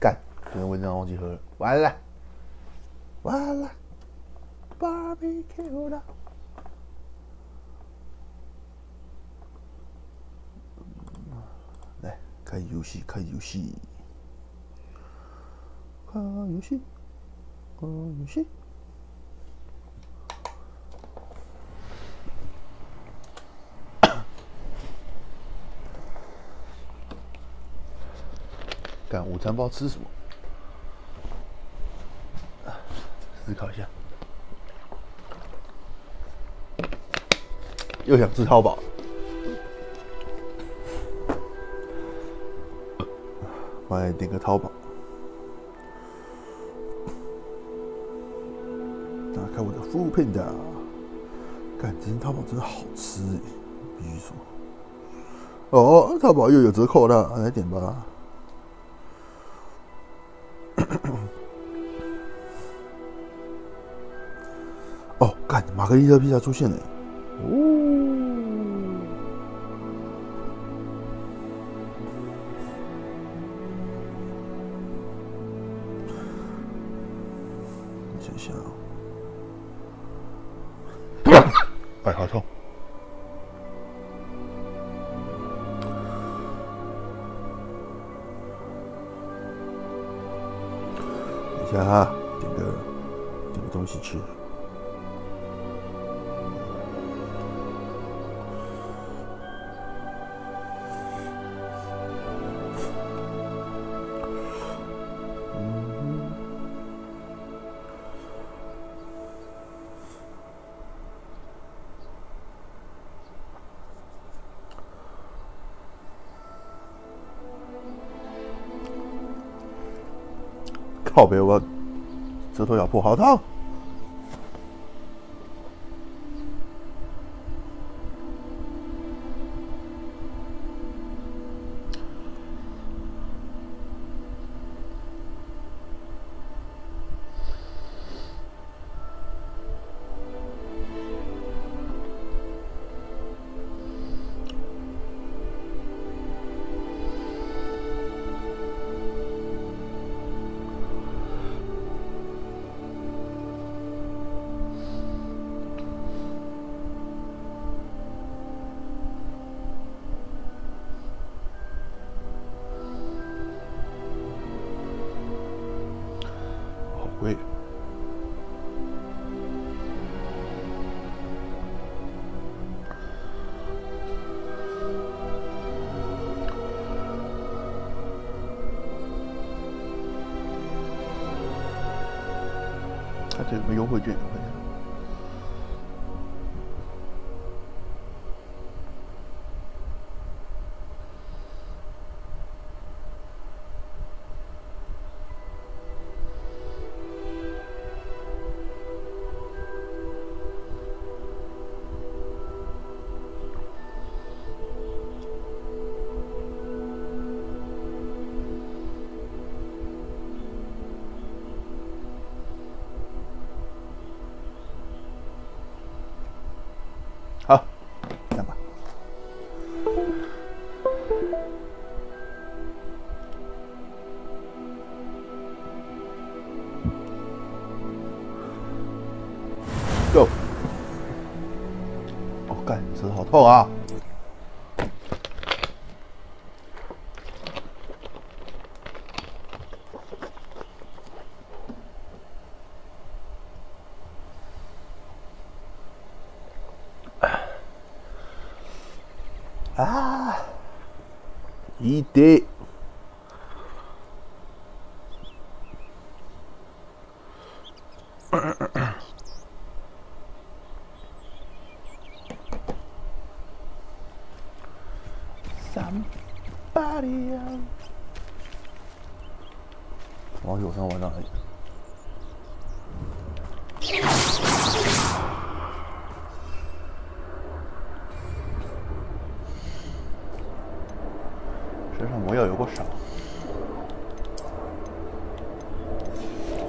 干，今天文章忘记喝了，完了，完了 ，barbecue 了。来，开游戏，开游戏，开游戏，开游戏。干，午餐不知道吃什么，思考一下。又想吃淘宝，我来点个淘宝。打开我的Foodpanda，干，这淘宝真的好吃耶，必须说。哦，淘宝又有折扣了，来点吧。哦，干，玛格丽特披萨出现了。哦，我想想啊，哎，好痛！等一下哈，点个东西吃。靠北，我舌头咬破，好痛！好贵。它这有没有优惠券？我看一下。好，看吧。Go！ 哦，干，舌头好痛啊！啊，いいて。Somebody else。网友上玩到哪里？身上魔药有够少。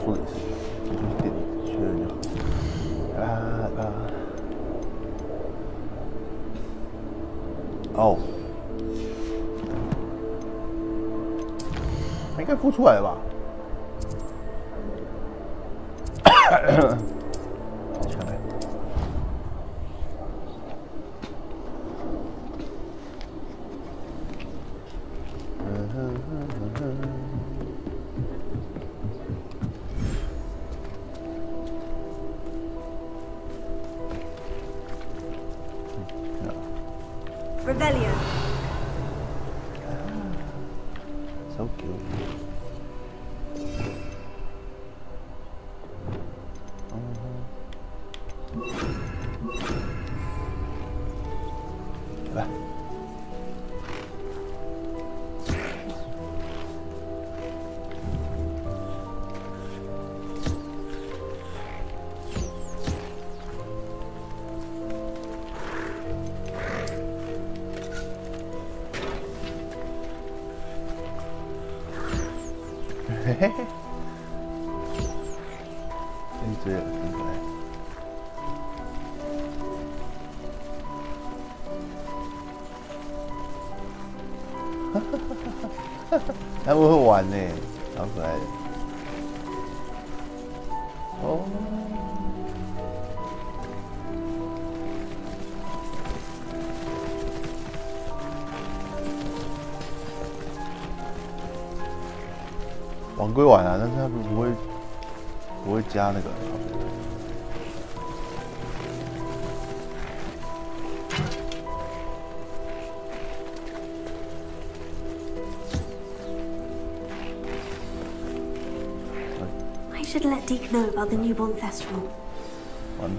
说的意思，你去店里确认就好。哦。该孵出来了吧？起来。Revelio. So cute. Lah. Hehehe. Ini tuh ya. 他们会玩呢，超可爱的。哦。玩归玩啊，但是他们不会加那个。I should let Deke know about the newborn Thestral. 完了。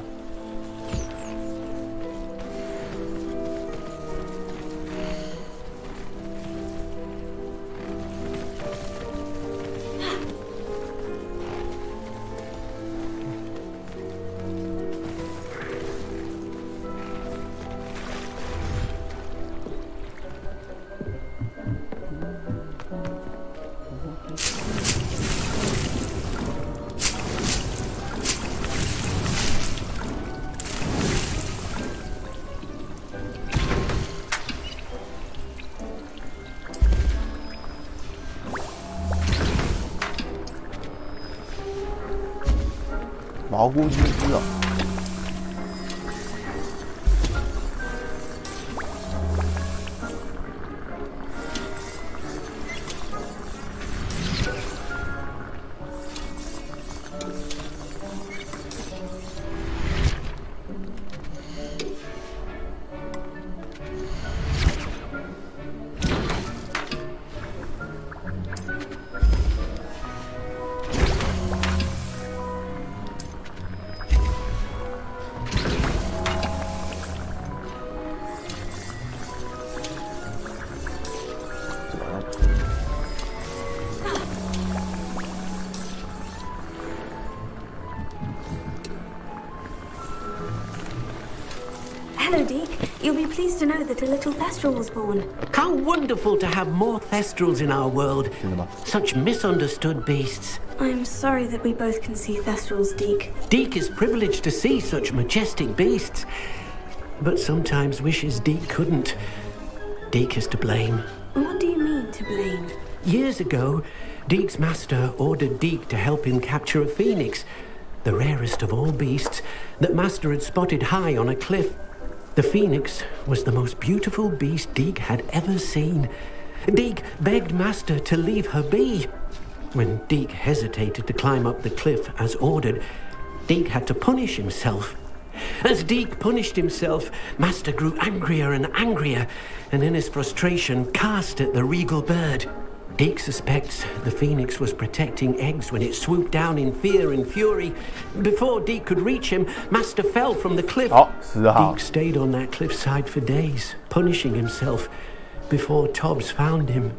毛菇鸡丝哦。Hello, Deke. You'll be pleased to know that a little Thestral was born. How wonderful to have more Thestrals in our world. Such misunderstood beasts. I'm sorry that we both can see Thestrals, Deke. Deke is privileged to see such majestic beasts, but sometimes wishes Deke couldn't. Deke is to blame. What do you mean, to blame? Years ago, Deke's master ordered Deke to help him capture a phoenix, the rarest of all beasts, that master had spotted high on a cliff. The phoenix was the most beautiful beast Deke had ever seen. Deke begged master to leave her be. When Deke hesitated to climb up the cliff as ordered, Deke had to punish himself. As Deke punished himself, master grew angrier and angrier, and in his frustration cast at the regal bird. Deke suspects the phoenix was protecting eggs when it swooped down in fear and fury. Before Deke could reach him, master fell from the cliff. Deke stayed on that cliffside for days, punishing himself, before Tobbs found him.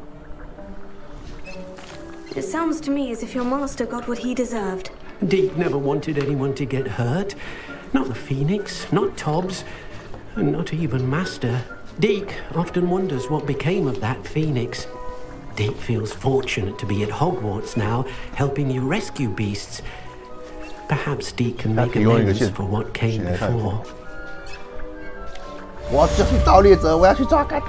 It sounds to me as if your master got what he deserved. Deke never wanted anyone to get hurt. Not the phoenix, not Tobbs, and not even master. Deke often wonders what became of that phoenix. Deke feels fortunate to be at Hogwarts now, helping you rescue beasts. Perhaps Deke can make amends for what came before. 我就是盗猎者，我要去抓干。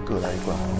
各来一罐好了。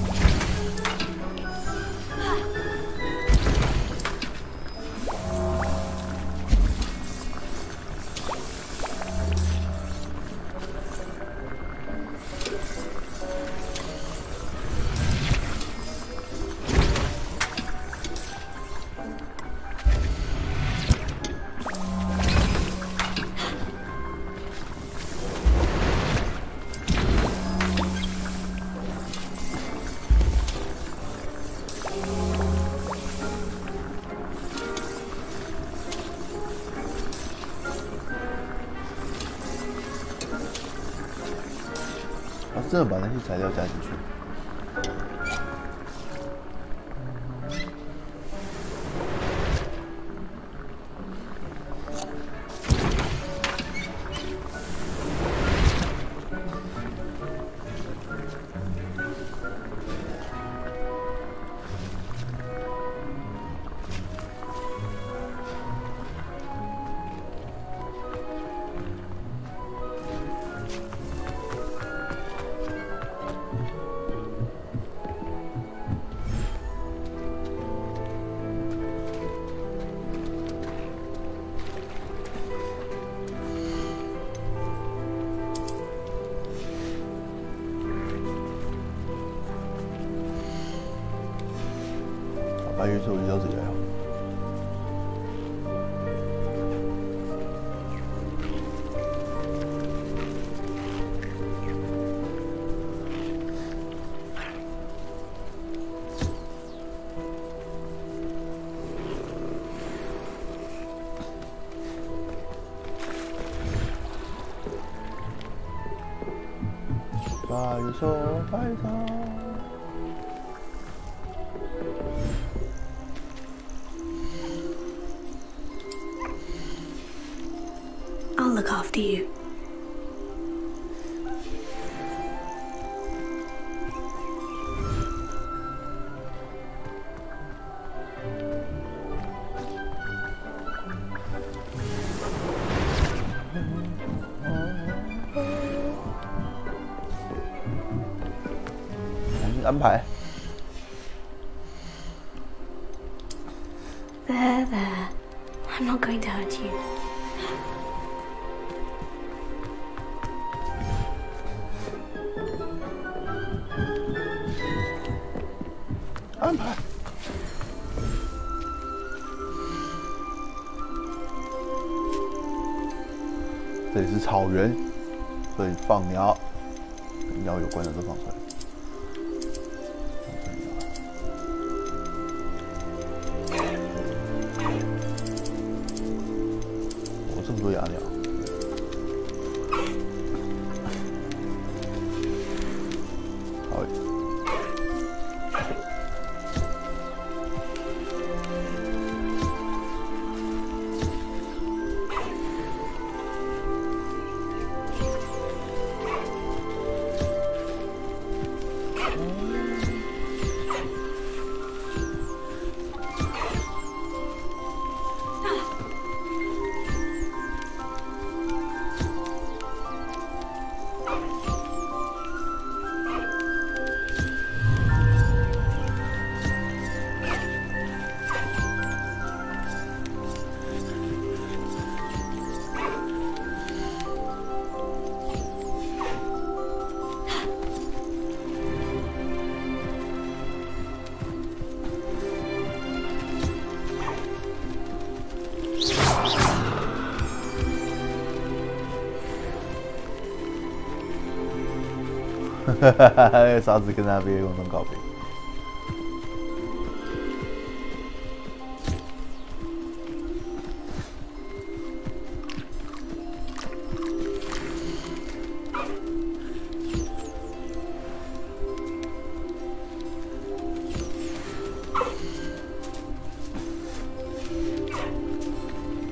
真的把那些材料加进去。白元素移到这里来了。白元素，白元素。I'll look after you.安排。 There, there. I'm not going to hurt you. 安排。这里是草原，所以放鸟，跟鸟有关的都放出来。哦，这么多哑鸟。 沙子跟那边共同告别。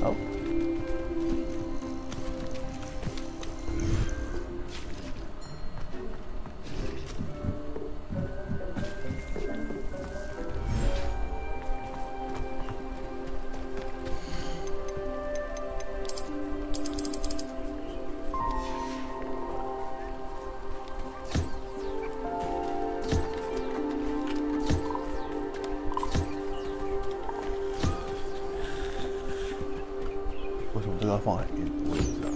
好。它放海边，我也不知道。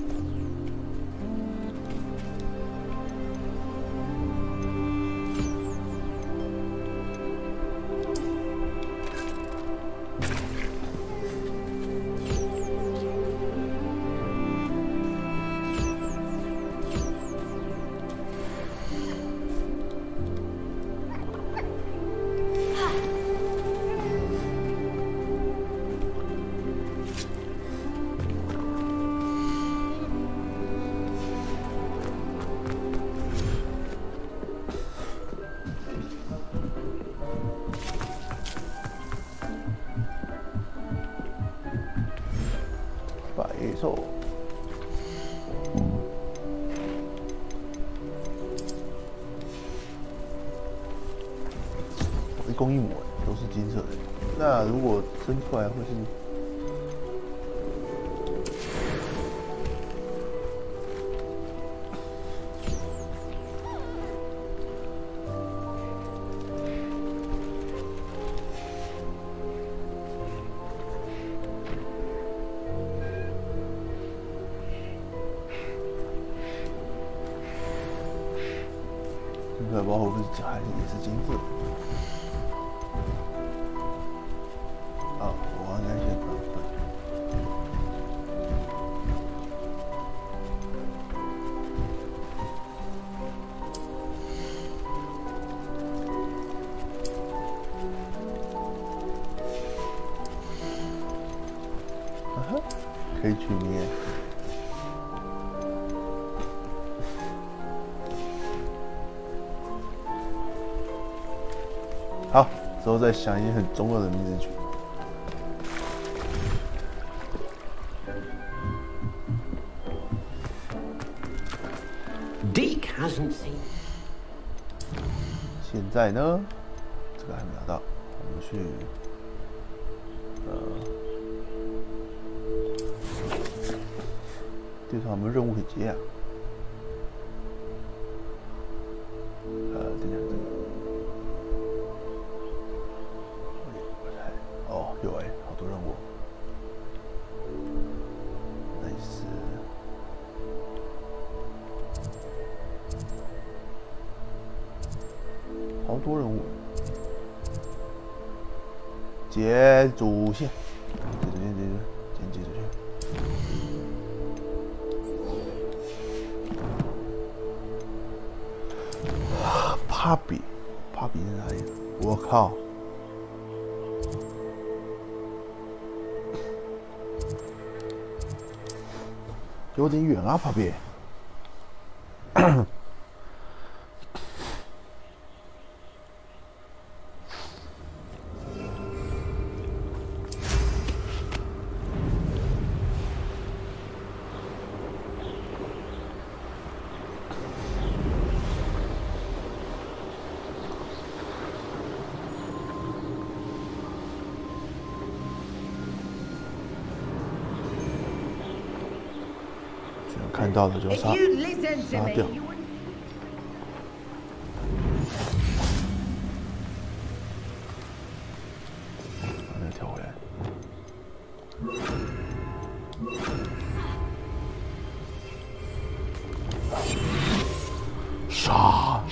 野兽，一公一母都是金色的。那如果生出来会是？这个包会不会还是也是金色？啊，我应该先可以取名。好，之后再想一些很中二的名字取。Deke hasn't seen. 现在呢，这个还没拿到，我们去地上有没有任务可以接啊？等一下这个。哦，有哎，好多任务。nice。好多任务。接主线，接主线。帕比在哪里？我靠！有点远啊，帕比。看到的就杀掉。再跳回来。杀！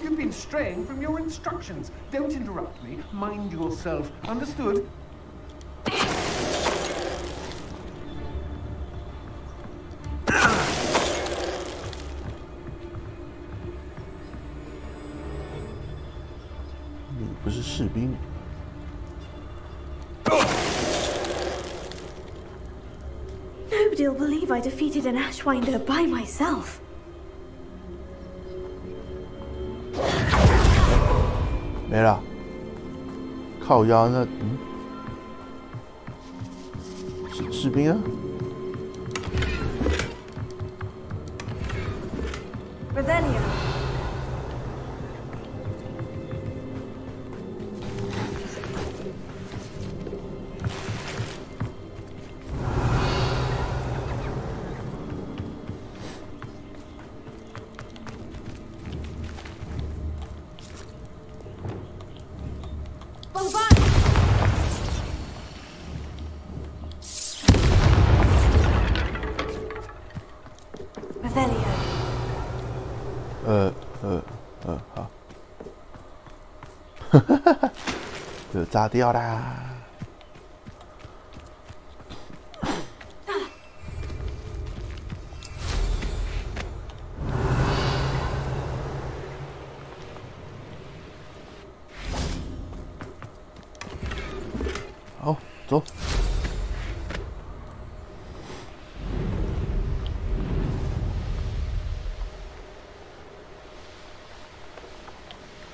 You've been straying from your instructions. Don't interrupt me. Mind yourself. Understood? You 不是士兵。 Nobody'll believe I defeated an Ashwinder by myself. 没了，靠腰那士兵啊 Revelio. 就炸掉啦！好，走。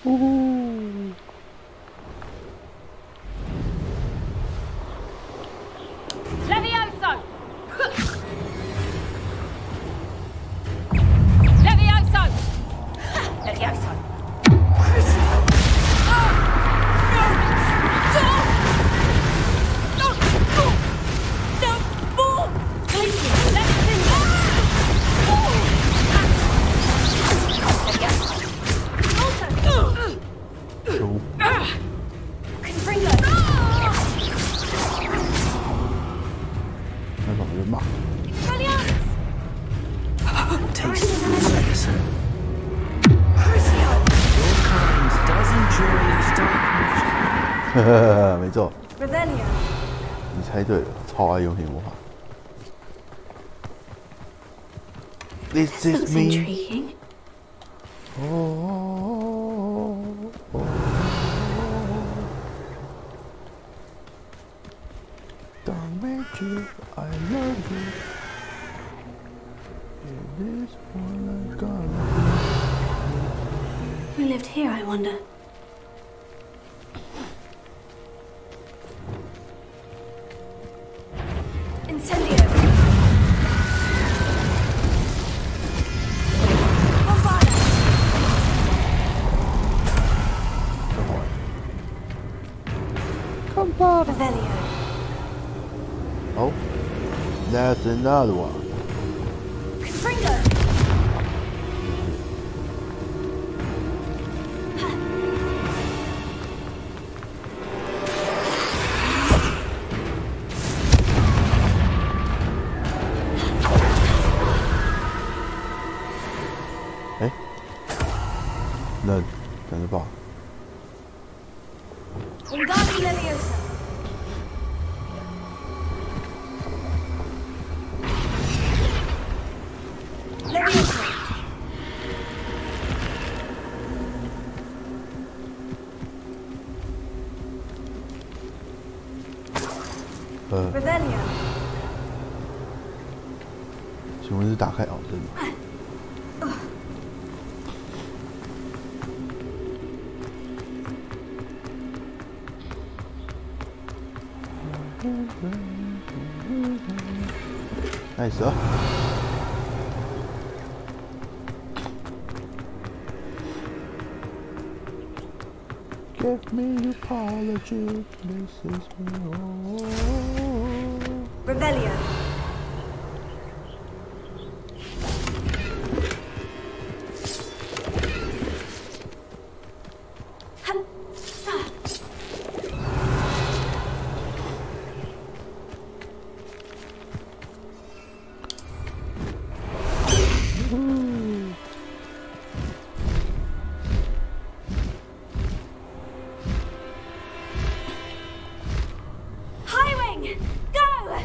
呜呼！ Levioso! Levioso! Levioso! Taste the medicine. Your kind does enjoy its dark 没错， Revelio. 你猜对了，超爱用黑魔法。This This looks is me. intriguing. Don't make you, I love you. This one is gone. Who lived here, I wonder? Incendio. Bombarda. Revelio. Oh, that's another one. Confringo. Eh? 人，等着吧。 Wingardium Leviosa. Leviosa. Revelio. 请问是打开奥针吗？nice 啊！ Give me your apology, this is me. Revelio. Highwing, go!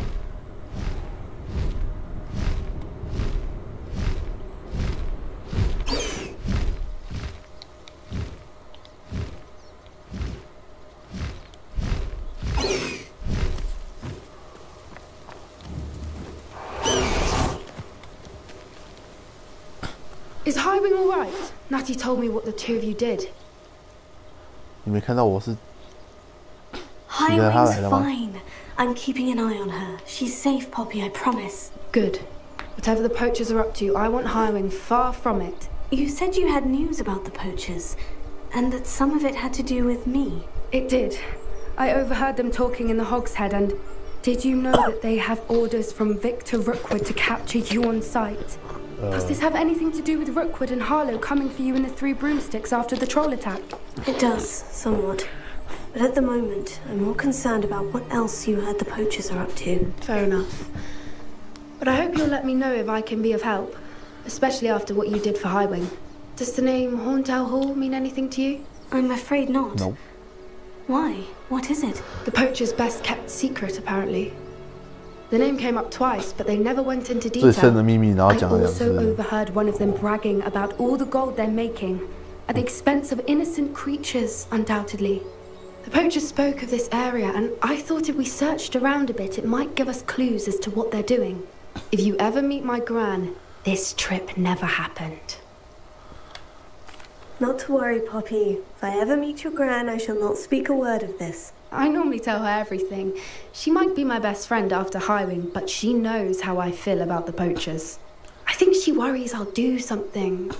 Is Highwing all right? Natty told me what the two of you did. 你没看到我是 Highwing's fine. I'm keeping an eye on her. She's safe, Poppy, I promise. Good. Whatever the poachers are up to, I want Highwing far from it. You said you had news about the poachers, and that some of it had to do with me. It did. I overheard them talking in the Hogshead, and did you know that they have orders from Victor Rookwood to capture you on sight? Does this have anything to do with Rookwood and Harlow coming for you in the Three Broomsticks after the troll attack? It does, somewhat. But at the moment, I'm more concerned about what else you heard the poachers are up to. Fair enough. But I hope you'll let me know if I can be of help, especially after what you did for Highwing. Does the name Horndale Hall mean anything to you? I'm afraid not. No. Why? What is it? The poacher's best kept secret, apparently. The name came up twice, but they never went into 最深的 detail. 秘密，然后 I 讲了2 also 次。 overheard one of them bragging about all the gold they're making, at the expense of innocent creatures, undoubtedly. The poacher spoke of this area, and I thought if we searched around a bit, it might give us clues as to what they're doing. If you ever meet my gran, this trip never happened. Not to worry, Poppy. If I ever meet your gran, I shall not speak a word of this. I normally tell her everything. She might be my best friend after Highwing, but she knows how I feel about the poachers. I think she worries I'll do something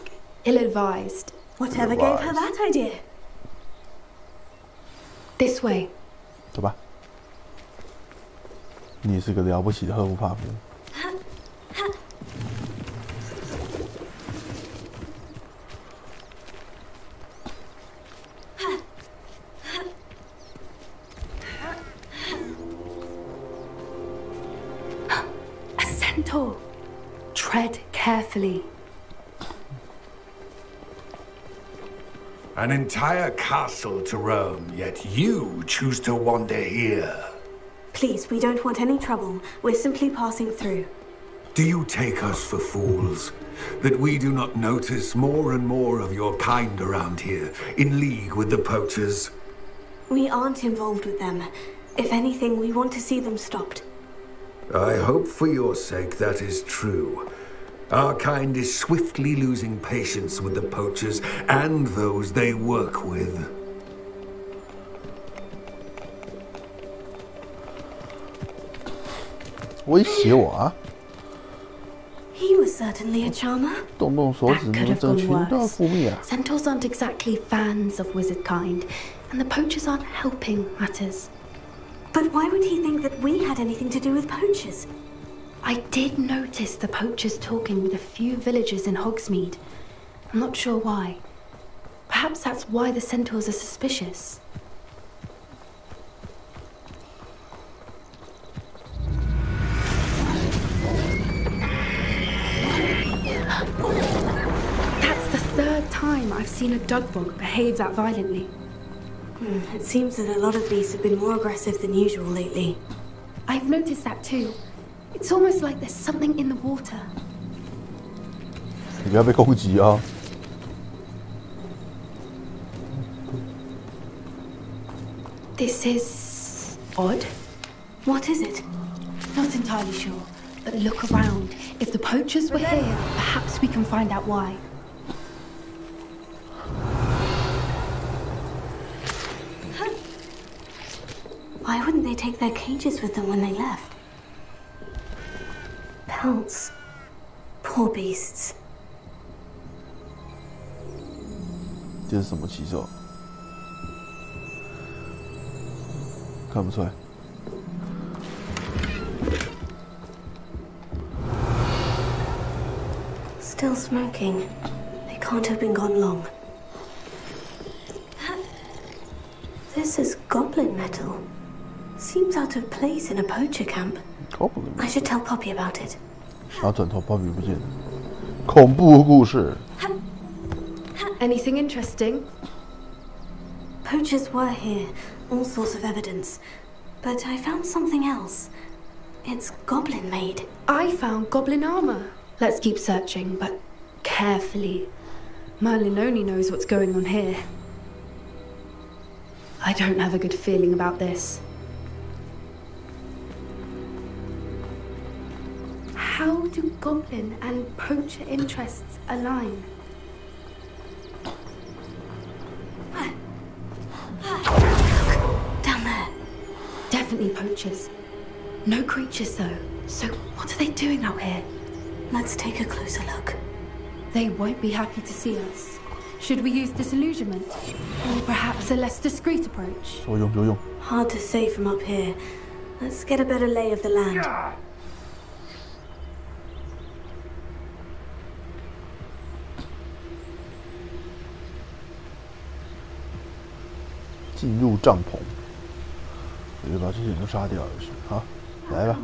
ill-advised. Whatever gave her that idea? This way. 走吧。你是个了不起的赫夫帕夫。A centaur. Tread carefully. An entire castle to roam, yet you choose to wander here. Please, we don't want any trouble. We're simply passing through. Do you take us for fools? That we do not notice more and more of your kind around here, in league with the poachers? We aren't involved with them. If anything, we want to see them stopped. I hope for your sake that is true. Our kind is swiftly losing patience with the poachers and those they work with. 威胁我啊！ He was certainly a charmer. 动动手指 That 能 could have 争 gone 群盗 worse. 覆灭啊！ Centaurs aren't exactly fans of wizard kind, and the poachers aren't helping matters. But why would he think that we had anything to do with poachers? I did notice the poachers talking with a few villagers in Hogsmeade. I'm not sure why. Perhaps that's why the centaurs are suspicious. That's the third time I've seen a Dugbog behave that violently. It seems that a lot of beasts have been more aggressive than usual lately. I've noticed that too. It's almost like there's something in the water. 你不要被攻击啊！ This is odd. What is it? Not entirely sure, but look around. If the poachers were here, perhaps we can find out why. Why wouldn't they take their cages with them when they left? Pelts. Poor beasts. 这是什么奇兽？看不出来。 Still smoking. They can't have been gone long. This is goblin metal. Seems out of place in a poacher camp. I should tell Poppy about it. 然后转头，Poppy不见了。恐怖故事。 Anything interesting? Poachers were here. All sorts of evidence. But I found something else. It's goblin made. I found goblin armor. Let's keep searching, but carefully. Merlin only knows what's going on here. I don't have a good feeling about this. How do goblin and poacher interests align? Down there. Definitely poachers. No creatures though. So what are they doing out here? Let's take a closer look. They won't be happy to see us. Should we use disillusionment? Or perhaps a less discreet approach? 说用就用。 Hard to say from up here. Let's get a better lay of the land. 进入帐篷，我就把这些人都杀掉就是。好，来吧。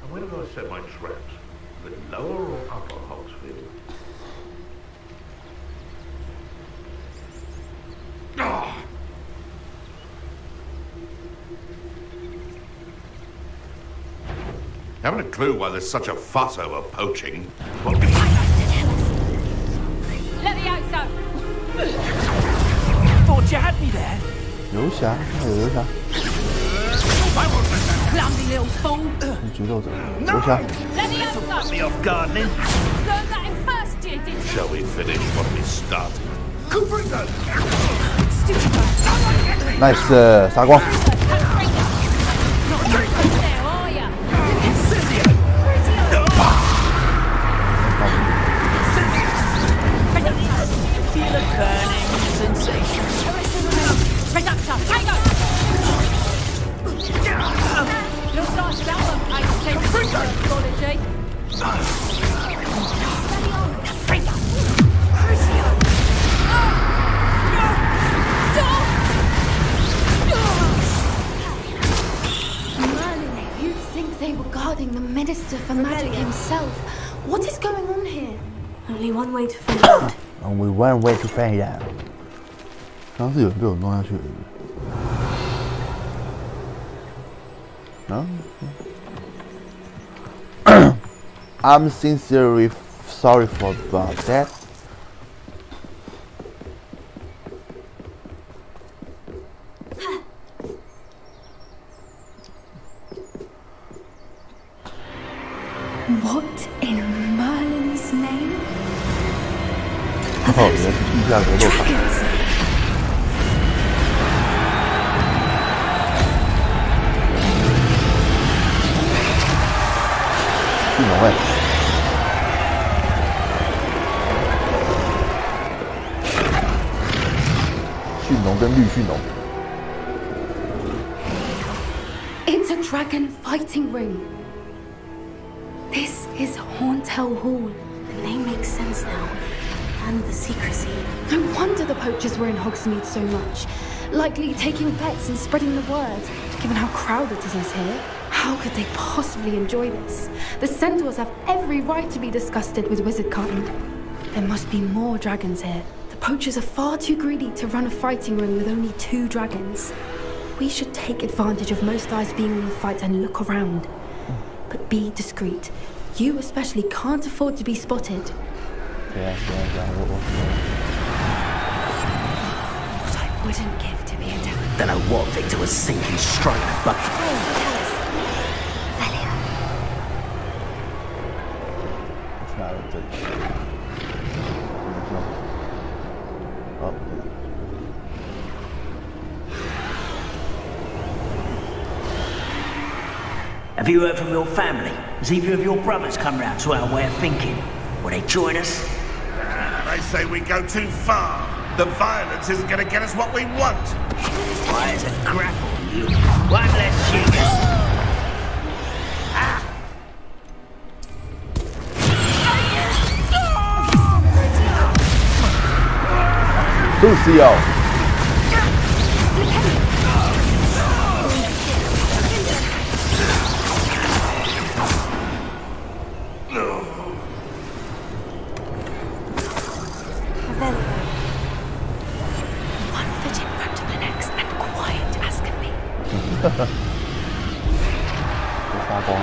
And where do I set my traps? The lower or upper Hogsfield? Haven't a clue why there's such a fuss over poaching. What Levioso! Thought you had me there. 游侠，还有游侠。Clumsy little fool! 局斗者，游侠。Levioso! Me off gardening. Learned that in first year, didn't you? shall we finish what we started? Stupid Nice， 杀光。 Not there, are ya? Feel a burning sensation. Reductor, tango! Looks like Salmon ain't taking psychology. Merlin, you'd think they were guarding the Minister for Magic himself. What is going on here? Only one way to find out. Only one way to find out. 刚刚是有人被我弄下去的。I'm sincerely sorry for that. What in Merlin's name? 哦，原来是地下格斗法。 迅龙哎，迅龙跟绿迅龙。 It's a dragon fighting ring. This is Hauntel Hall. The name makes sense now. And the secrecy. No wonder the poachers were in Hogsmeade so much. Likely taking bets and spreading the word, given how crowded it is here. How could they possibly enjoy this? The centaurs have every right to be disgusted with wizardkind. There must be more dragons here. The poachers are far too greedy to run a fighting ring with only 2 dragons. We should take advantage of most eyes being on the fight and look around. But be discreet. You especially can't afford to be spotted. What I wouldn't give to be a devil. Don't know what Victor was thinking straight, but have you heard from your family? Has either of your brothers come round to our way of thinking? Will they join us? They say we go too far. The violence isn't going to get us what we want. Why, it's a grapple, you. One less jiggers. Lucio. One foot in front of the next and quiet as can be. 被发光了。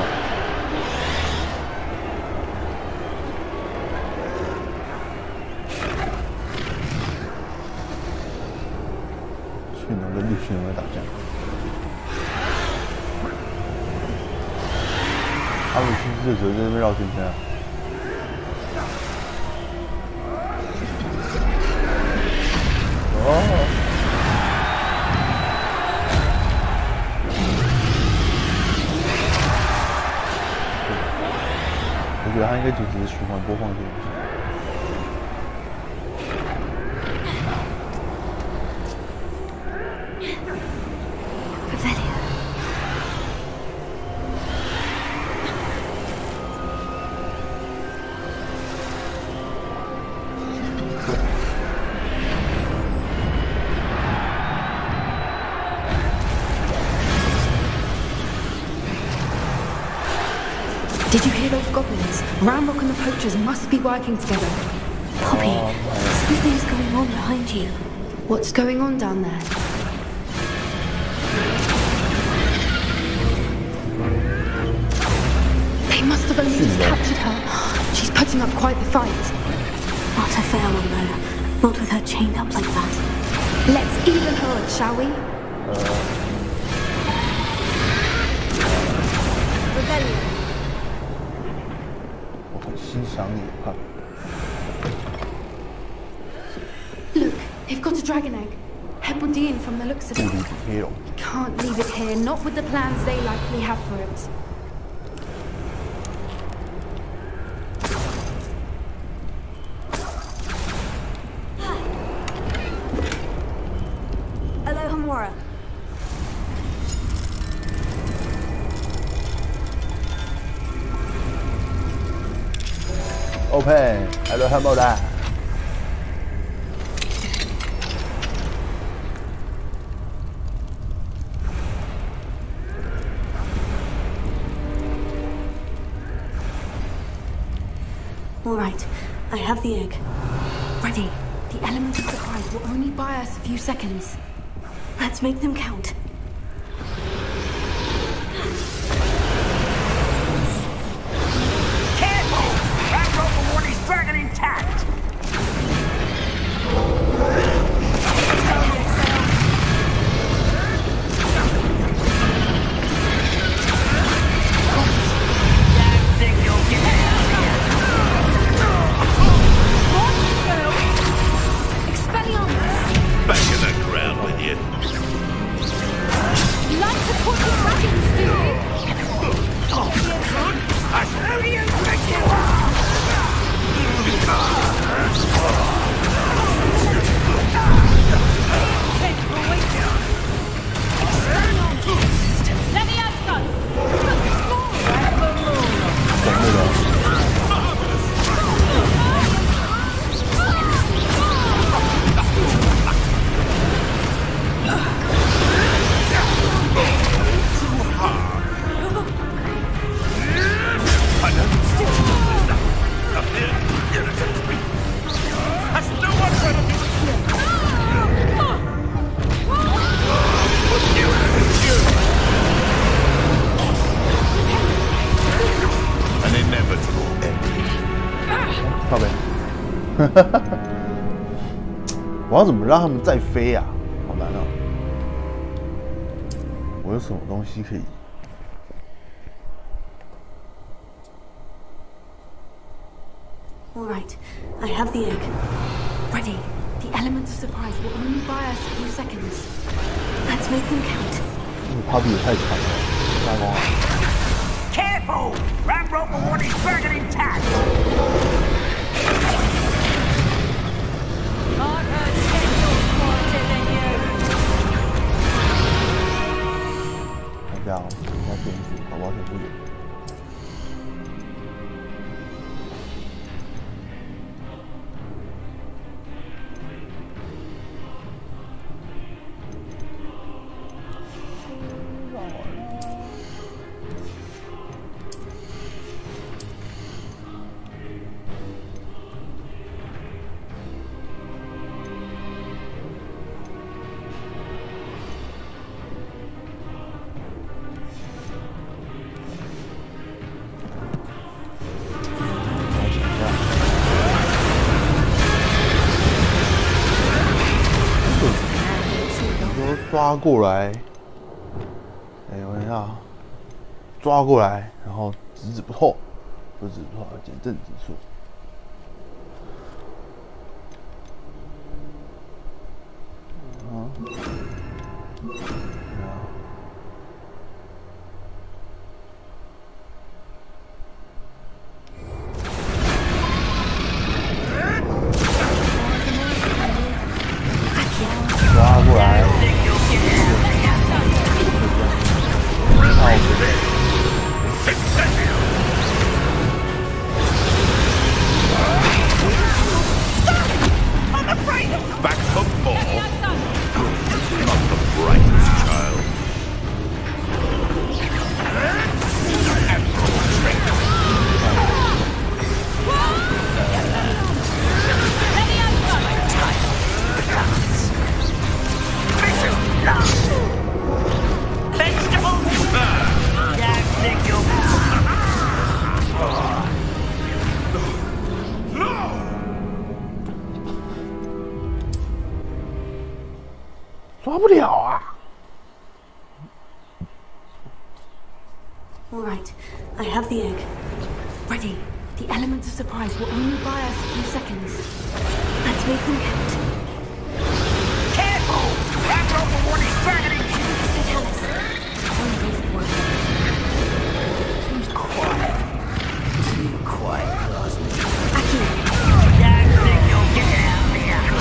迅龙跟绿迅龙在打架。阿鲁斯这时候在那边绕圈圈啊。 我觉得他应该就只是循环播放这个东西。Did you hear those goblins? Ramrock and the poachers must be working together. Poppy, something's going on behind you. What's going on down there? up quite the fight. Not a fair one, though. Not with her chained up like that. Let's even her up, shall we? Rebellion. 我很欣赏你，哈。 Look, they've got a dragon egg. Hebridean from the looks of it. Can't leave it here, not with the plans they likely have for it. Alohomora. Open, Alohomora. All right, I have the egg. Ready. The element of surprise will only buy us a few seconds. Let's make them count. Careful! That rope one is dragon intact! Don't think you'll get out of here! Expelliarmus! Back in the ground with you. You like to put your dragons, do you? I know you think you are! Let me have some. 我要怎么让他们再飞啊？好难啊！我有什么东西可以？ All right, I have the egg. Ready. The element of surprise will only buy us a few seconds. Let's make them count. 他比我太强了，大光啊！ Careful! That rope one is dragon intact! I've heard scheduled quieter than you. 大家应该变数，好不好？先不远。 抓过来，哎，我看一下，抓过来，然后直指不透，不是指不透，要减正指数。抓过来。 Back for more. Not the bright. 不了啊。 All right, I have the egg. Ready. The element of surprise will only buy us a few seconds. Let's make them count. Careful! After all the warning, dragging it! Tell us. Seems quiet. Too quiet for us. Aki. Don't think you'll get it out there.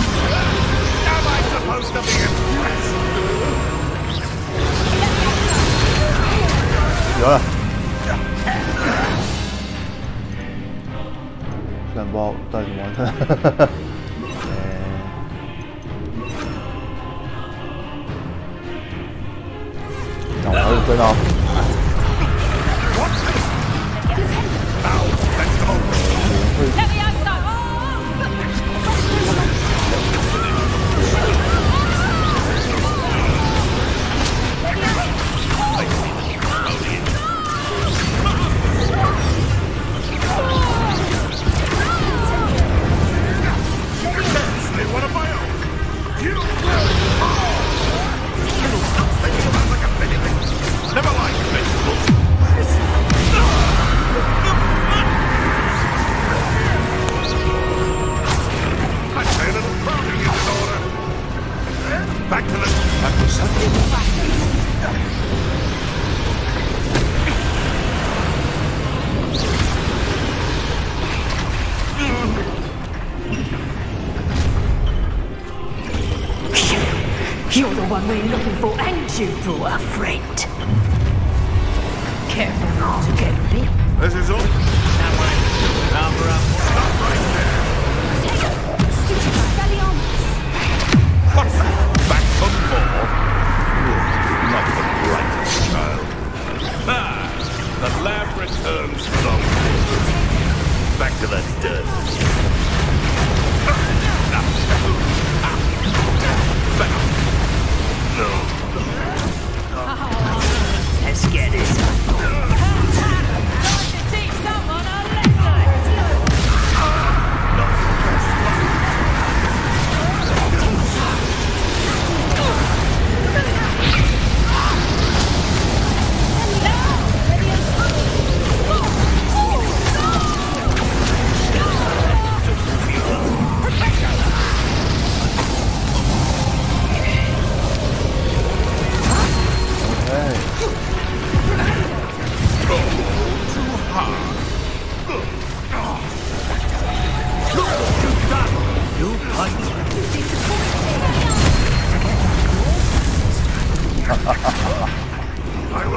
Am I supposed to be impressed? 有了。虽然不知道到底怎么完成。那我要认真哦。 Let me out, stop! What am I on? You will fall! You think you have like a anything? Never mind, vegetables! I'd say a little crowding is in order. Back to the subject. You're the one we're looking for, and you brought a friend. Careful not to get bit. This is all. That way. Number up. Stop right there. What's that? Back for more? Not the brightest child. Ah, the lab returns from back to the dirt. Back. No. Let's get this. Time to teach someone a lesson.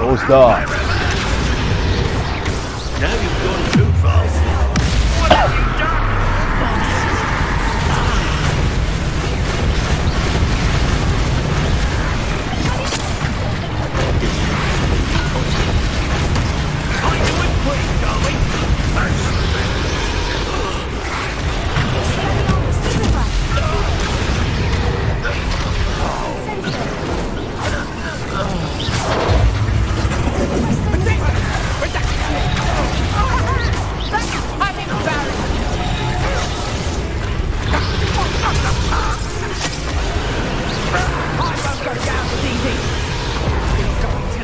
Don't stop. Now you've gone too far. What have you done? I do it quick, darling.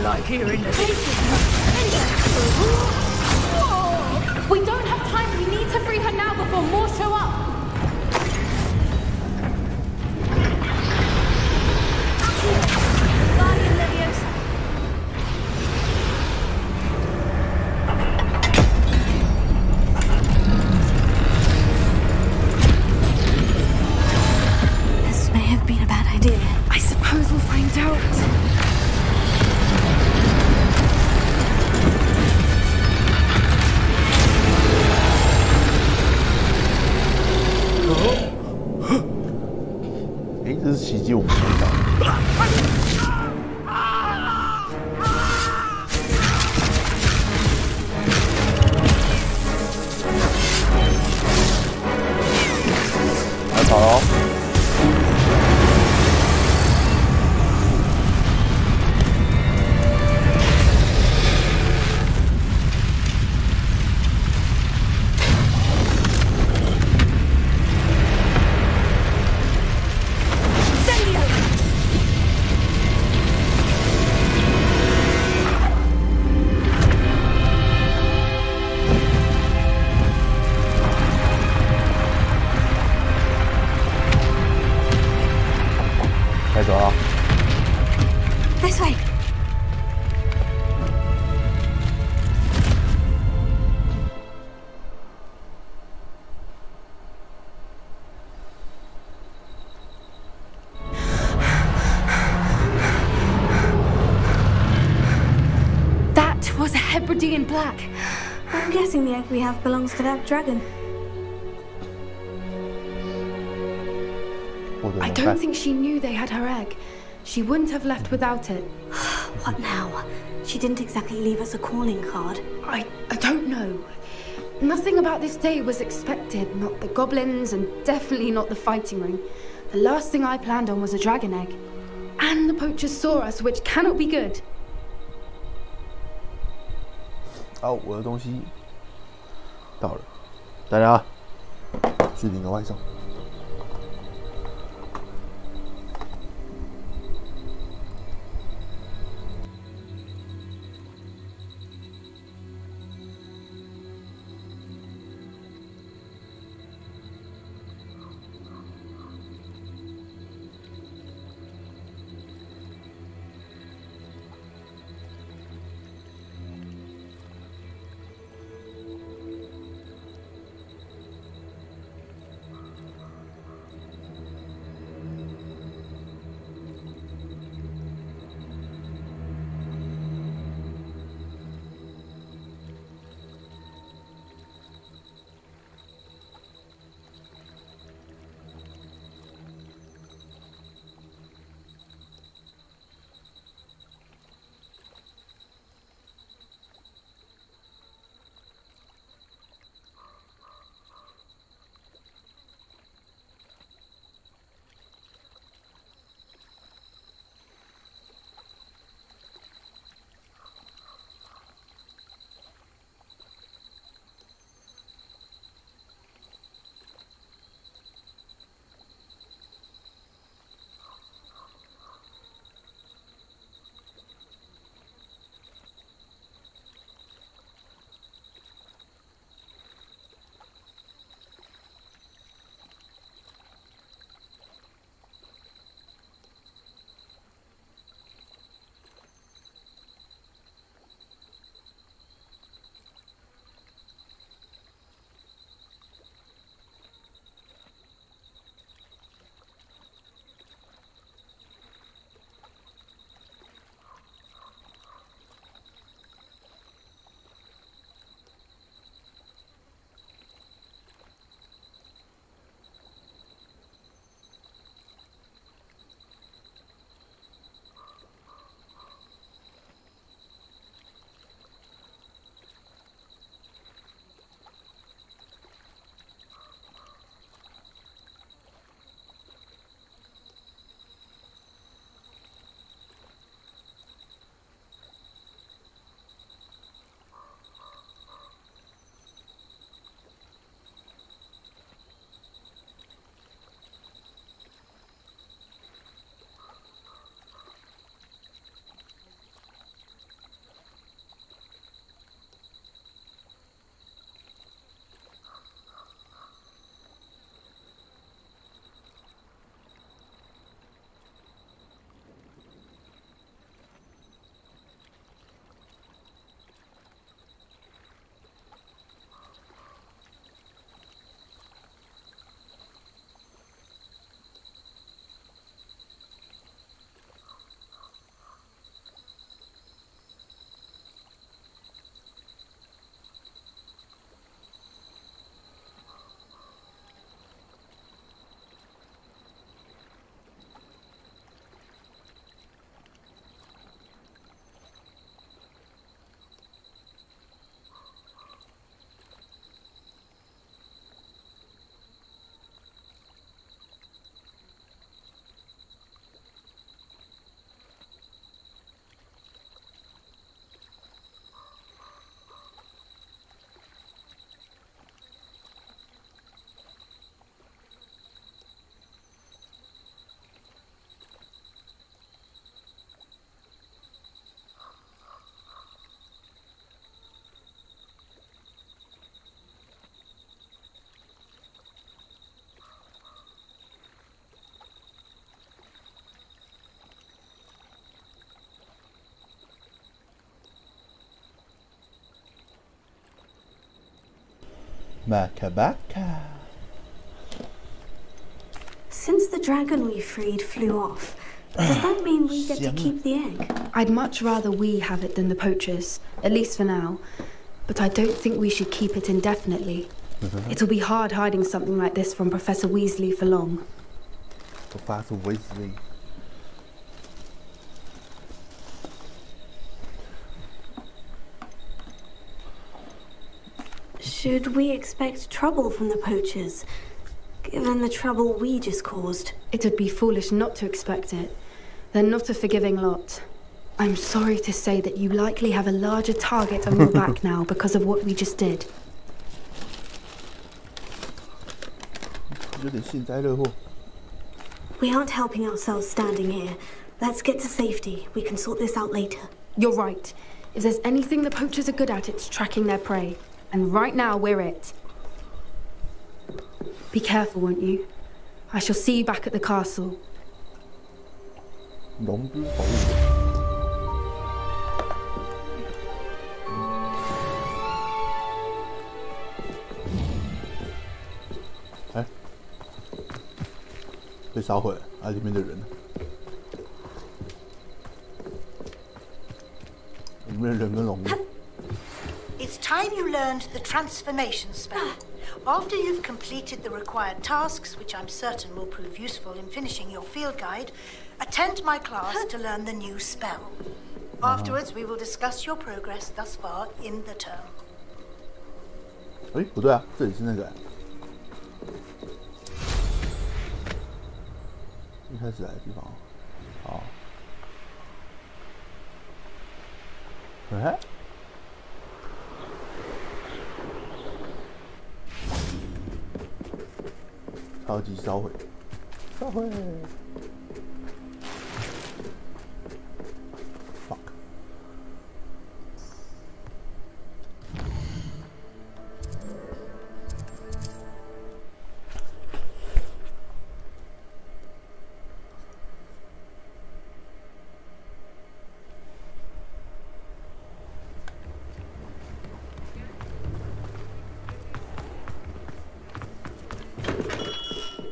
Like hearing this. We don't have time. We need to free her now before more show up. This may have been a bad idea. I suppose we'll find out. Hebridean black. I'm guessing the egg we have belongs to that dragon. I don't think she knew they had her egg. She wouldn't have left without it. What now? She didn't exactly leave us a calling card. I don't know. Nothing about this day was expected. Not the goblins, and definitely not the fighting ring. The last thing I planned on was a dragon egg. And the poachers saw us, which cannot be good. 好，我的东西到了，大家去领个外送。Baka. Since the dragon we freed flew off, does that mean we get to keep the egg? I'd much rather we have it than the poachers, at least for now. But I don't think we should keep it indefinitely. It'll be hard hiding something like this from Professor Weasley for long. Professor Weasley. Should we expect trouble from the poachers, given the trouble we just caused? It would be foolish not to expect it. They're not a forgiving lot. I'm sorry to say that you likely have a larger target on your back now because of what we just did. We aren't helping ourselves standing here. Let's get to safety. We can sort this out later. You're right. If there's anything the poachers are good at, it's tracking their prey. And right now, we're it. Be careful, won't you? I shall see you back at the castle.哎，被烧毁了，里面的人，里面人跟龙。It's time you learned the transformation spell. After you've completed the required tasks, which I'm certain will prove useful in finishing your field guide, attend my class to learn the new spell. Afterwards, we will discuss your progress thus far in the term. 哎，不对啊，这里是那个一开始来的地方。好，哎。 超级烧毁，烧毁。Fuck。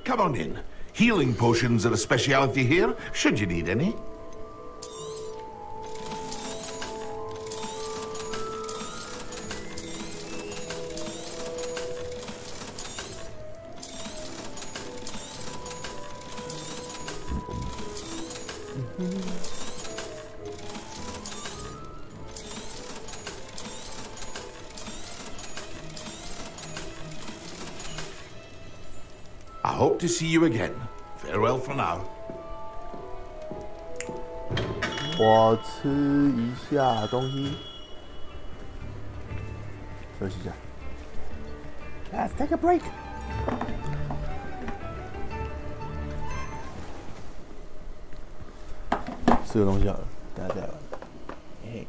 Come on in. Healing potions are a speciality here, should you need any. I hope to see you again. Farewell for now. 我吃一下东西，休息一下。Let's take a break. 吃个东西好了，等下再玩。嘿嘿。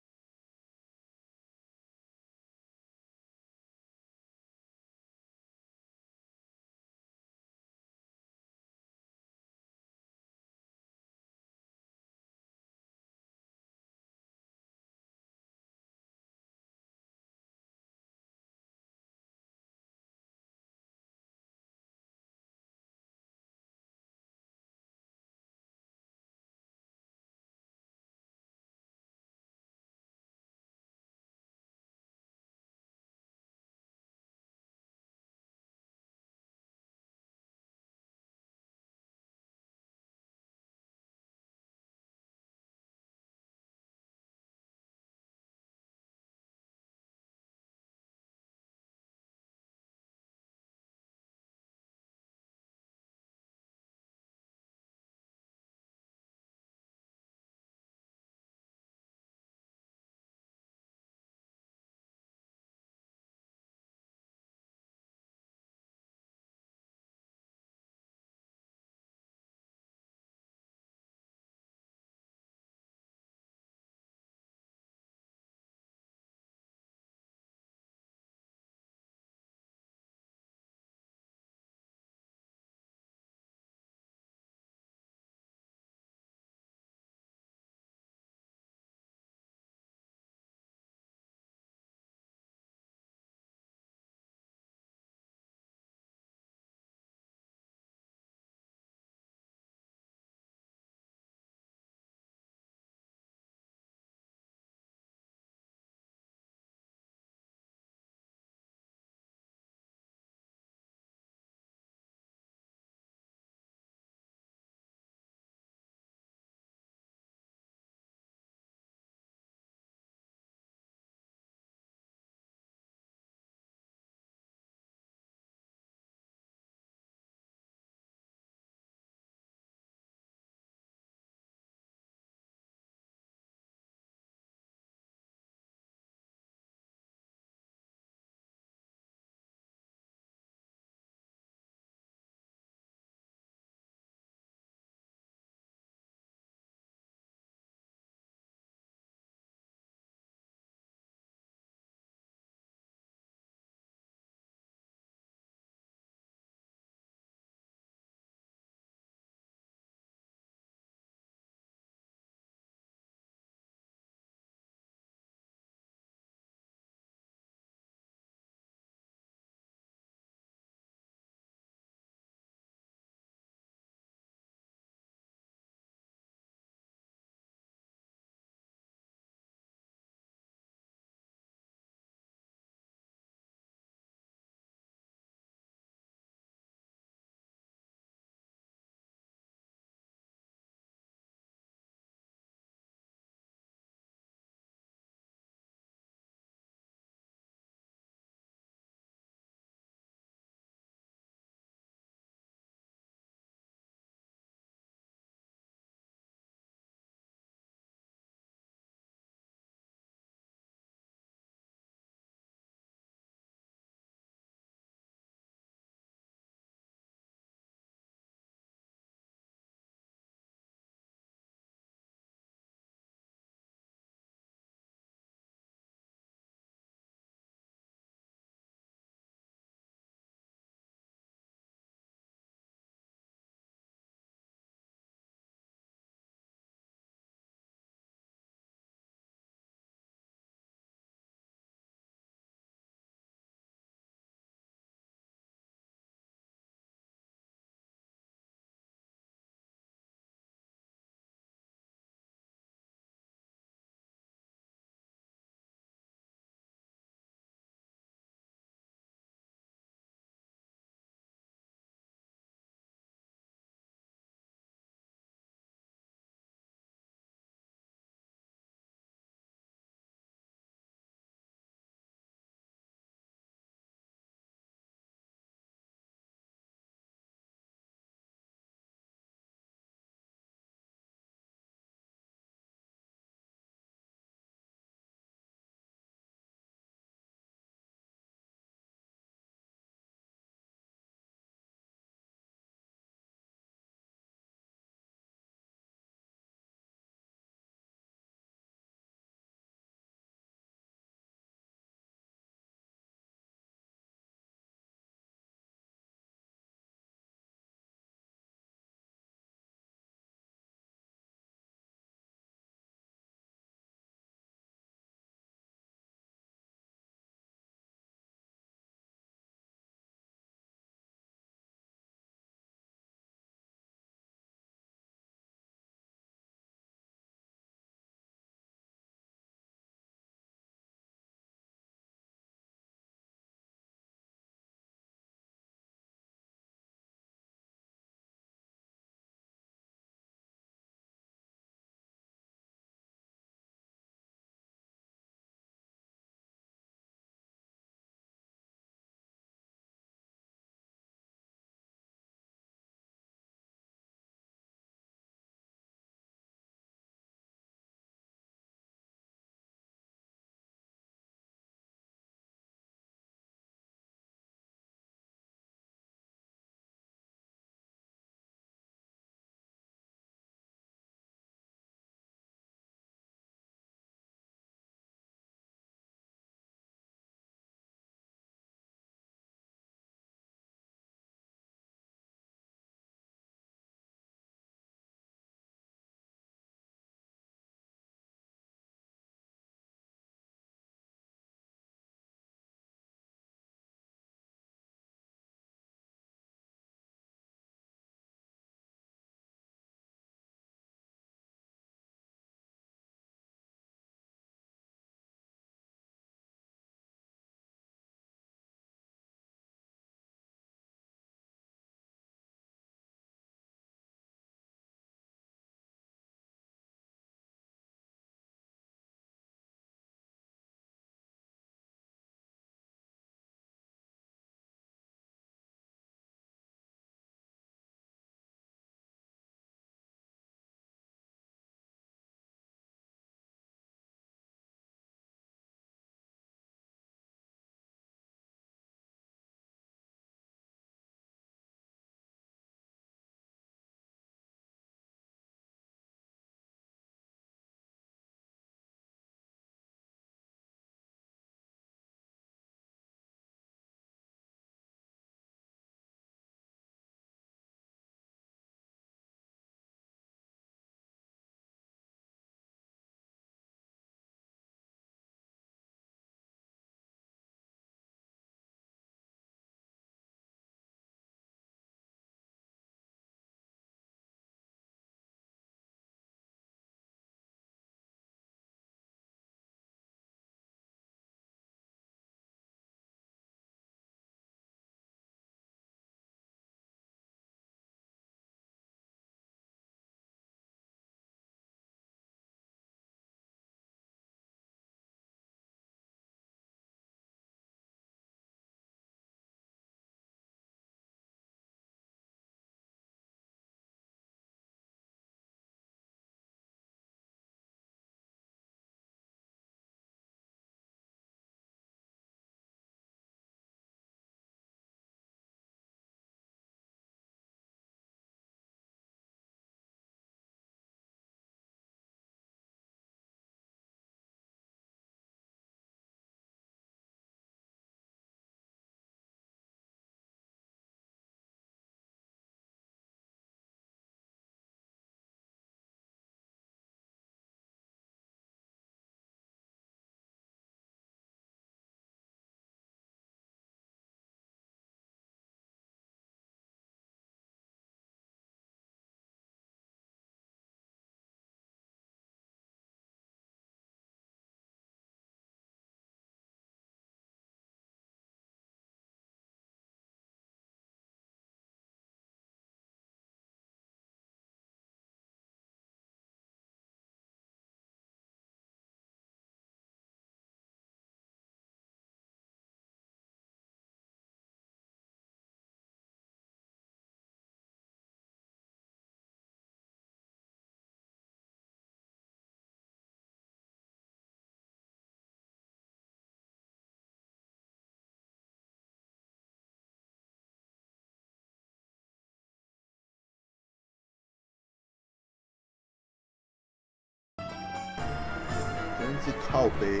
是靠背，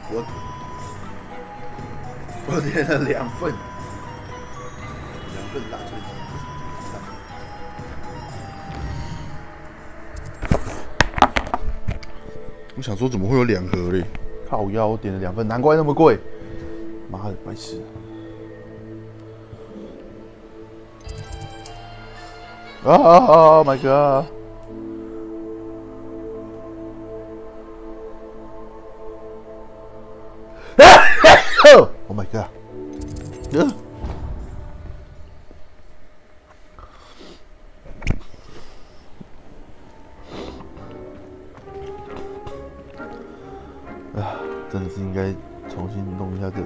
我点了2份大脆鸡。我想说怎么会有2盒嘞？靠腰点了2份，难怪那么贵。妈的，白痴！Oh my god！ Oh my god！ 真的是应该重新弄一下这里。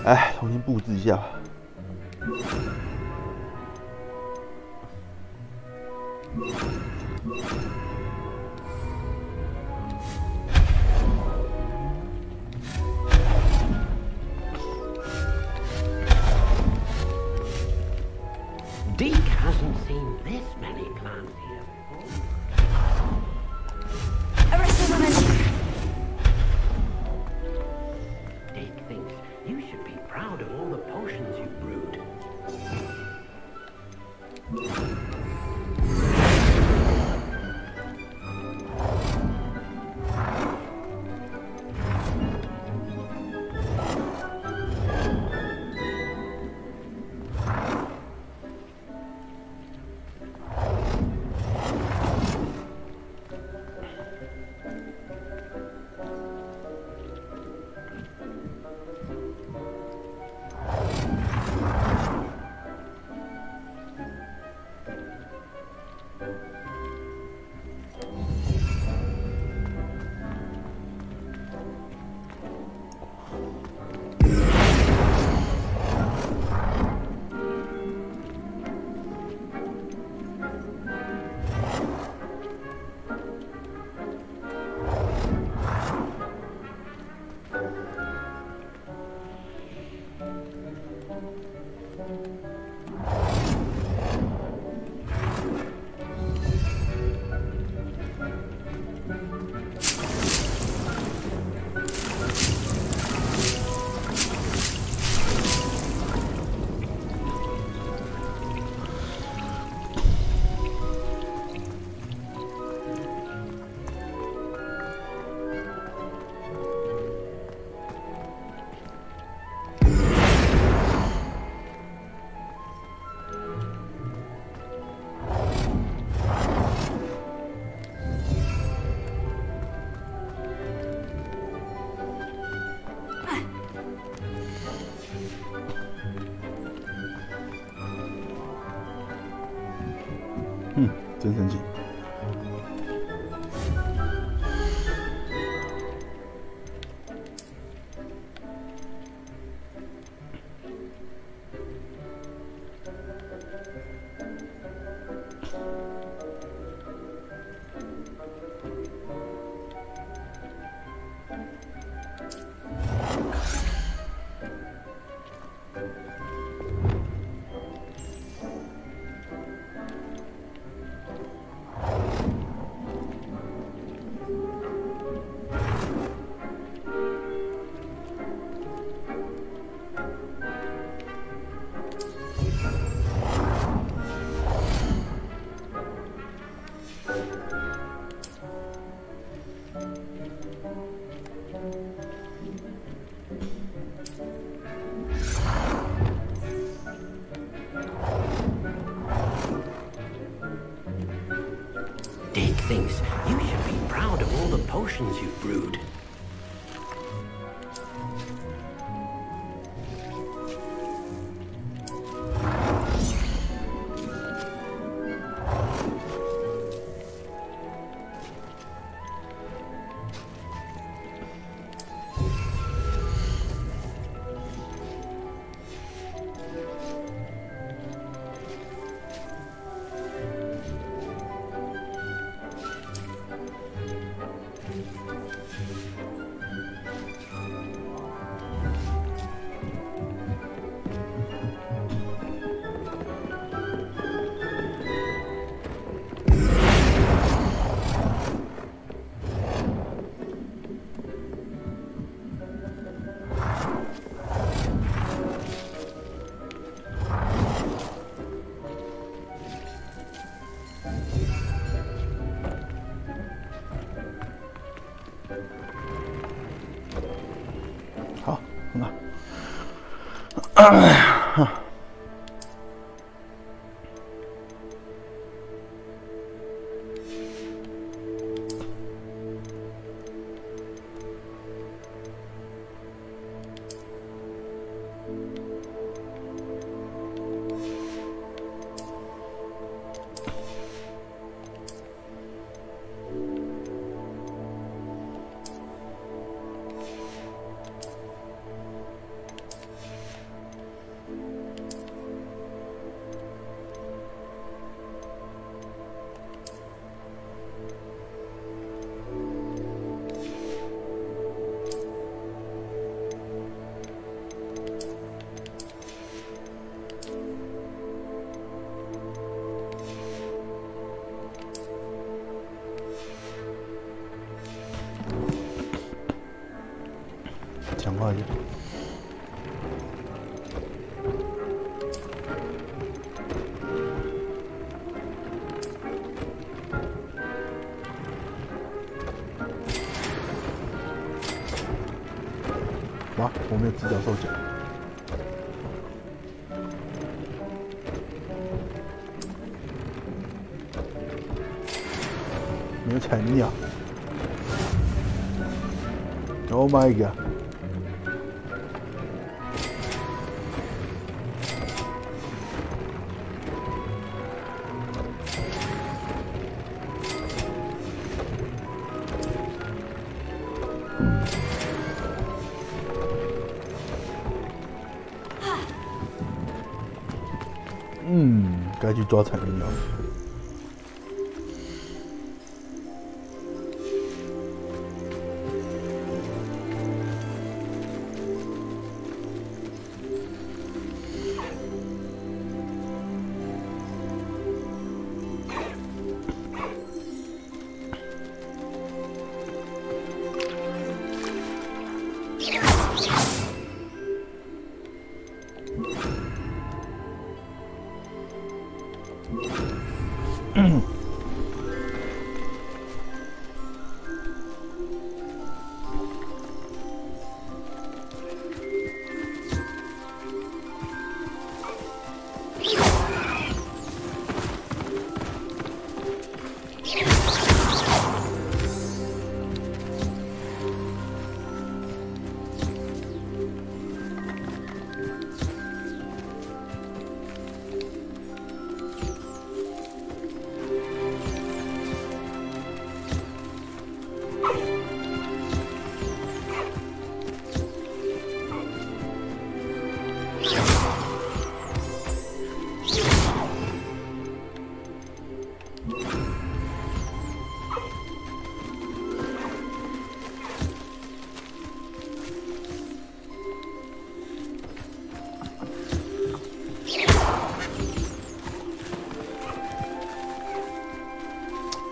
哎，重新布置一下。Deke hasn't seen this many plants here before. Arrest the woman! Deke thinks you should be proud of all the potions you've brewed.真神奇。Deke thinks you should be proud of all the potions you've brewed. 讲话一点。哇，我没有直角兽脚。没有踩鸟。Oh my god！ 该去抓彩铃鸟。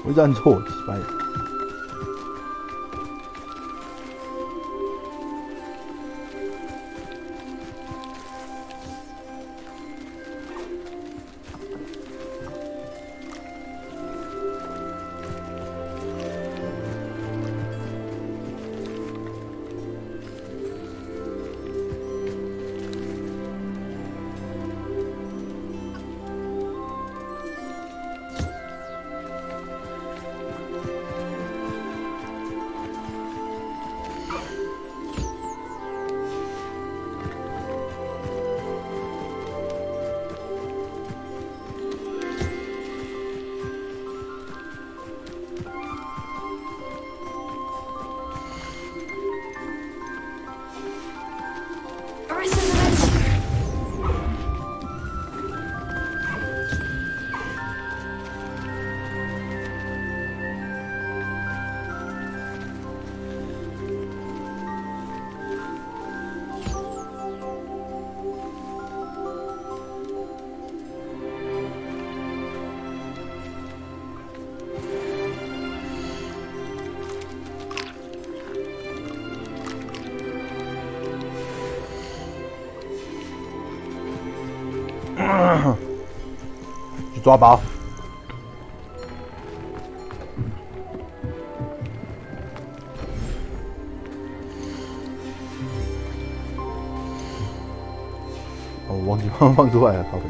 我按错，失败。去抓宝。哦，我忘记放出来了，靠北。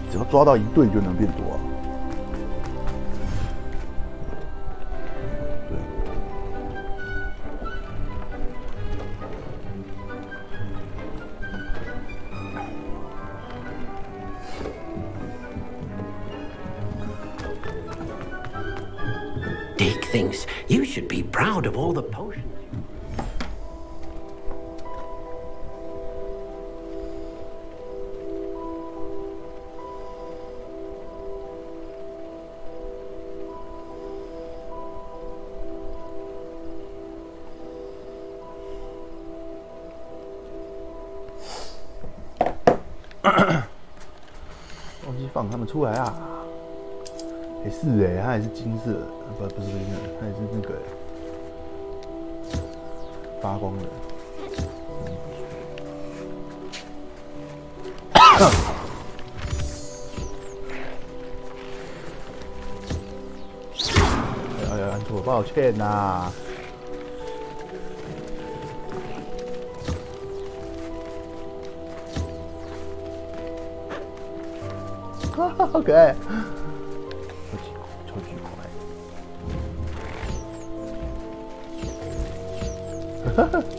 只要抓到一对就能变多啊。Deke thinks you should be proud of all the potions.忘记放他们出来啊！也是哎，它也是金色的，不是金色的，它也是那个发光的。哎呀，按错，抱歉呐。好可爱，超级可爱，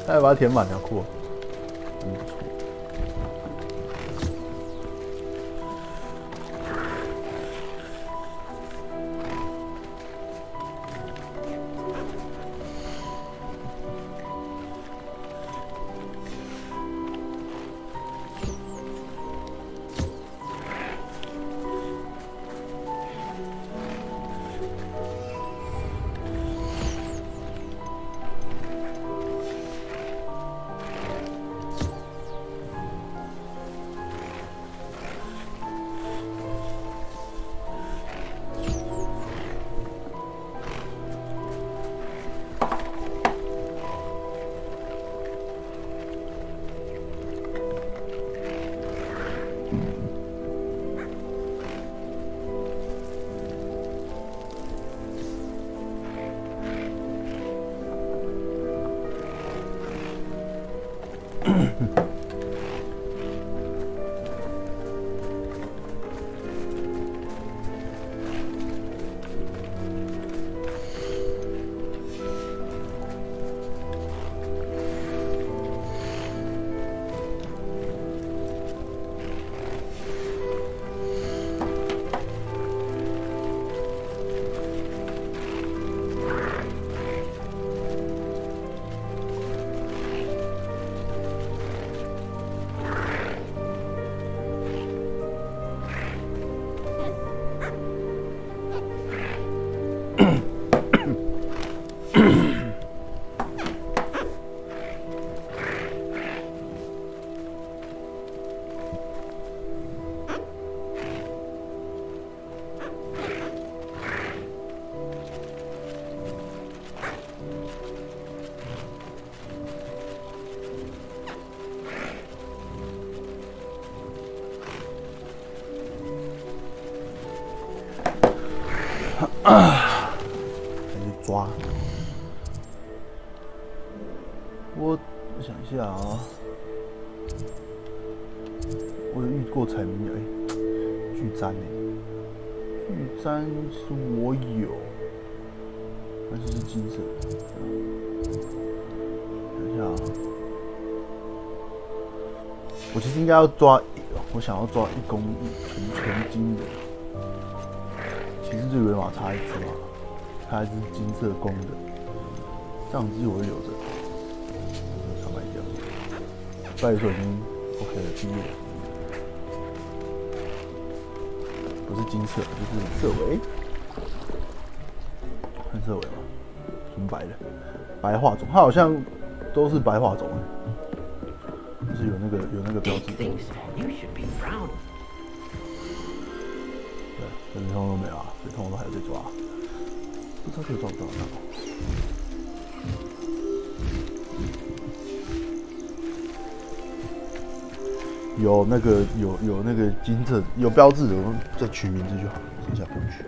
他还把它填满了，酷，真不错。再去抓。我想一下啊，我有遇过彩迷巨簪巨簪是我有，但是是金色的。想一下啊。我其实应该要抓，我想要抓1公纯金的。其实就有马差一只嘛，差一只金色公的，这样子我会留着，想卖掉。拜说已经 OK 了，毕业了。不是金色，就是色尾，看色尾吗？纯白的，白化种，它好像都是白化种，就是有那个标志。对，这里通都没有啊，这通都还在抓，不知道这个抓不抓到。有那个金色有标志的，我们再取名字就好，剩下不用取，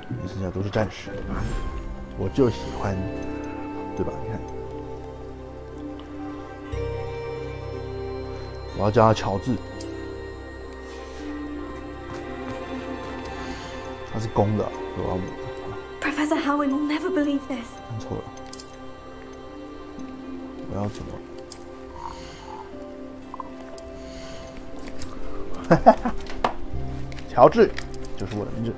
你剩下都是战士。我就喜欢，对吧？你看，我要叫他乔治，他是公的，我要母的。Professor Howin will never believe this. 看错了，我要怎么？乔治就是我的名字。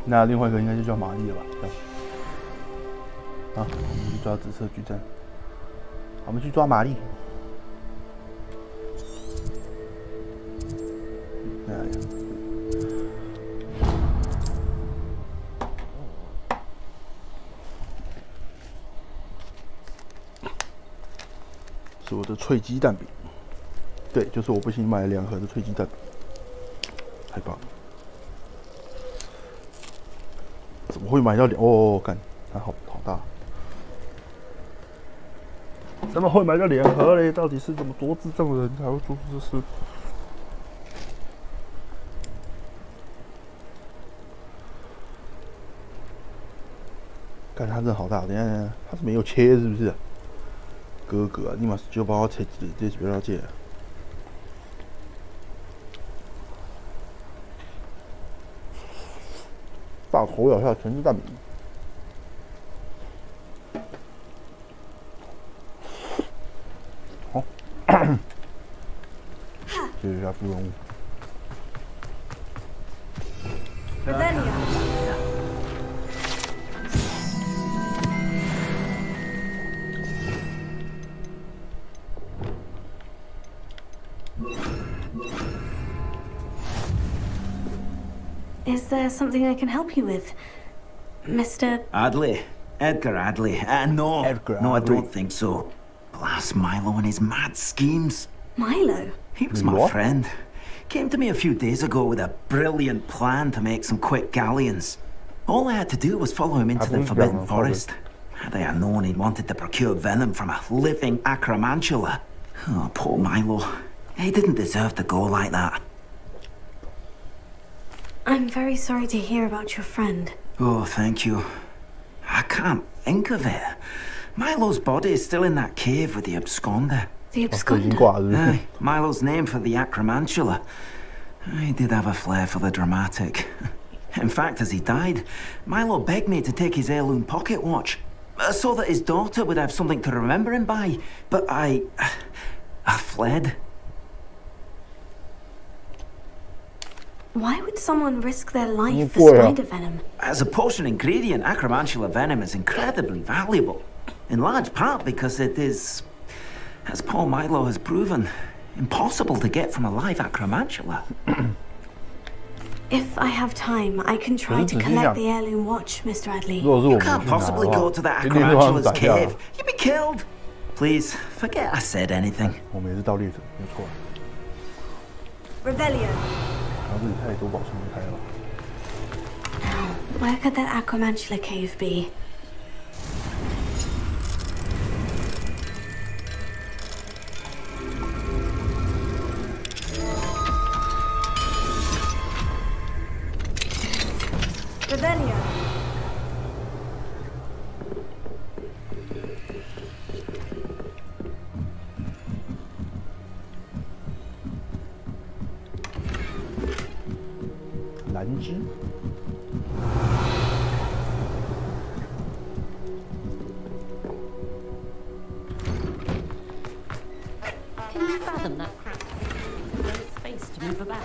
那另外一个应该就叫玛丽了吧？好，我们去抓紫色巨蛋。我们去抓玛丽。是我的脆鸡蛋饼，对，就是我不幸买了2盒的脆鸡蛋饼，太棒了！怎么会买到2？哦，干，它好大！怎么会买到2盒嘞？到底是怎么多智障的人才会做出这事？干，它真的好大！等一下，它是没有切是不是？哥哥啊，你嘛就把我切这不要切。大口咬下全是蛋饼。好，接着下副任务。Is there something I can help you with, Mr. Adley? Edgar Adley? No. Edgar no, Adley. I don't think so. Blast Milo and his mad schemes. Milo? He was my friend. Came to me a few days ago with a brilliant plan to make some quick galleons. All I had to do was follow him into the Forbidden Forest. Had I known he'd wanted to procure venom from a living acromantula. Oh, poor Milo. He didn't deserve to go like that. I'm very sorry to hear about your friend. Oh, thank you. I can't think of it. Milo's body is still in that cave with the absconder. The absconder? Aye, Milo's name for the acromantula. He did have a flair for the dramatic. In fact, as he died, Milo begged me to take his heirloom pocket watch, so that his daughter would have something to remember him by. But I fled. Why would someone risk their life for spider venom? As a potion ingredient, acromantula venom is incredibly valuable. In large part because it is, as Paul Milo has proven, impossible to get from a live acromantula. If I have time, I can try to collect the heirloom watch, Mr. Adley. You can't possibly go to the acromantula's cave. You'd be killed. Please, forget I said anything. Revelio. Now, where could that acromantula cave be? Revelio. them that crap. No space to move about.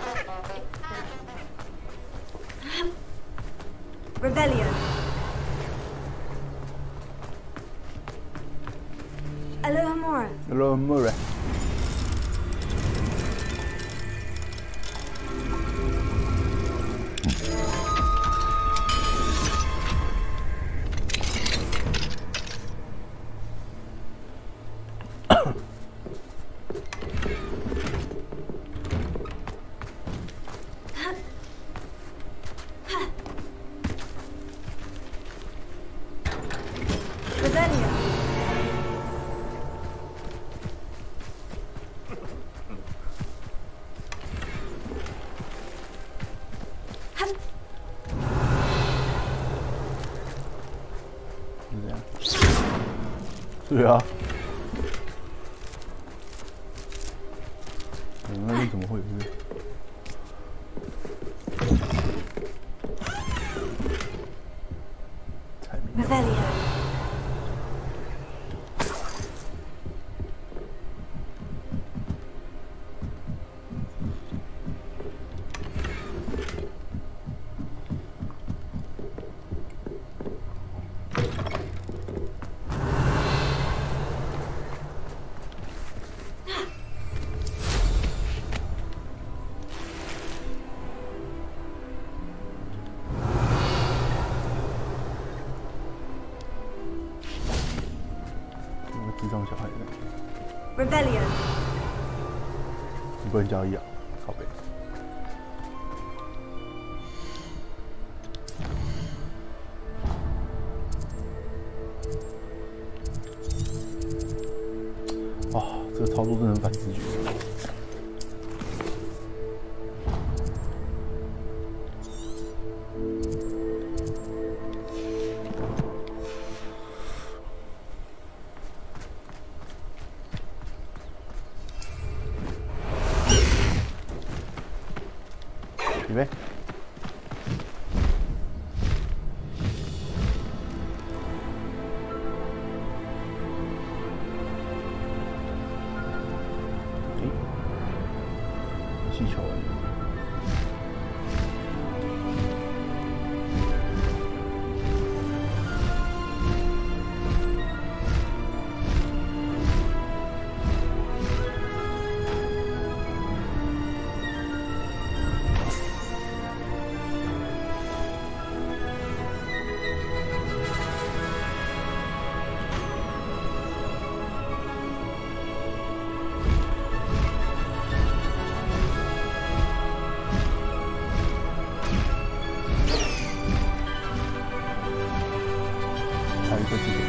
Revelio. Alohomora. Alohomora.对啊，那边怎么会有这个？ 智障小孩的 Rebellion。你不能交易啊，靠北。哦，这个操作真的很反直觉。 预备。气球。还有一个这个。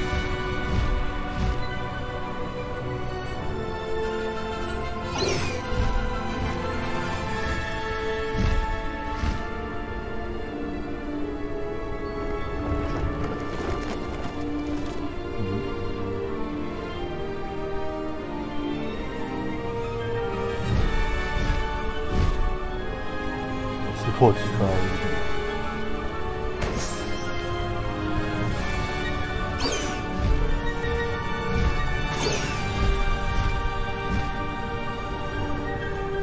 破几个？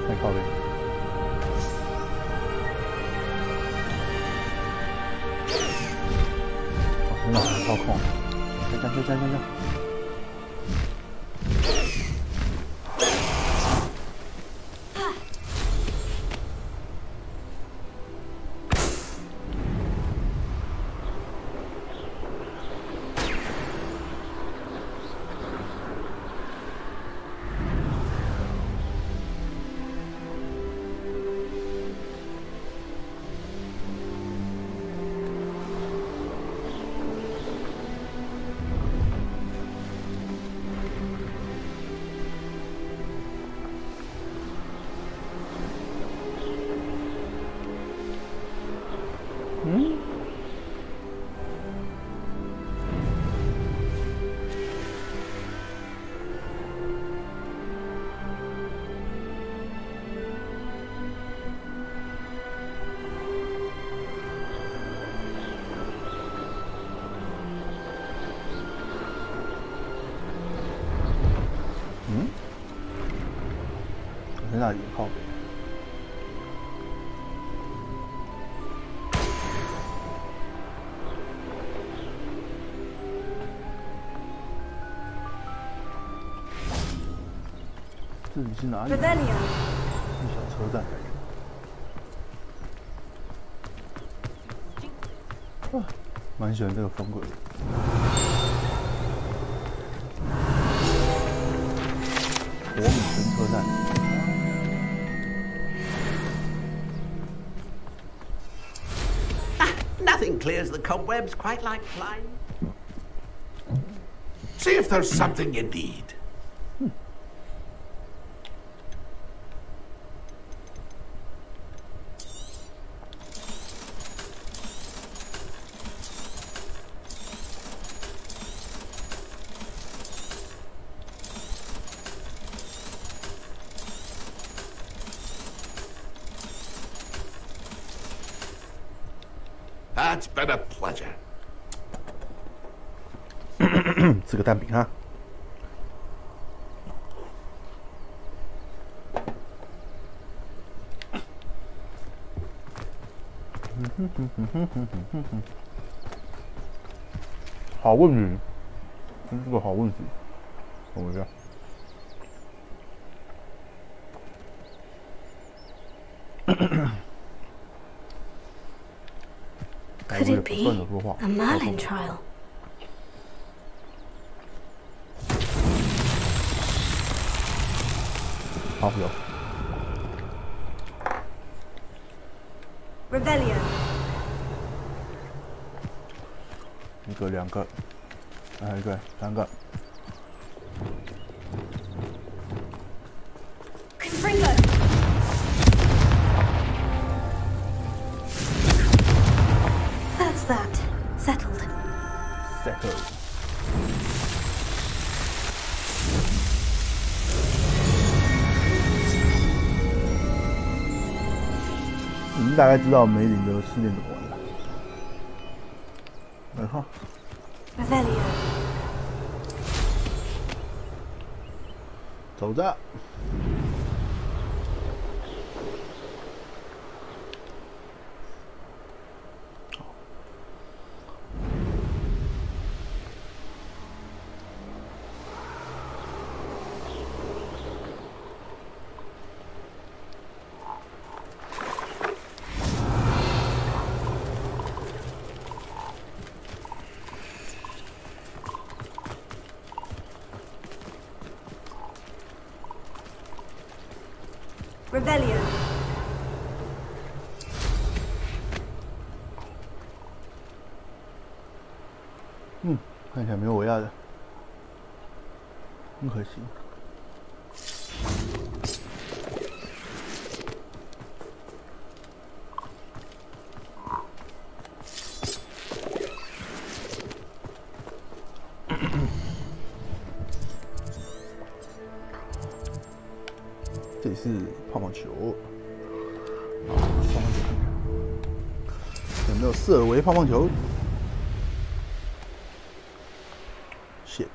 太靠边！哦，真的很操控！降！ 哦，那里靠北。这里是哪里？是小车站。哇，蛮喜欢这个风格的。国母城车站。Nothing clears the cobwebs quite like flying. See if there's something you need. It's been a pleasure. 吃个蛋饼哈。好问题，这是个好问题。等我一下。Could it be a Merlin trial? Revelio. 一个、两个，还有一个、三个。Confringo. That's that. Settled. Settled.你们大概知道梅林的试炼怎么玩了。来哈。Revelio. 走着。Revelio. 看起来没有我要的，很可惜。这里是泡泡球，有没有色违泡泡球？谢。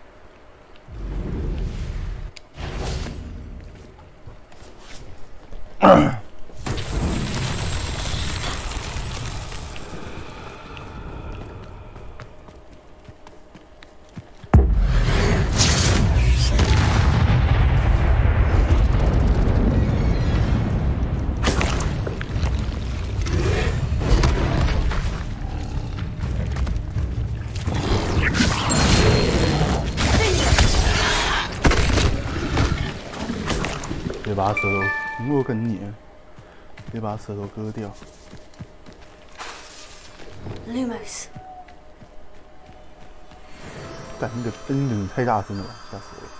别把舌头，我跟你，别把舌头割掉。Lumos. 干那个声音太大声了吧，吓死我了！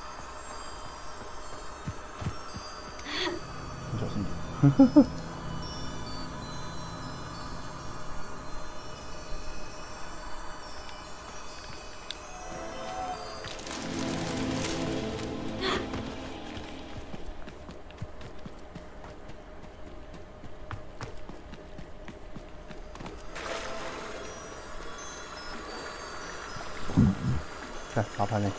你小心点。看麻烦呢。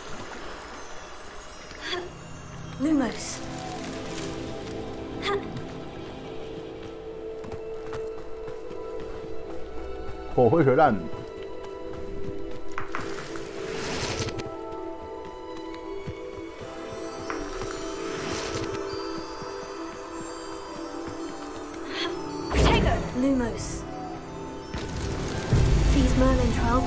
Lumos. 火灰核弹。Lumos. These Merlin 12.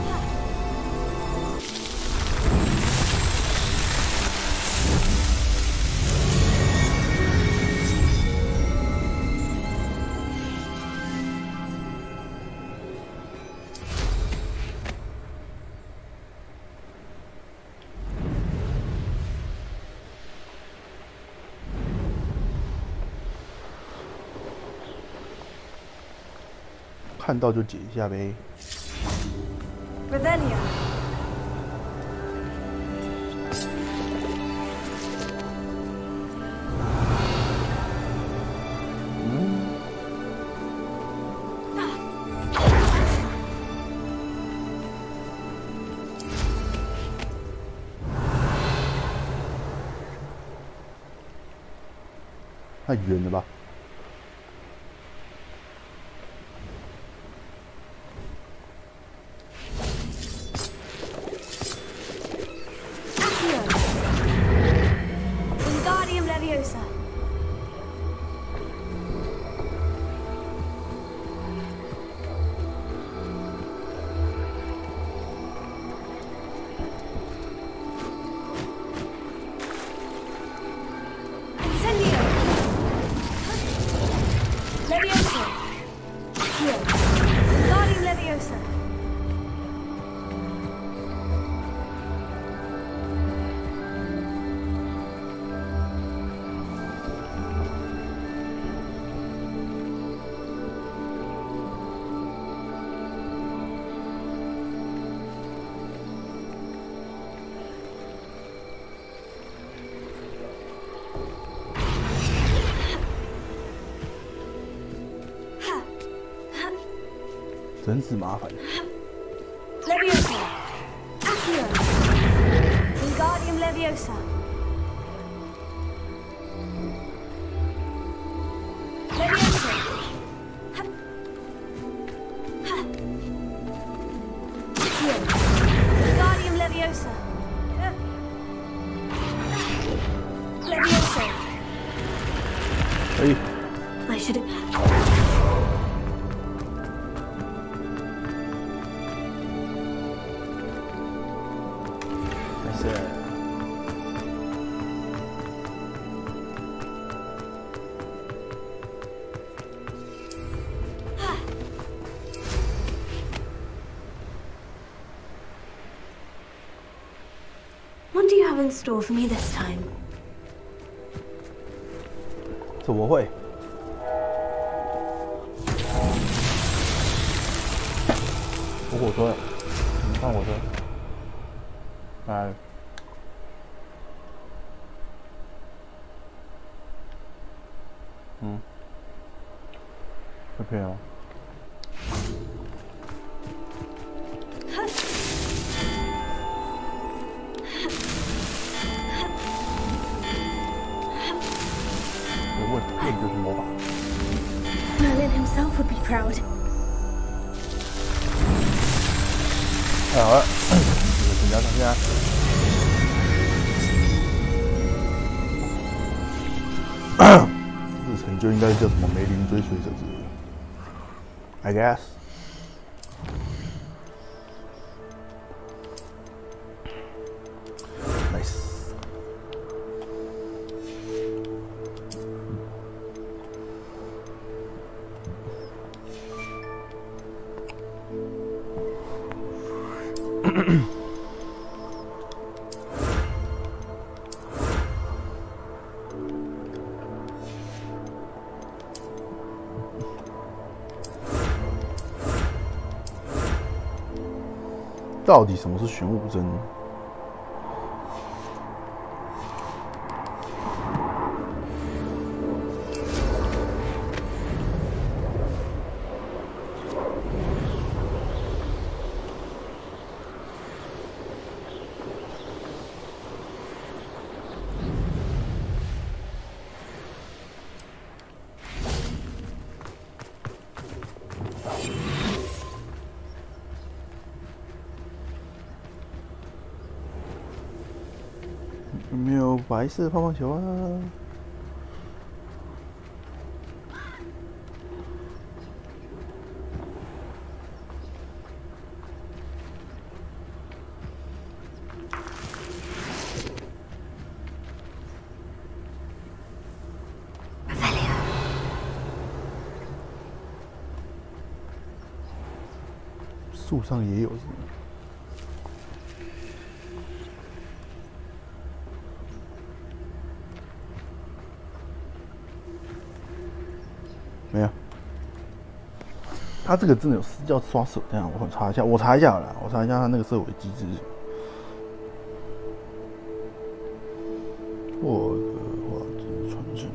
看到就解一下呗。Revelio. Mm. 太远了吧？ 真是麻烦。Leviosa. Accio. Wingardium Leviosa. Leviosa. Accio. Wingardium Leviosa. Leviosa. Hey. I should have. ？What do you have in store for me this time? 怎么会？我火车，你看火车，哎，这片哦。 Merlin himself would be proud. 太好了，这个增加上下。这成就应该叫什么梅林追随者之类的 ，I guess。 到底什么是玄武针？有没有白色泡泡球啊？树上也有是吗？没有。他这个真的有要刷手，这样我查一下，我查一下好了，我查一下他那个射尾机制。霍格华兹传承。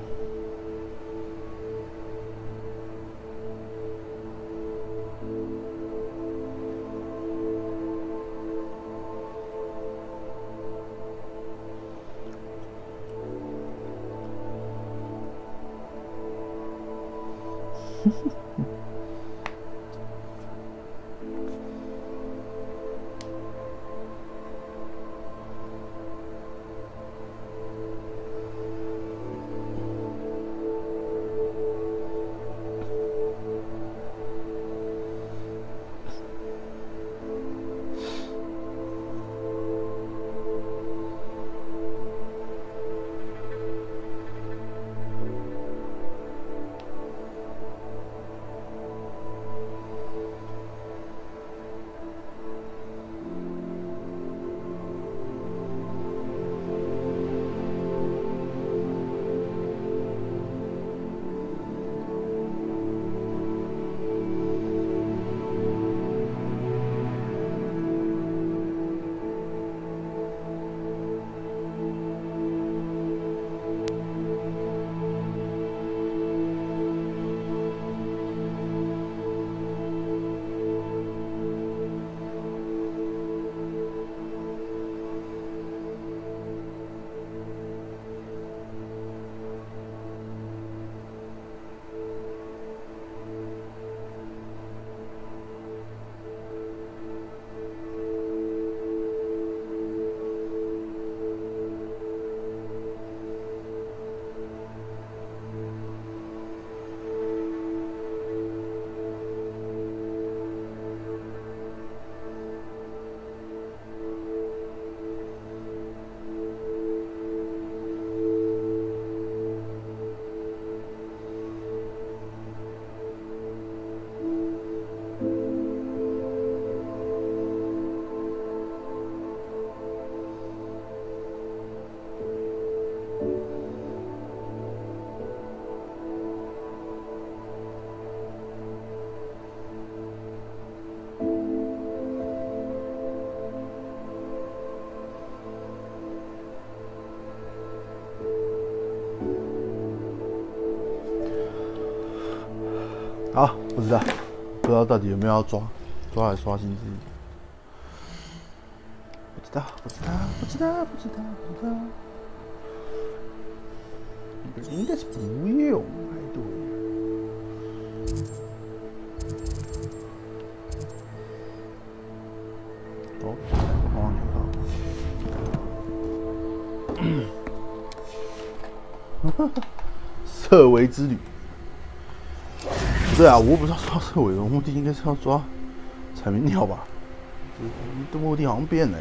好，不知道到底有没有要抓来刷新自己，不知道，应该是不用，哎对。哦，棒球套。色违之旅。对啊，我不知道抓色违的目的应该是要抓彩鸣鸟吧？这目的好像变了。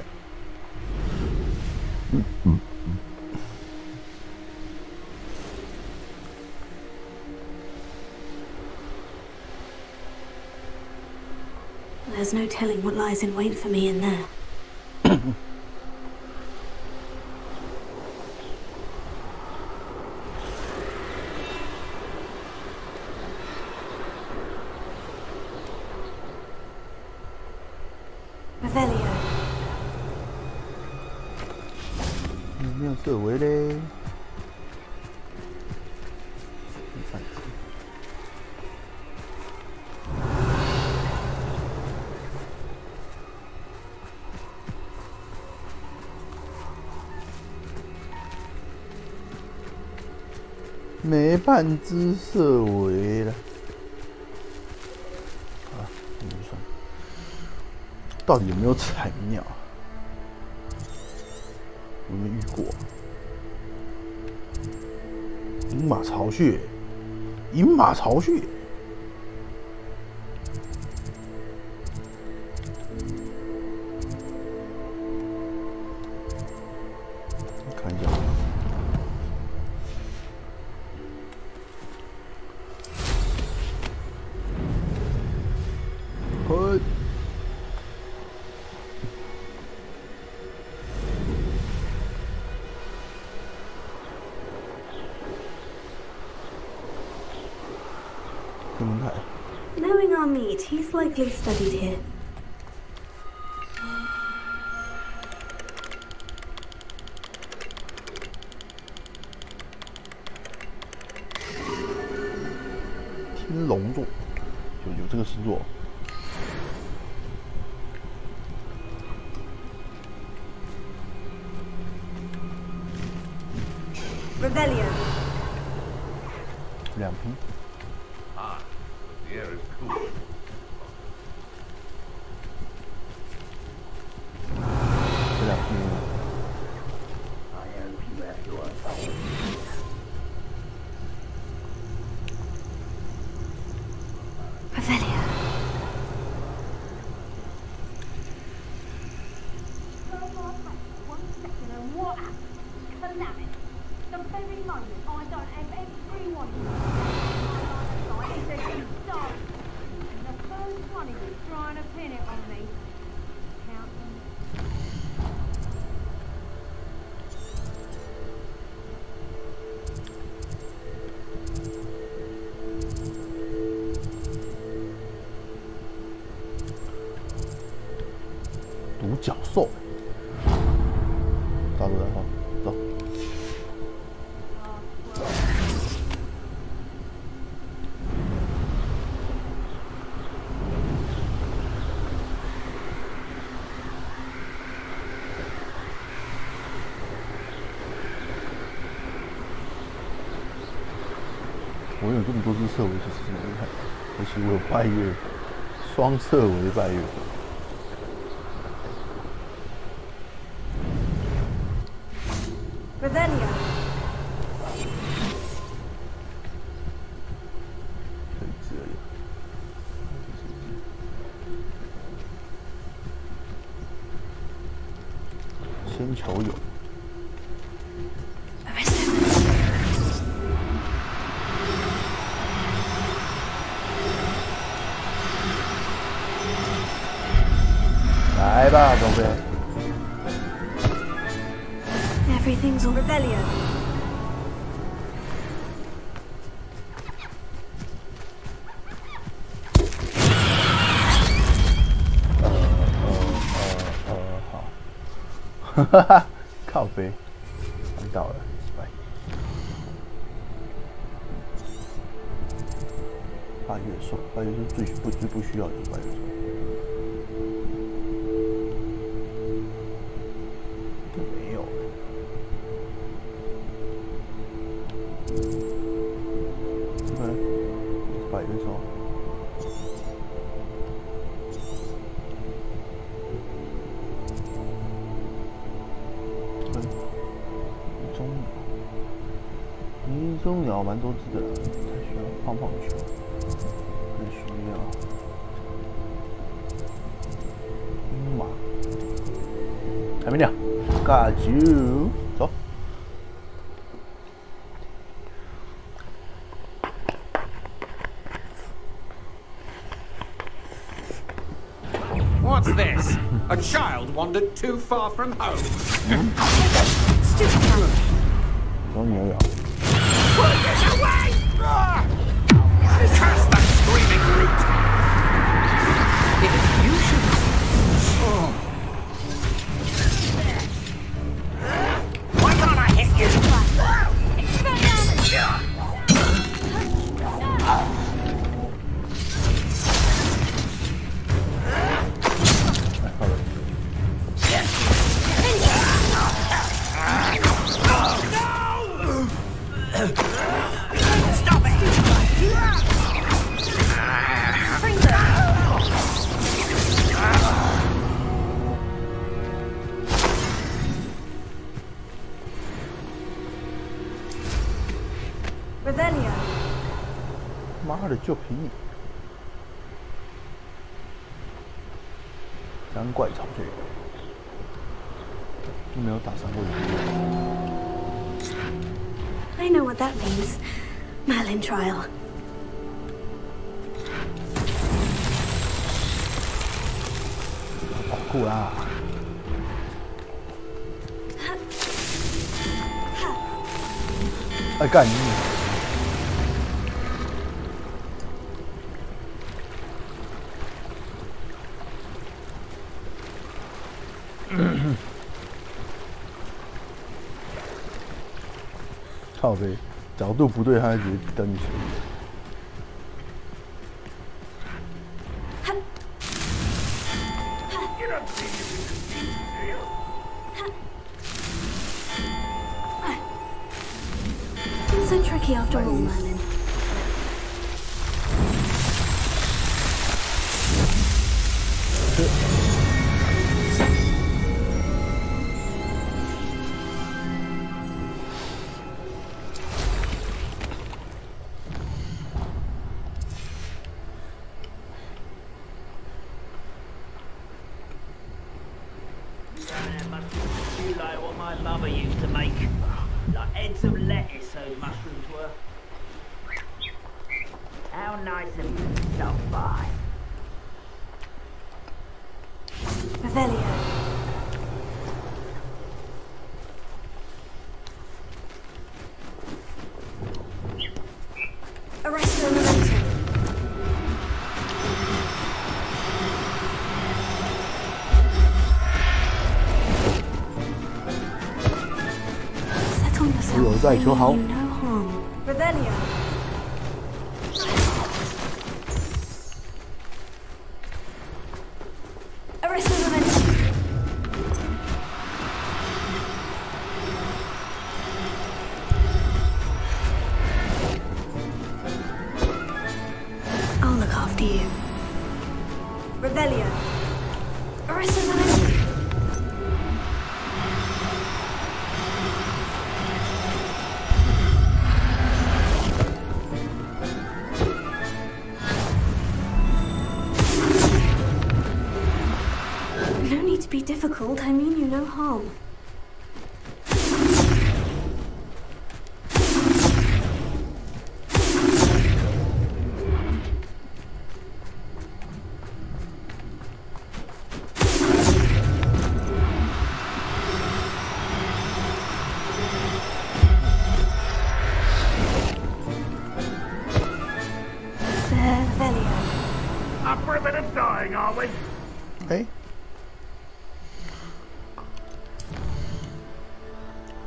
There's no telling what lies in wait for me in there. Revelio. 没有色违嘞。没半只色违了，啊，怎么算？到底有没有彩鸟？有没有遇过？鹰马巢穴，鹰马巢穴。看一下。嘿。 Knowing our meat, he's likely studied here. Thiên Long座，有这个星座。Revelio。2瓶。 The air is cool. Revelio. The very moment I don't have everyone. And the first one of you trying to pin it on me. Count them. 独角兽，大陆人哈，走。我有这么多只侧尾，其实很厉害，而且我有拜月，双侧尾拜月。 Revelio. 可以这样。先求有。来吧，宝贝。 Everything's on Revelio. Hả? 靠背，看到了，拜。拜月兽，拜月兽最不需要就是拜月兽。 中鸟蛮多只的，才需要胖胖球，更需要鹰马，还没亮，嘎啾，走。What's this? A child wandered too far from home. Stupid. 小鸟鸟。 Put this away! Curse that screaming brute! If you should... Why can't I hit you? Revelio. 妈的，就皮！三怪巢穴，都没有打伤过人。 I know what that means. Merlin trial. 跑酷啦！哎干你！靠背，角度不对，他直接蹬你水里。 So tricky after all, Merlin. You like what my mother used to make. Like heads of lettuce, those mushrooms were. How nice of you to stop by. Revelio. Arresto Memento. Settle yourself. 在求好。 You no harm. Revelio. Arresto Memento. I'll look after you. Revelio. Arresto Memento. No need to be difficult, I mean you no harm. Revelio. Up for a bit of dying, are we? Hey.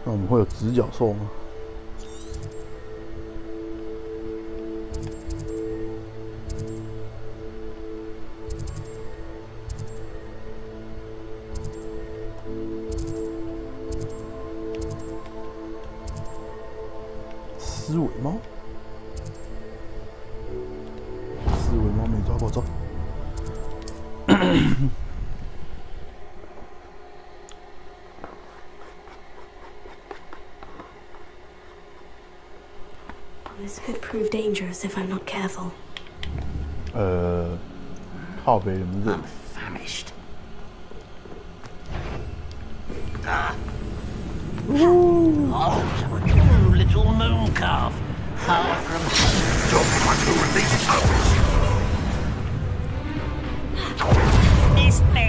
那我们会有直角兽吗？狮尾猫，狮尾猫没抓过，走。This could prove dangerous if I'm not careful. 靠北人不是 Famished. Oh, little moon calf. Far from home. Don't want to release others. Missed me.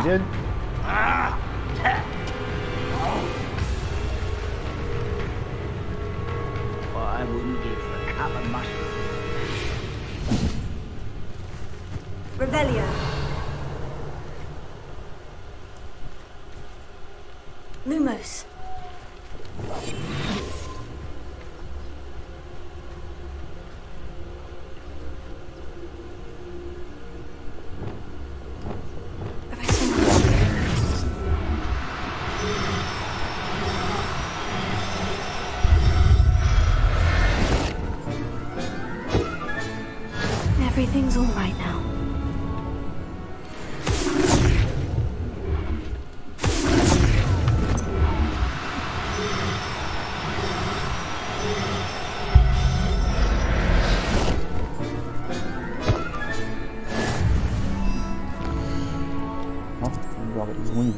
Again. What I wouldn't give for a cup of mushroom. Revelio. Lumos. Everything's all right now.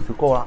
就够了。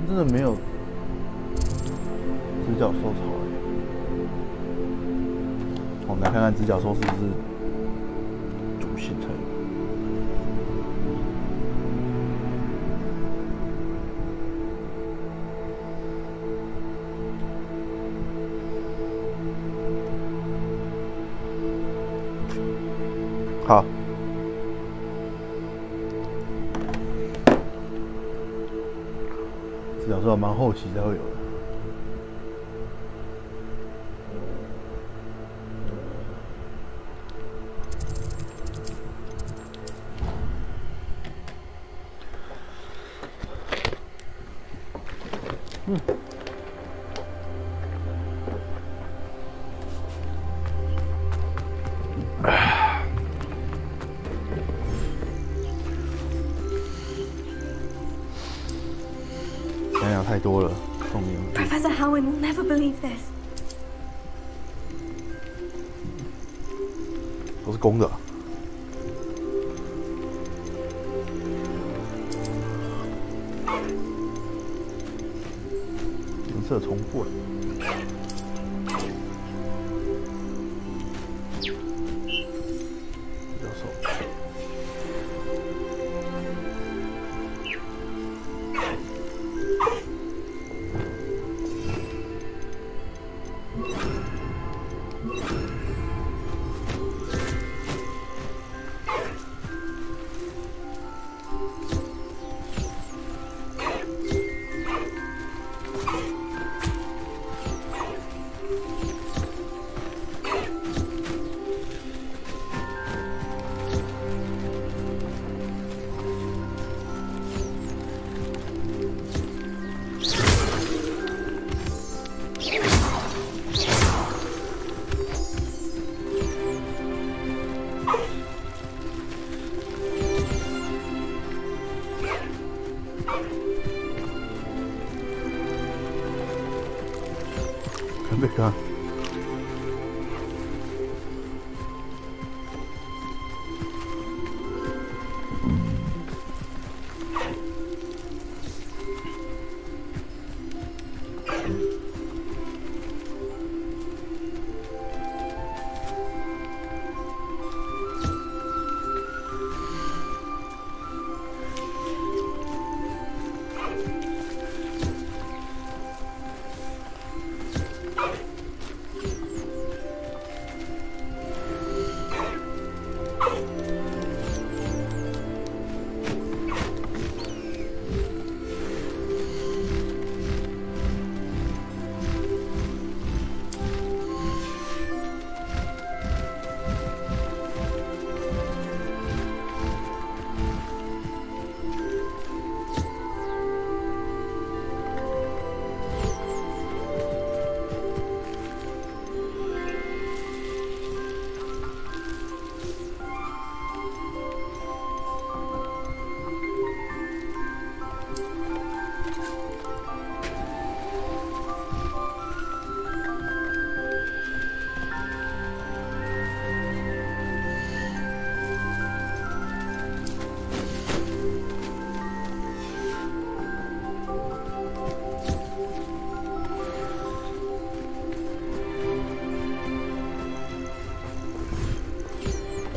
真的没有直角兽草哎，我们来看看直角兽是不是主线才有。好。小时候蛮后期才会有的。太多了，后面。Professor Howin will never believe this. 都是公的。颜色重复了。比较瘦。看这个。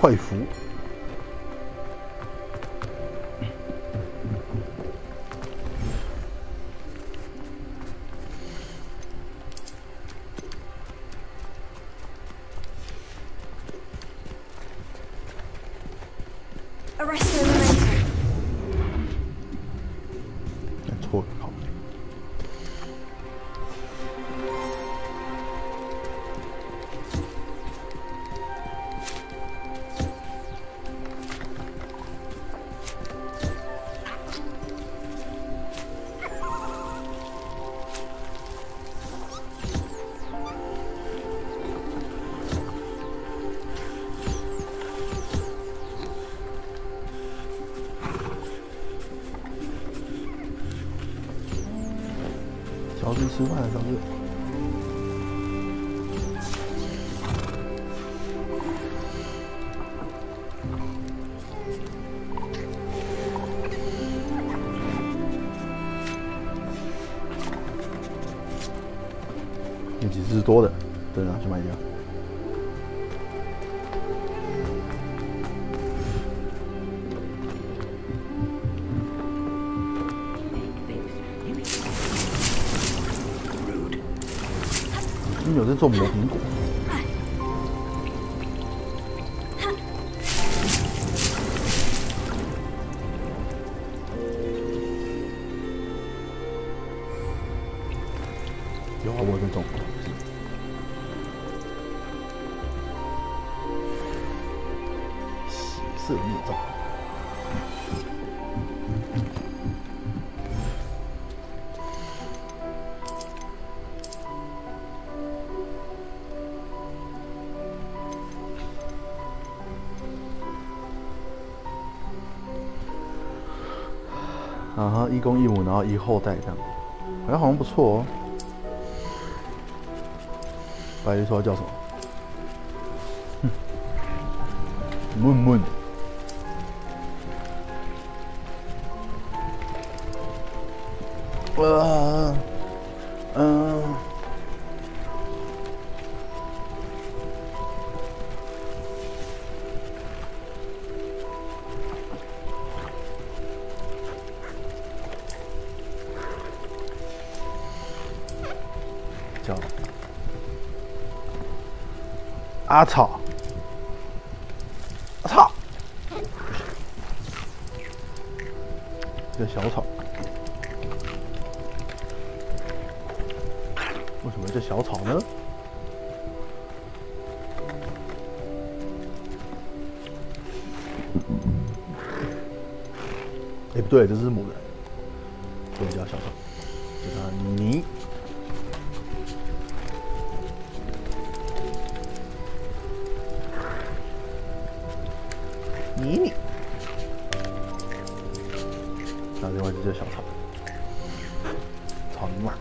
快服。错了，好。小弟吃饭了，小弟。有几只多的，对啊，去买一下。 你有在做磨苹果？有啊，我在种。喜色灭障。 然后一公一母，然后一后代这样，好像不错哦。白玉说叫什么？闷闷。叫阿草，阿草，这小草，为什么叫小草呢？哎，不对，这是母的，所以叫小草，叫它泥。 妮妮，然后另外这只小草，草泥马，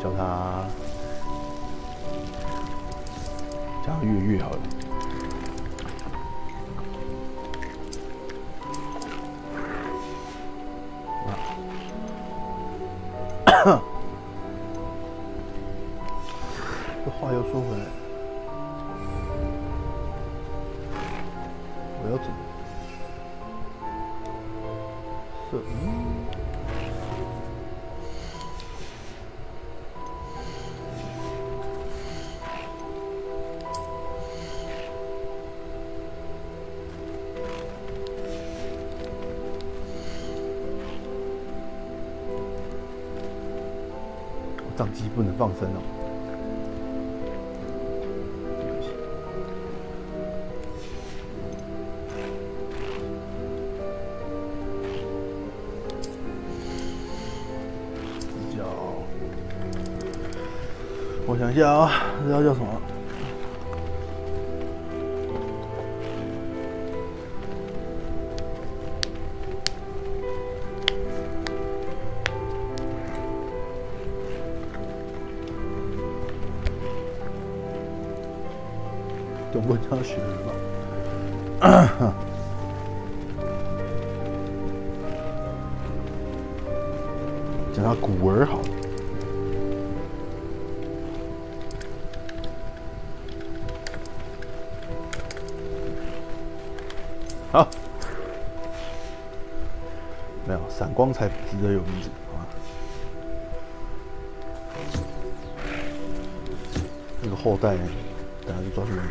叫它月月好了。 这话又说回来，我要怎么？掌机不能放生哦。 我想一下啊，这要叫什么？中国这样学的吧？叫他古儿好。 好，没有闪光才值得有名字，好吧？这个后代，等下就抓住人了。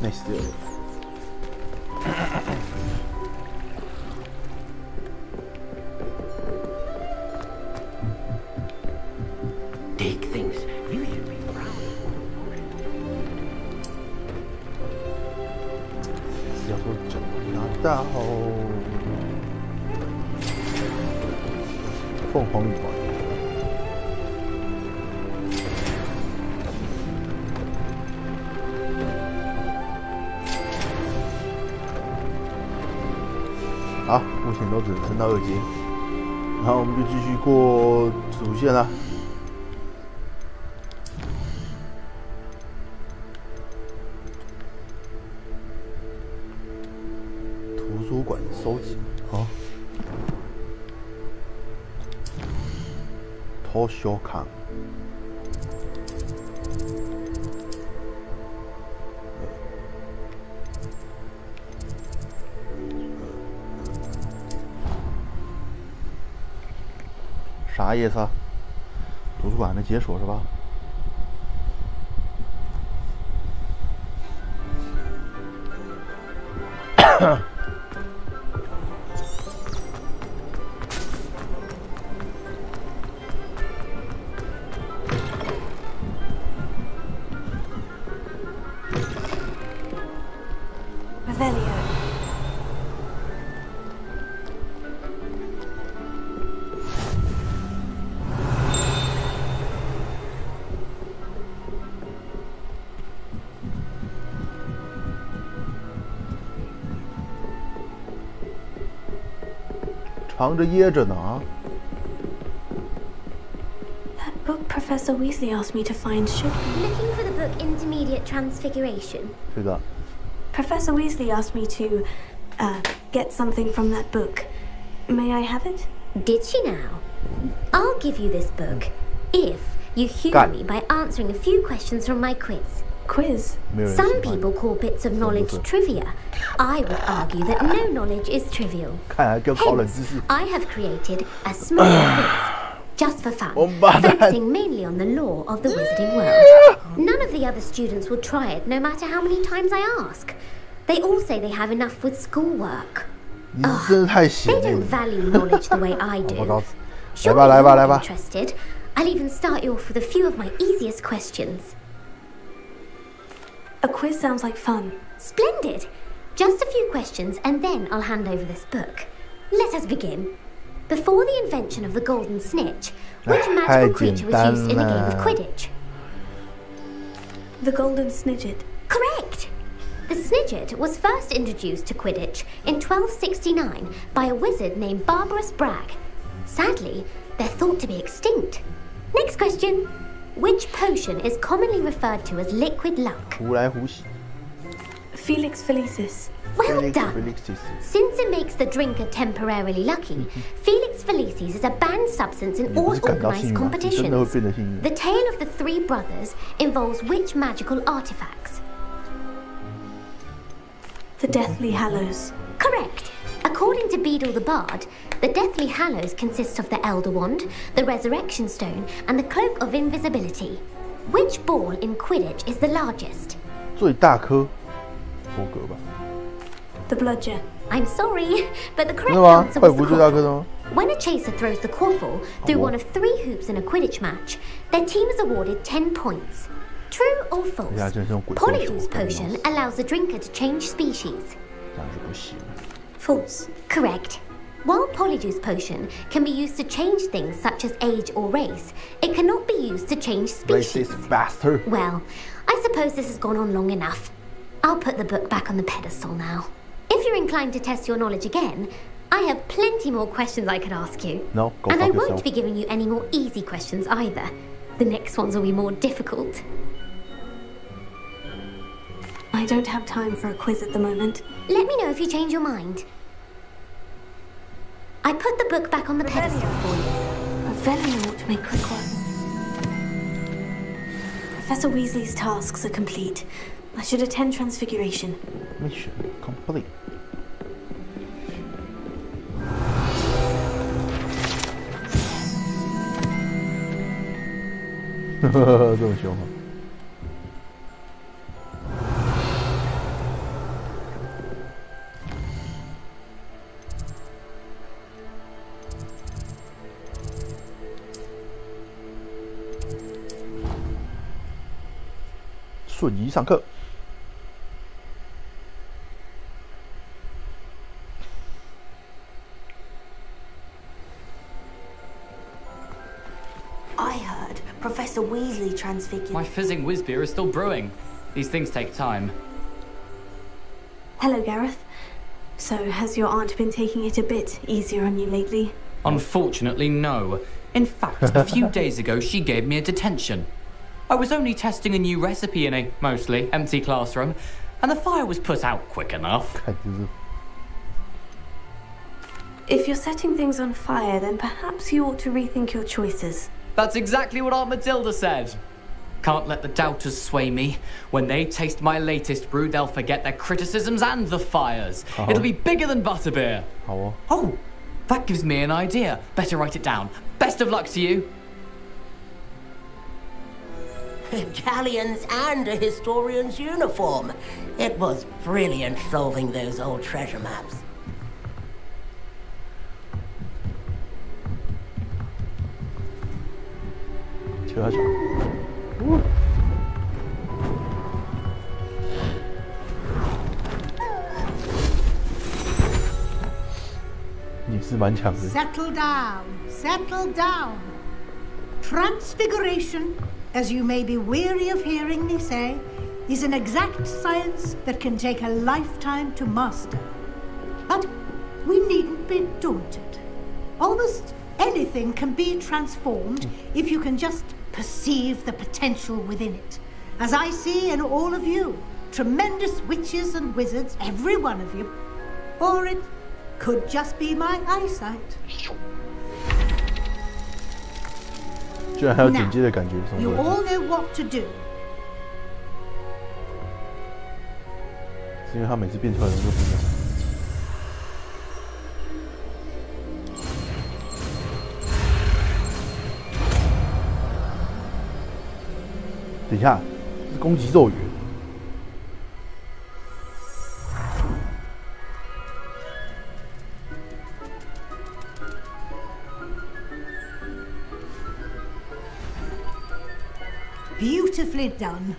太死了。Dig thinks you should be proud. 要说怎么拿到凤凰羽毛？好，目前都只能升到2阶，然后我们就继续过主线啦。图书馆收集，好。图書館。啥意思啊？图书馆还没解锁是吧？藏着掖着呢啊 That book Professor Weasley asked me to find should be... Looking for the book Intermediate Transfiguration. 是的。 Professor Weasley asked me to, get something from that book. May I have it? Did she now? I'll give you this book, if you humour me by answering a few questions from my quiz. Quiz? Some people call bits of knowledge trivia. I would argue that no knowledge is trivial. Hence, I have created a small quiz, just for fun, focusing mainly on the lore of the wizarding world. None of the other students will try it, no matter how many times I ask. They all say they have enough with schoolwork. They don't value knowledge the way I do. Sure, you're interested. I'll even start you off with a few of my easiest questions. A quiz sounds like fun. Splendid! Just a few questions and then I'll hand over this book. Let us begin. Before the invention of the golden snitch, which magical creature was used in a game of Quidditch? The golden snidget. Correct! The snidget was first introduced to Quidditch in 1269 by a wizard named Barbarous Bragg. Sadly, they're thought to be extinct. Next question. Which potion is commonly referred to as liquid luck? Felix Felicis. Well done. Since it makes the drinker temporarily lucky, Felix Felicis is a banned substance in all organised competitions. The tale of the three brothers involves which magical artifacts? The Deathly Hallows. Correct. According to Beedle the Bard, the Deathly Hallows consists of the Elder Wand, the Resurrection Stone, and the Cloak of Invisibility. Which ball in Quidditch is the largest? 最大颗，佛格吧。 The Bludger. I'm sorry, but the correct answer was the quaffle. When a chaser throws the quaffle through one of 3 hoops in a Quidditch match, their team is awarded 10 points. True or false? Polyjuice Potion allows the drinker to change species. False. Correct. While Polyjuice Potion can be used to change things such as age or race, it cannot be used to change species. Racist bastard. Well, I suppose this has gone on long enough. I'll put the book back on the pedestal now. If you're inclined to test your knowledge again, I have plenty more questions I could ask you. No, go and fuck I won't yourself. be giving you any more easy questions either. The next ones will be more difficult. I don't have time for a quiz at the moment. Let me know if you change your mind. I put the book back on the pedestal for you. Revelio ought to make quick work. Professor Weasley's tasks are complete. I should attend Transfiguration. Mission complete. 瞬移上课。I heard Professor Weasley transfigured. My fizzing whiz beer is still brewing. These things take time. Hello, Gareth. So, has your aunt been taking it a bit easier on you lately? Unfortunately, no. In fact, a few days ago, she gave me a detention. I was only testing a new recipe in a mostly empty classroom, and the fire was put out quick enough. If you're setting things on fire, then perhaps you ought to rethink your choices. That's exactly what Aunt Matilda said. Can't let the doubters sway me. When they taste my latest brew, they'll forget their criticisms and the fires. It'll be bigger than butterbeer. Oh, that gives me an idea. Better write it down. Best of luck to you. Galleons and a historian's uniform. It was brilliant solving those old treasure maps. 球下脚，你是蛮强的。Settle down, settle down. Transfiguration, as you may be weary of hearing me say, is an exact science that can take a lifetime to master. But we needn't be daunted. Almost anything can be transformed if you can just perceive the potential within it. As I see in all of you, tremendous witches and wizards, every one of you. Or it could just be my eyesight. 居然还有顶级的感觉， You all know what to do. 是因为他每次变出来的都不一样。等一下，是攻击咒语。 Beautifully done.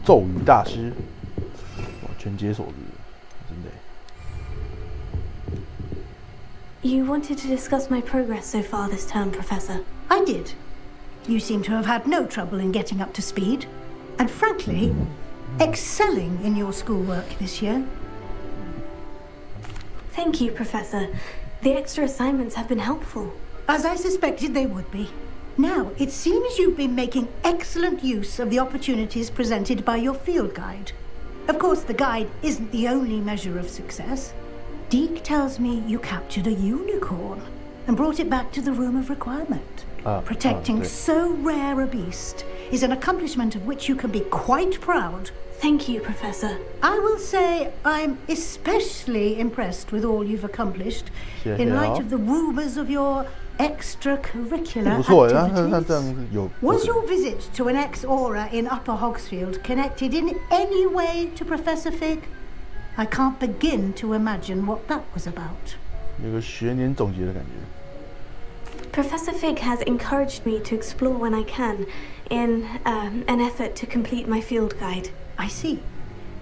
咒语大师，哇，全解锁的，真的。 You wanted to discuss my progress so far this term, Professor. I did. You seem to have had no trouble in getting up to speed, and frankly, excelling in your schoolwork this year. Thank you, Professor. The extra assignments have been helpful. As I suspected they would be. Now, it seems you've been making excellent use of the opportunities presented by your field guide. Of course, the guide isn't the only measure of success. Deke tells me you captured a unicorn and brought it back to the Room of Requirement. Protecting so rare a beast is an accomplishment of which you can be quite proud. Thank you, Professor. I will say I'm especially impressed with all you've accomplished in light of the rumors of your extracurricular activities. Was your visit to an ex-aura in Upper Hogsfield connected in any way to Professor Fig? I can't begin to imagine what that was about. 有个学年总结的感觉。 Professor Fig has encouraged me to explore when I can, in an effort to complete my field guide. I see.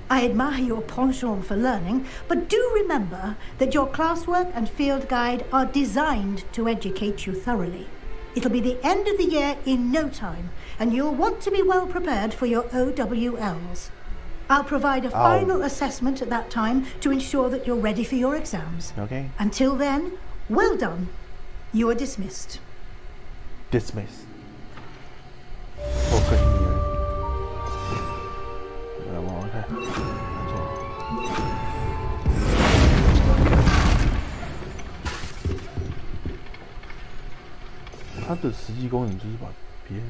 I admire your penchant for learning, but do remember that your classwork and field guide are designed to educate you thoroughly. It'll be the end of the year in no time, and you'll want to be well prepared for your OWLs. I'll provide a final assessment at that time to ensure that you're ready for your exams. Okay. Until then, well done. You are dismissed. Dismiss. 我跟你来玩玩看，没错。它的实际功能就是把别人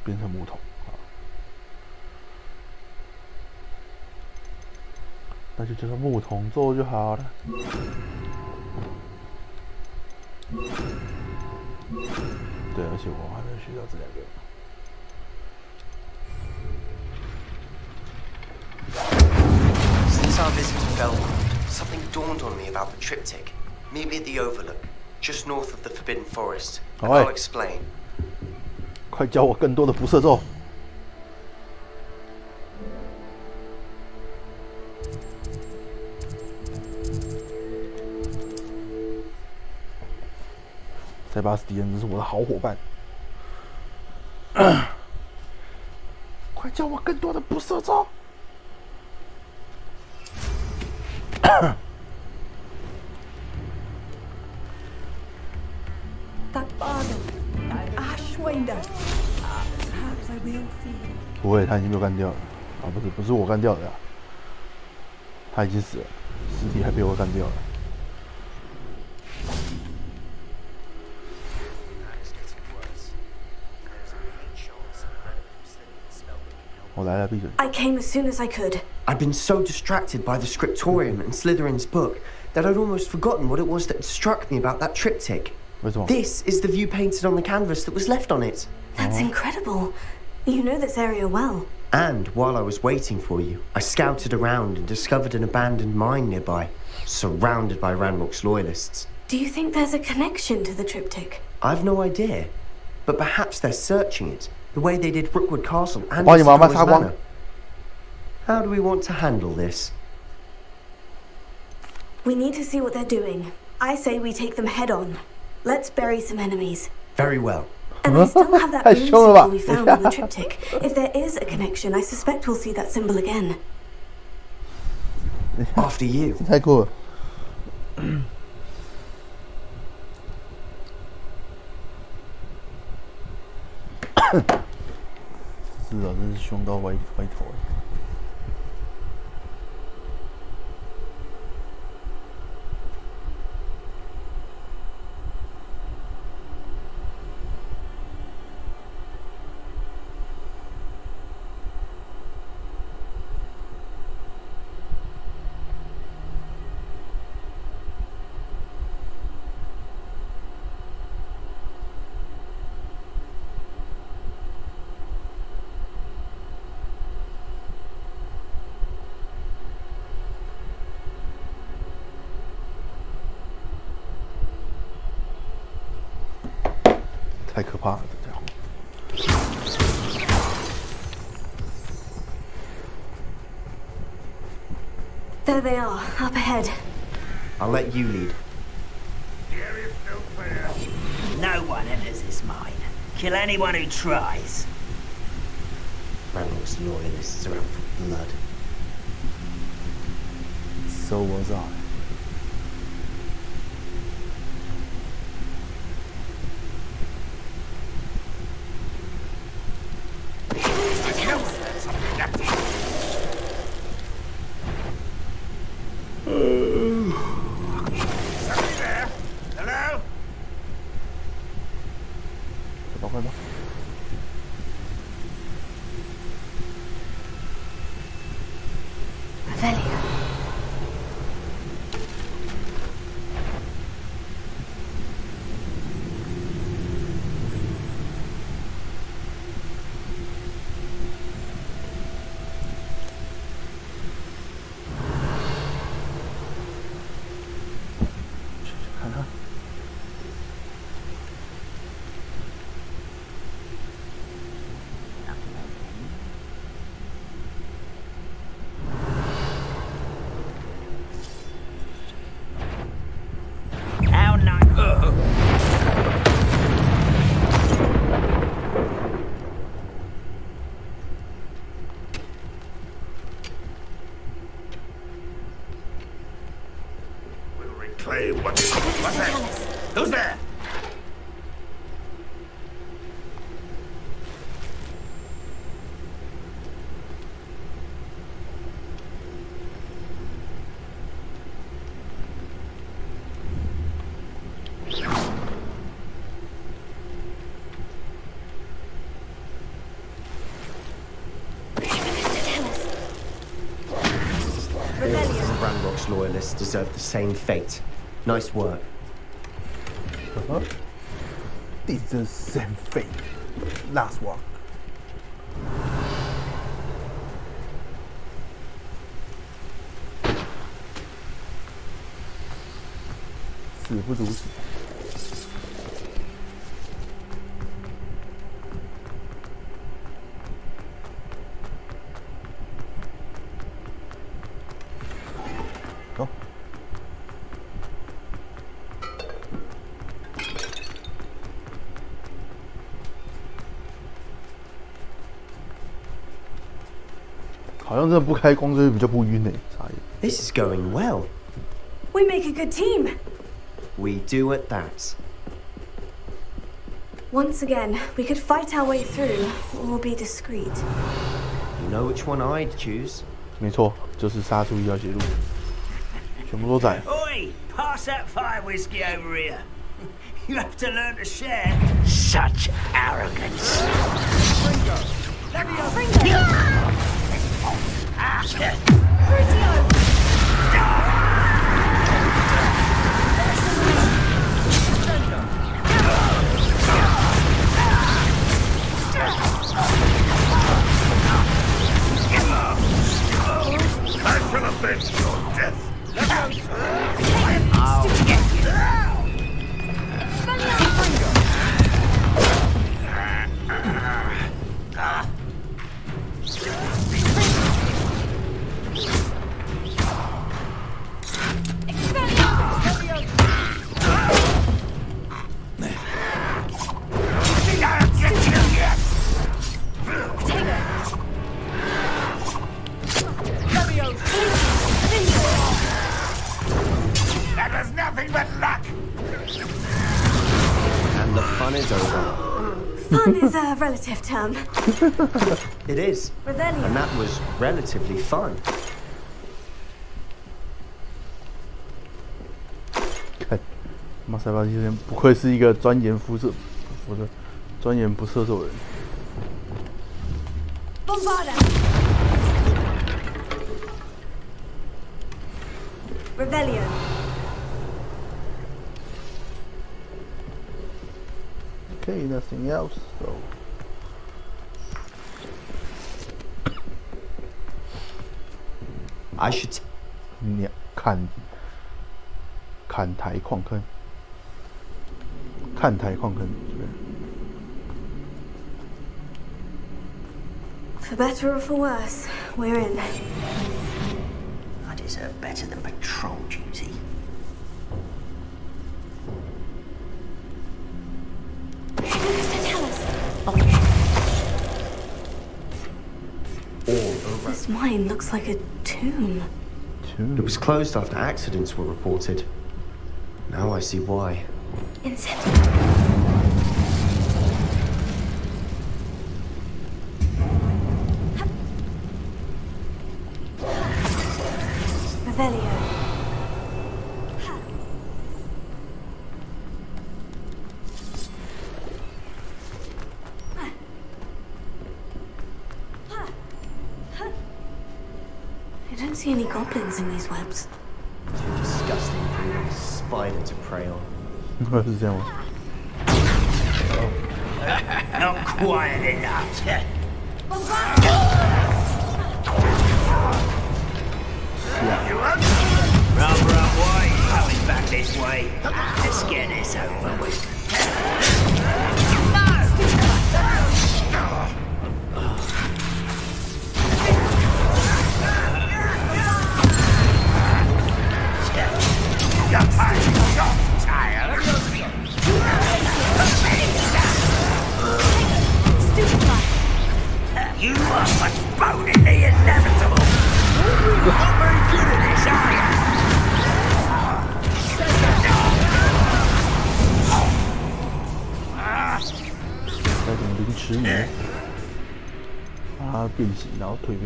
变成木头。 那就叫做木桶咒就好了。对，而且我还没有学到这两个。Since our visit to Belmont, something dawned on me about the triptych. Meet me at the Overlook. just north of the Forbidden Forest. I'll explain. 快教我更多的不射咒。塞巴斯蒂恩是我的好伙伴。快教我更多的不射咒。That bargain, Ashwinder. Perhaps I will see. 不会，他已经被我干掉了。啊，不是我干掉的啊，他已经死了，尸体还被我干掉了。我来了，闭嘴。I came as soon as I could. I'd been so distracted by the scriptorium and Slytherin's book that I'd almost forgotten what it was that struck me about that triptych. This is the view painted on the canvas that was left on it. That's incredible. You know this area well. And while I was waiting for you, I scouted around and discovered an abandoned mine nearby, surrounded by Ranrock's loyalists. Do you think there's a connection to the triptych? I've no idea, but perhaps they're searching it, the way they did Rookwood Castle and Manor. How do we want to handle this? We need to see what they're doing. I say we take them head on. Let's bury some enemies. Very well. And I still have that moon symbol we found on the triptych. If there is a connection, I suspect we'll see that symbol again. After you. 太酷了。是啊，真是凶到歪头。太可怕了，这家伙！ There they are, up ahead. I'll let you lead. No one enters this mine. Kill anyone who tries. Ranrock's loyalists are out for blood. So was I. What's that? Who's there? Ranrock's loyalists deserve the same fate. Nice work. Deserve the same fate. Last one. 死不如死。好像真的不开光就比较不晕诶，傻眼。This is going well. We make a good team. We do at that. Once again, we could fight our way through, or be discreet. You know which one I'd choose? 没错，就是杀出一条血路，全部都在。Oi, pass that fire whiskey over here. You have to learn to share. Such arrogance. Fringo! I shall avenge your death. I'll get you. That was nothing but luck. And the fun is over. Fun is a relative term. It is. Rebellion. And that was relatively fun. 看，马塞巴先生不愧是一个钻研不射手人。Bombarda. Rebellion. Okay, nothing else. So. I should. 你看台矿坑，看台矿坑。For better or for worse, we're in. I deserve better than patrol duty. Tell us. This mine looks like a tomb. It was closed after accidents were reported. Now I see why. Revelio. I don't see any goblins in these webs. Too disgusting for even a spider to prey on. Not quiet enough. Rather up why coming back this way. Let's get this over with. You're tired. You are postponing the inevitable. Not very good at this, are you? 该怎么凌迟你？把它变形，然后退位。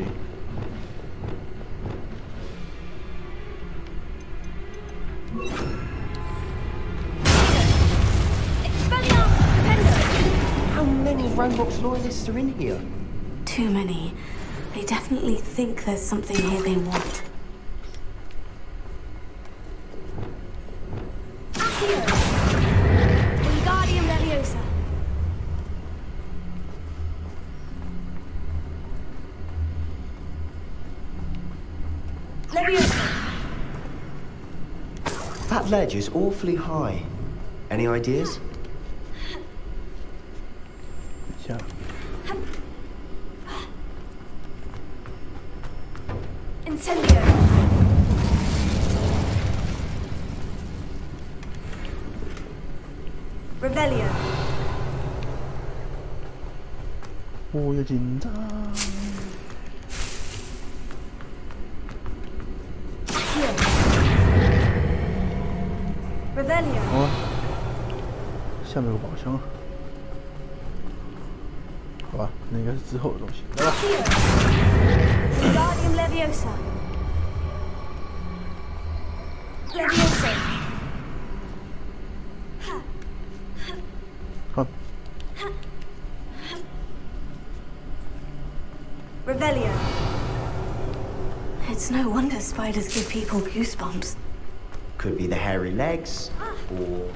How many Ranrock's loyalists are in here? Too many. They definitely think there's something here they want. Accio! Wingardium Leviosa. Leviosa! That ledge is awfully high. Any ideas? Yeah. Incendio! Revelio! 我要紧张。哦，下面有个宝箱。好吧，那应该是之后的东西。来吧。Wingardium Leviosa. Leviosa. 好。Revelio. It's no wonder spiders give people goosebumps. Could be the hairy legs, or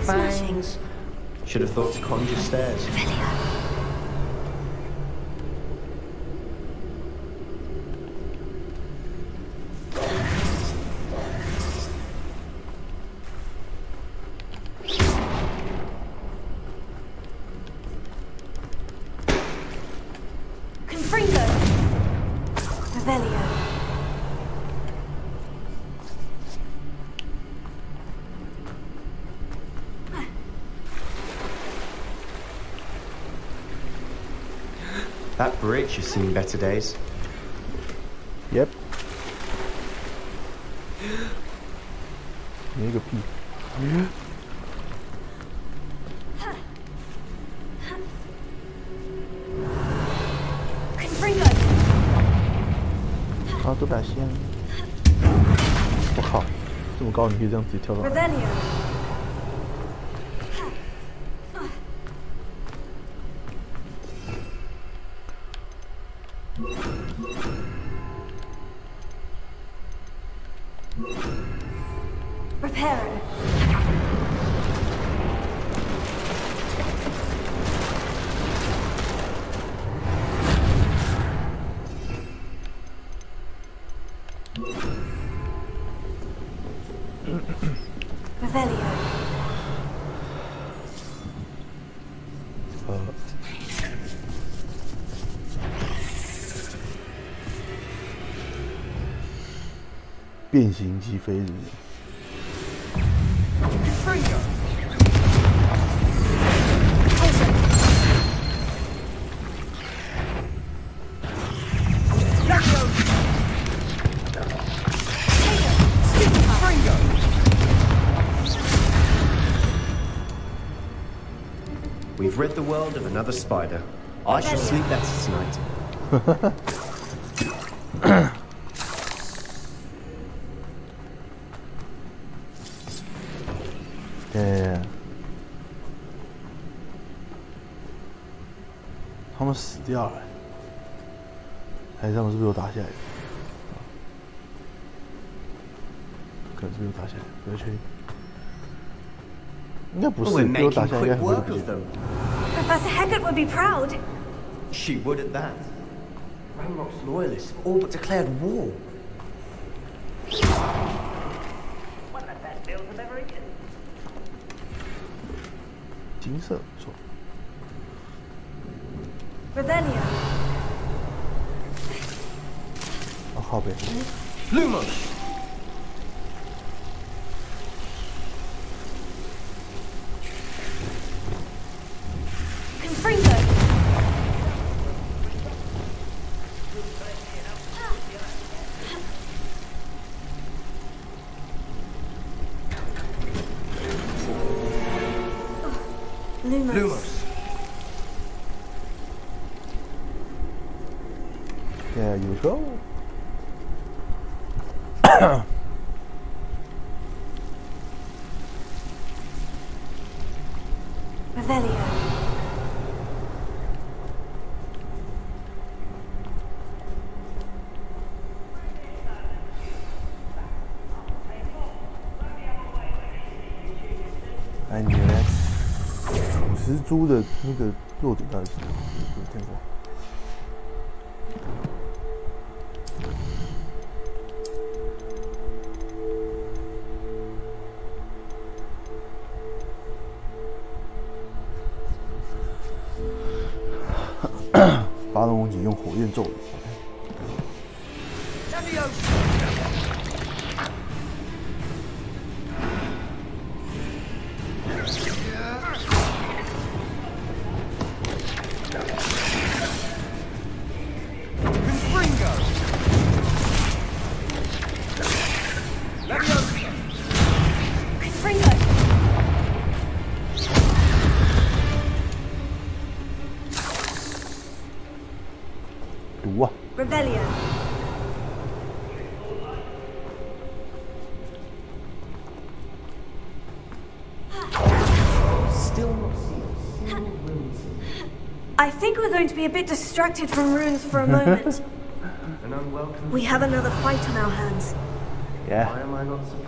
fangs. Should have thought to conjure stairs. Confringo. Revelio. That bridge has seen better days. Yep. 你个屁！啊，都打线！我靠，这么高，你可以这样直接跳上来。Repairing. Revelio. 变形机飞人。We've rid the world of another spider. I shall sleep better tonight. Yeah. 他们死掉了，还是他们是不是有打下来？可能是有打下来，不要确定。应该不是，被我打下来应该会不见。Professor Hecat would be proud. She would at that. Ranrock's loyalists have all but declared war. One of the best meals I've ever eaten. 金色不错。Revelio. 啊，靠北。Lumos. Confringo. Lumos. There you go. Revelio.哎，你来50株的那个弱点到底是什么？有见过？发动攻击用火焰咒语。I think we're going to be a bit distracted from runes for a moment. An unwelcome. We have another fight on our hands. Yeah. Why am I not surprised?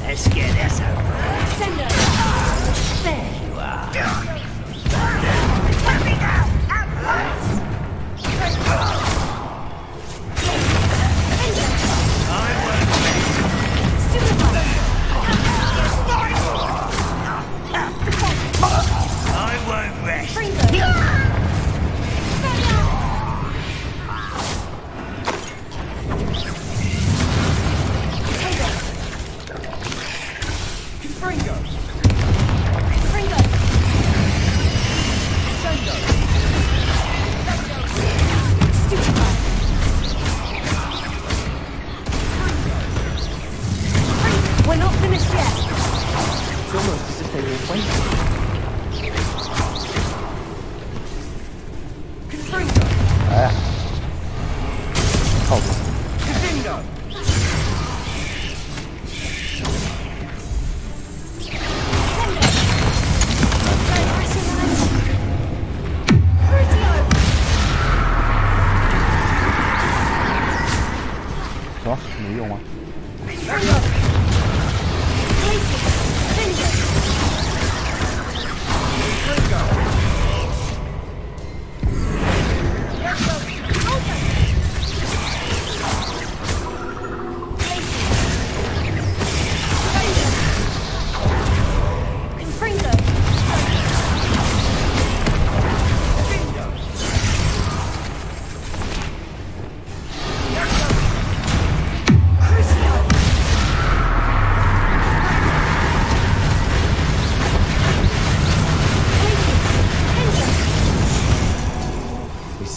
Let's get this over. There you are. Let me go! I won't rest. We're not finished yet. It's almost as if they were waiting.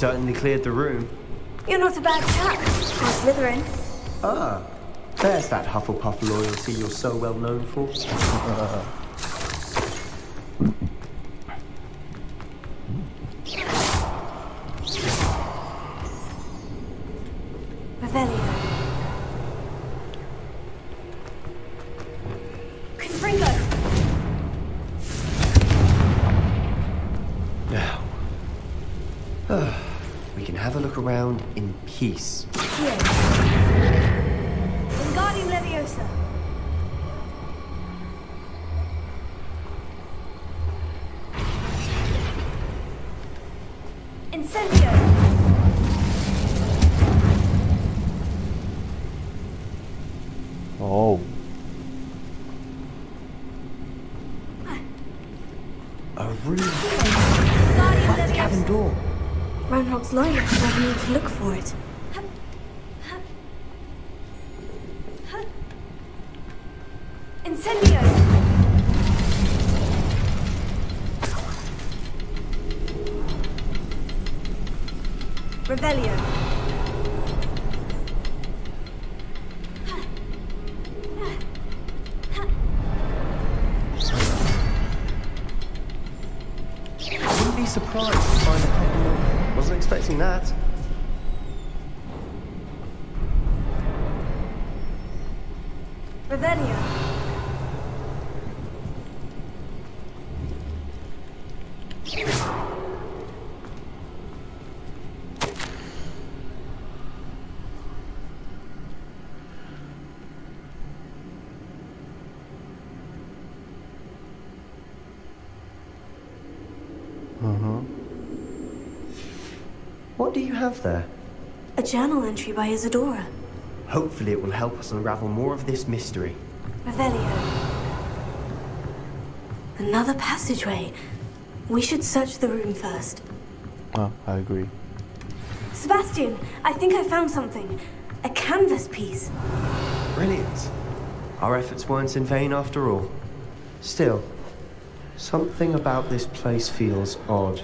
Certainly cleared the room. You're not a bad chap, Slytherin. Ah, there's that Hufflepuff loyalty you're so well known for. Revelio. Confringo. Now. We can have a look around in peace. Here. Wingardium Leviosa. Incendio. Oh. A room. Wingardium The cabin door. Ranrock's liner, so I need to look for it. Incendio! Revelio. I wouldn't be surprised to find a couple more. Wasn't expecting that. Revelio. What do you have there? A journal entry by Isadora. Hopefully it will help us unravel more of this mystery. Revelio. Another passageway. We should search the room first. Oh, I agree. Sebastian, I think I found something. A canvas piece. Brilliant. Our efforts weren't in vain after all. Still, something about this place feels odd.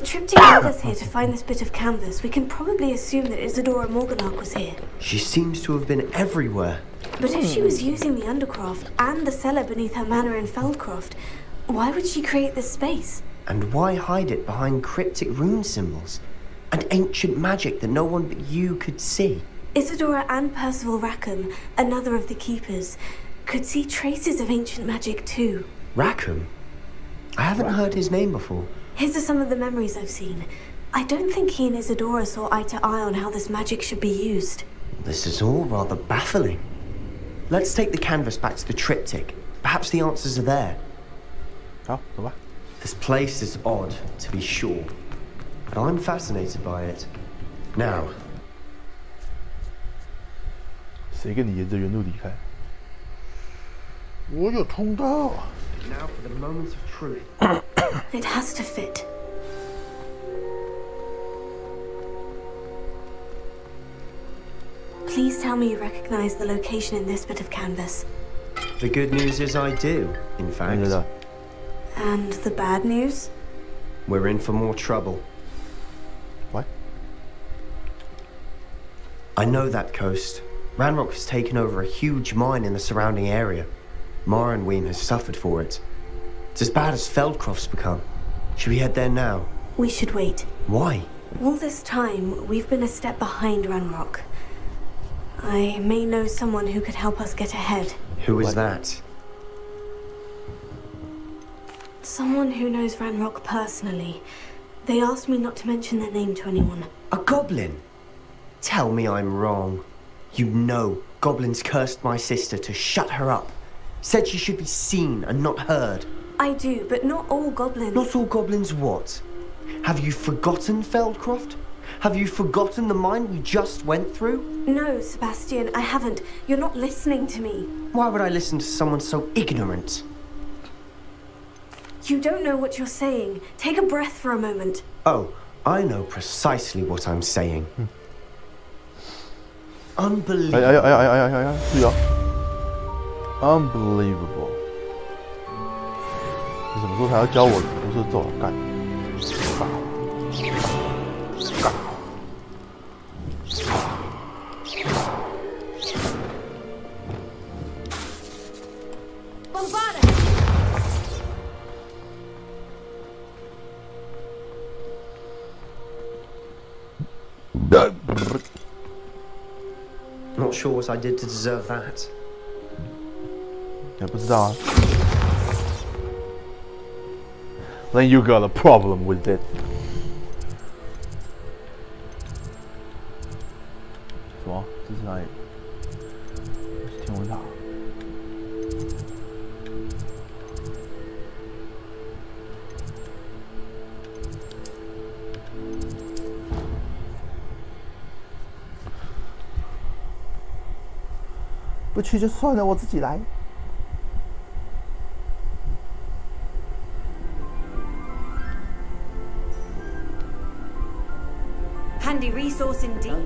triptych led us here to find this bit of canvas. We can probably assume that Isadora Morganach was here. She seems to have been everywhere. But if she was using the Undercroft and the cellar beneath her manor in Feldcroft, why would she create this space? And why hide it behind cryptic rune symbols? And ancient magic that no one but you could see? Isadora and Percival Rackham, another of the keepers, could see traces of ancient magic too. Rackham? I haven't heard his name before. His are some of the memories I've seen. I don't think he and Isadora saw eye to eye on how this magic should be used. This is all rather baffling. Let's take the canvas back to the triptych. Perhaps the answers are there. This place is odd, to be sure, but I'm fascinated by it. Now. 谁跟你沿着原路离开？我有通道。 Now for the moment of truth. It has to fit. Please tell me you recognize the location in this bit of canvas. The good news is I do, in fact. And the bad news? We're in for more trouble. What? I know that coast. Ranrock has taken over a huge mine in the surrounding area. Morrowind has suffered for it. It's as bad as Feldcroft's become. Should we head there now? We should wait. Why? All this time, we've been a step behind Ranrock. I may know someone who could help us get ahead. Who is that? Someone who knows Ranrock personally. They asked me not to mention their name to anyone. A goblin? Tell me I'm wrong. You know goblins cursed my sister to shut her up. Said she should be seen and not heard. I do, but not all goblins. Not all goblins what? Have you forgotten Feldcroft? Have you forgotten the mine we just went through? No, Sebastian, I haven't. You're not listening to me. Why would I listen to someone so ignorant? You don't know what you're saying. Take a breath for a moment. Oh, I know precisely what I'm saying. Unbelievable. Unbelievable. 你什么时候才要教我？不是走干。Not sure what I did to deserve that. 也不知道啊。Then you got a problem with it. 什么？这是哪里？是天文塔。不去就算了，我自己来。 Handy resource indeed.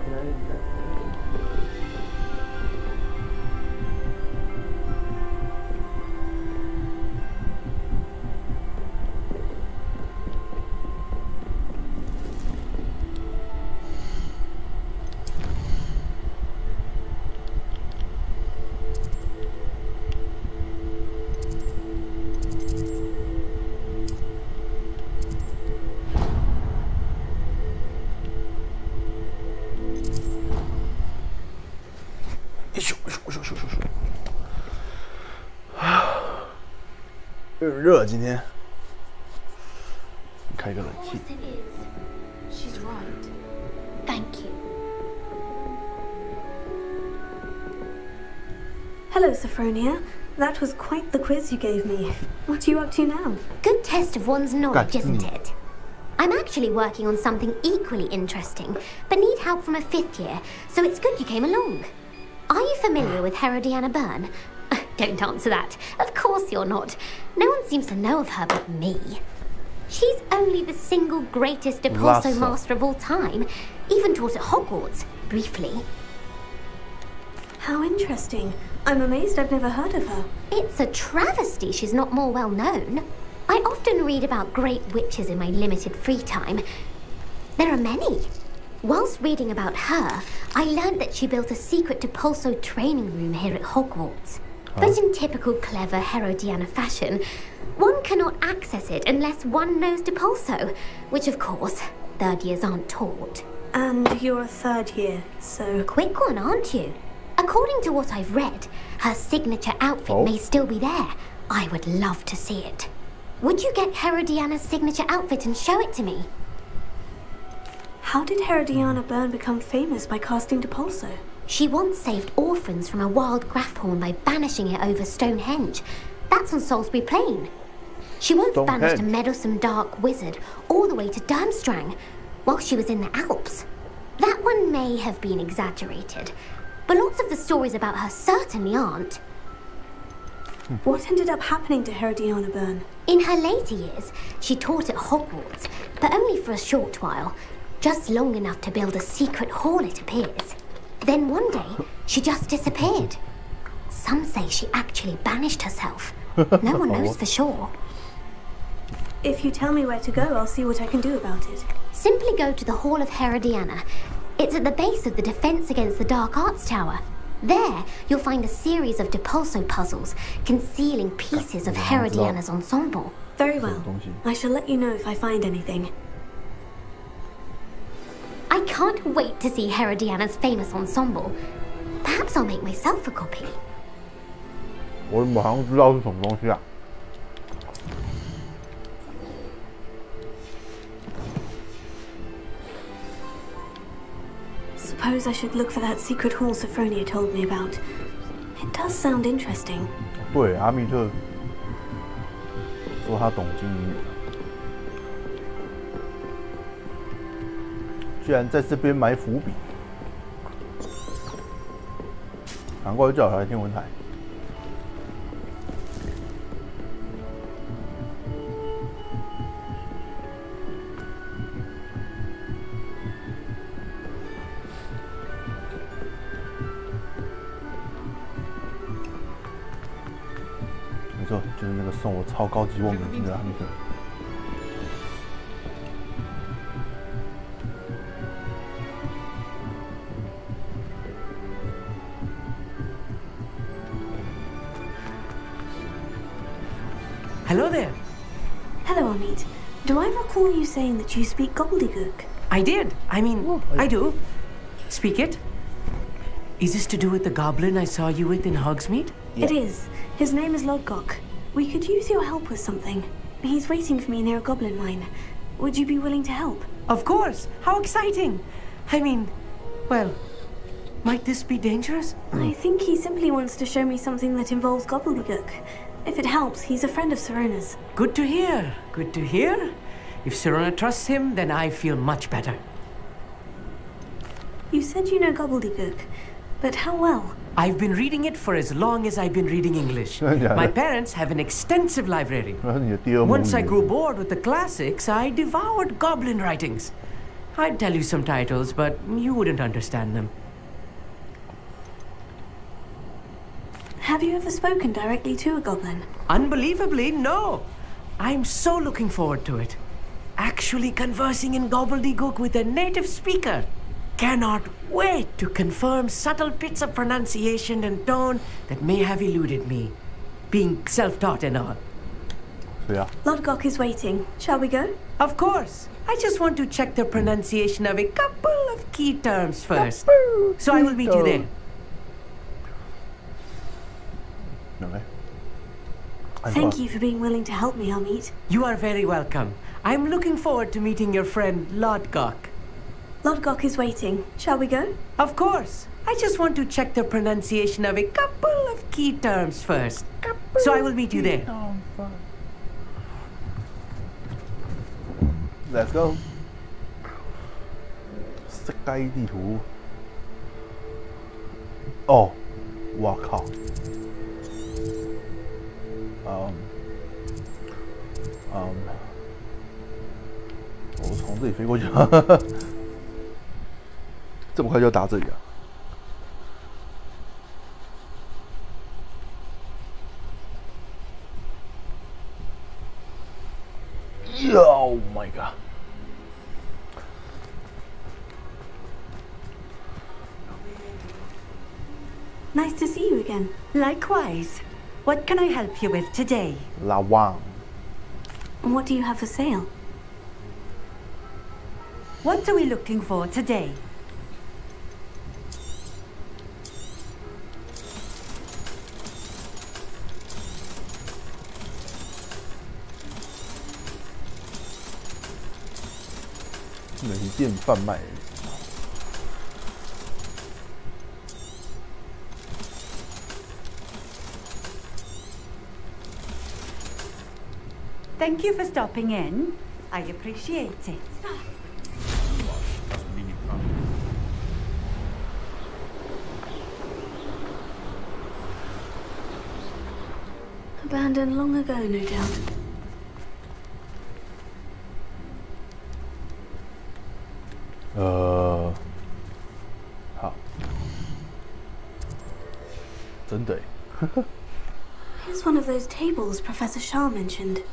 热今天，开个冷气。 She's right. Thank you. Hello, Sophronia. That was quite the quiz you gave me. What are you up to now? Good test of one's knowledge, isn't it? I'm actually working on something equally interesting, but need help from a 5th year, so it's good you came along. Are you familiar with Herodiana Byrne? Don't answer that. Of course you're not. No one seems to know of her but me. She's only the single greatest Depulso master of all time. Even taught at Hogwarts, briefly. How interesting. I'm amazed I've never heard of her. It's a travesty she's not more well known. I often read about great witches in my limited free time. There are many. Whilst reading about her, I learned that she built a secret Depulso training room here at Hogwarts. But in typical clever Herodiana fashion, one cannot access it unless one knows Depulso, which of course, third years aren't taught. And you're a third year, so... Quick one, aren't you? According to what I've read, her signature outfit may still be there. I would love to see it. Would you get Herodiana's signature outfit and show it to me? How did Herodiana Byrne become famous by casting Depulso? She once saved orphans from a wild Grafhorn by banishing it over Stonehenge. That's on Salisbury Plain. She once banished a meddlesome dark wizard all the way to Durmstrang while she was in the Alps. That one may have been exaggerated, but lots of the stories about her certainly aren't. What ended up happening to Herodiana Byrne? In her later years, she taught at Hogwarts, but only for a short while. Just long enough to build a secret hall, it appears. Then one day, she just disappeared. Some say she actually banished herself. No one knows for sure. If you tell me where to go, I'll see what I can do about it. Simply go to the Hall of Herodiana. It's at the base of the Defense Against the Dark Arts Tower. There, you'll find a series of Depulso puzzles concealing pieces of Herodiana's ensemble. Very well. I shall let you know if I find anything. I can't wait to see Herodiana's famous ensemble. Perhaps I'll make myself a copy. 我马上知道是什么东西啊！ Suppose I should look for that secret hall Sophronia told me about. It does sound interesting. 对，阿密特说他懂金鱼，居然在这边埋伏笔，难怪叫我来天文台。 没错，就是那个送我超高级望远镜的阿密特。Hello there. Hello, Amit. Do I recall you saying that you speak gobbledygook? I did. I mean, I do. Speak it. Is this to do with the goblin I saw you with in Hogsmeade? It is. His name is Lodgok. We could use your help with something. He's waiting for me near a goblin mine. Would you be willing to help? Of course. How exciting. I mean, well, might this be dangerous? I think he simply wants to show me something that involves gobbledygook. If it helps, he's a friend of Sirona's. Good to hear. Good to hear. If Sirona trusts him, then I feel much better. You said you know gobbledygook, but how well? I've been reading it for as long as I've been reading English. My parents have an extensive library. Once I grew bored with the classics, I devoured goblin writings. I'd tell you some titles, but you wouldn't understand them. Have you ever spoken directly to a goblin? Unbelievably, no. I'm so looking forward to it. Actually conversing in gobbledygook with a native speaker. Cannot wait to confirm subtle bits of pronunciation and tone that may have eluded me, being self-taught and all. Yeah. Lodgok is waiting. Shall we go? Of course. I just want to check the pronunciation of a couple of key terms first. So I will meet you there. Okay. Thank you for being willing to help me, Amit. You are very welcome. I'm looking forward to meeting your friend, Lodgok. Lodgok is waiting. Shall we go? Of course. I just want to check the pronunciation of a couple of key terms first. So I will meet you there. Let's go. 世界地图。哦，哇靠！我从这里飞过去，这么快就打这里了。Nice to see you again. Likewise. What can I help you with today? La Wang. What do you have for sale? What are we looking for today?美店贩卖。Thank you for stopping in. I appreciate it. Abandoned long ago, no doubt. Here's one of those tables Professor Shah mentioned.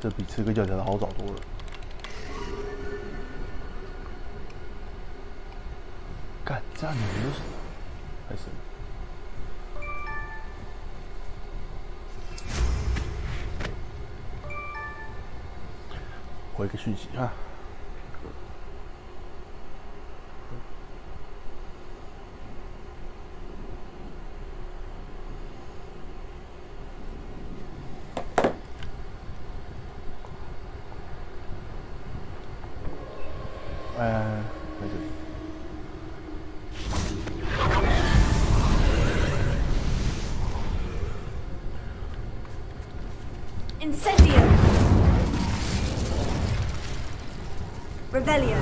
This 这比吃个药条的好找多了。干，这样你没有什么，还是？ 回个讯息啊！在这里。Incendio. Revelio.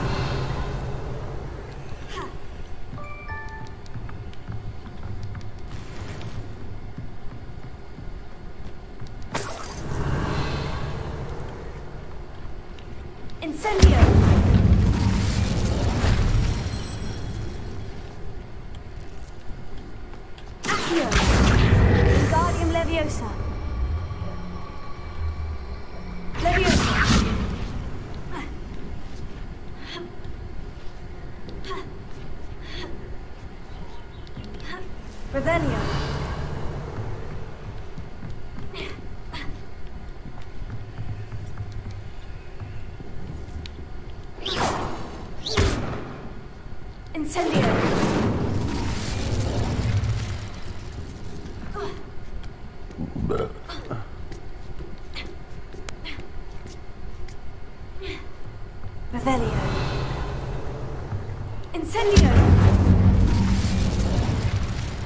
Incendio. Accio. Wingardium Leviosa. Leviosa. Revelio. Incendio. Revelio. Incendio.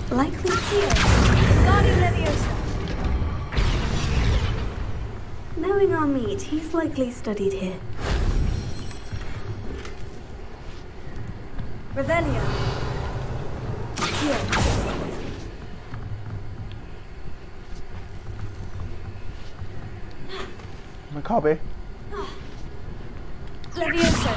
Likely here. Wingardium Leviosa. Knowing our meat, he's likely studied here. Revelio. Here. My copy. Leviosa.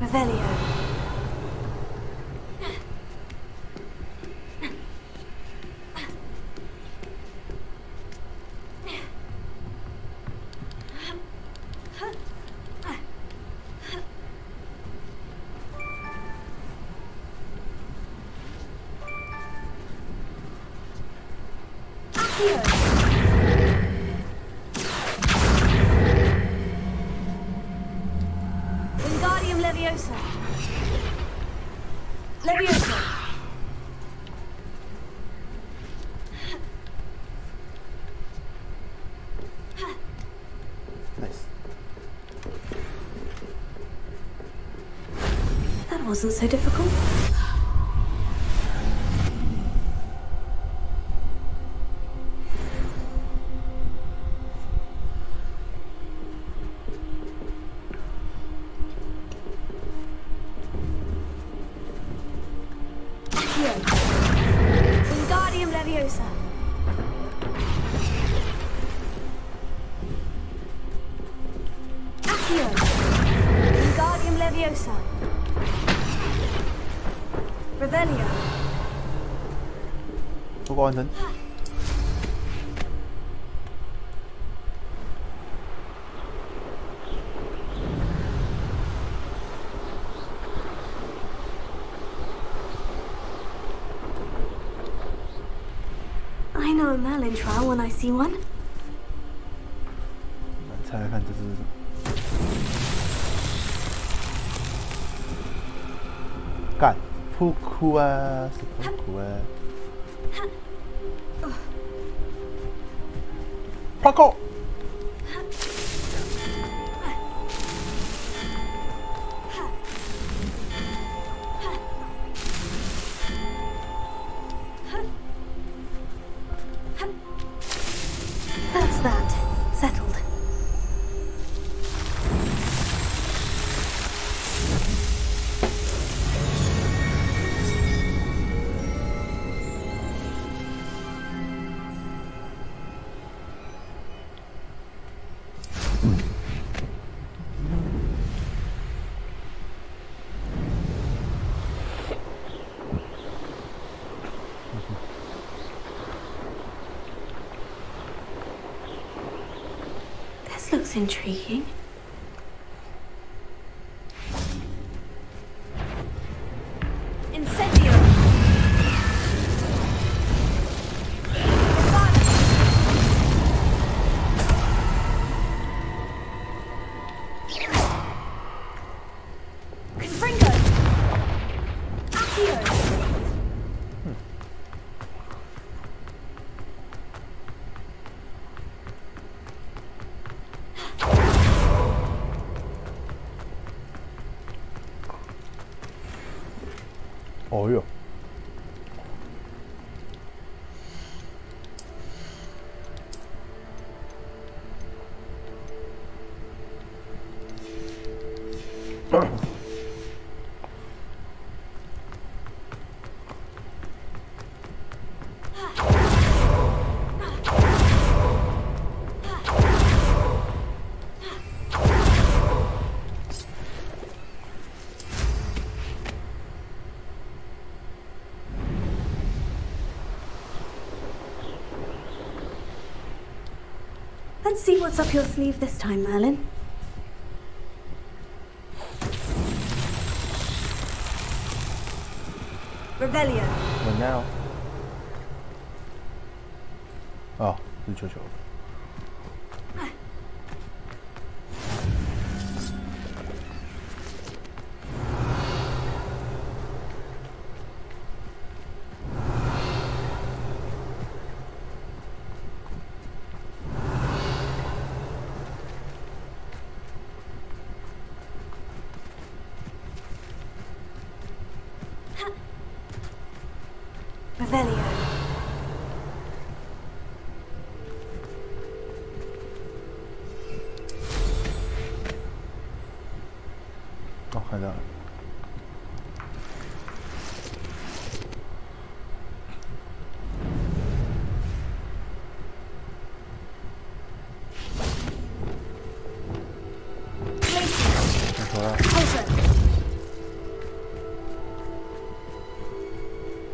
Revelio. Accio. Wingardium Leviosa. Leviosa. Nice. That wasn't so difficult. Wingardium Leviosa. Accio. Wingardium Leviosa. Revelio. 报告完成。I know a Merlin trial when I see one. 来猜猜看这是什么？干，扑哭啊，是扑哭啊！扑哭！ That's that. Settled. This looks intriguing. Incendio. Confringo. Accio. Oh yeah. Let's see what's up your sleeve this time, Merlin. Revelio. What now? Oh, 是球球。 Revelio. Oh, 看到了。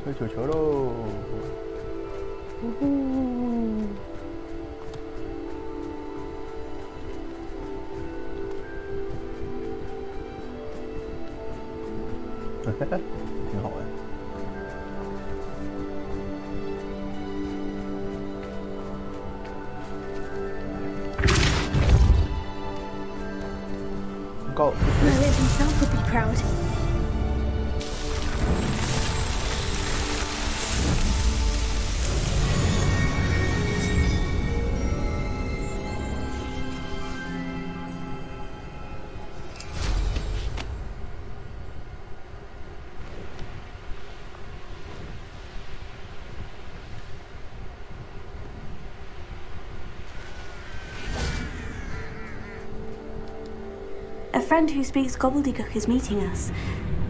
吹球球喽！呜呼！挺好玩。Go! Merlin himself would be proud. A friend who speaks gobbledygook is meeting us.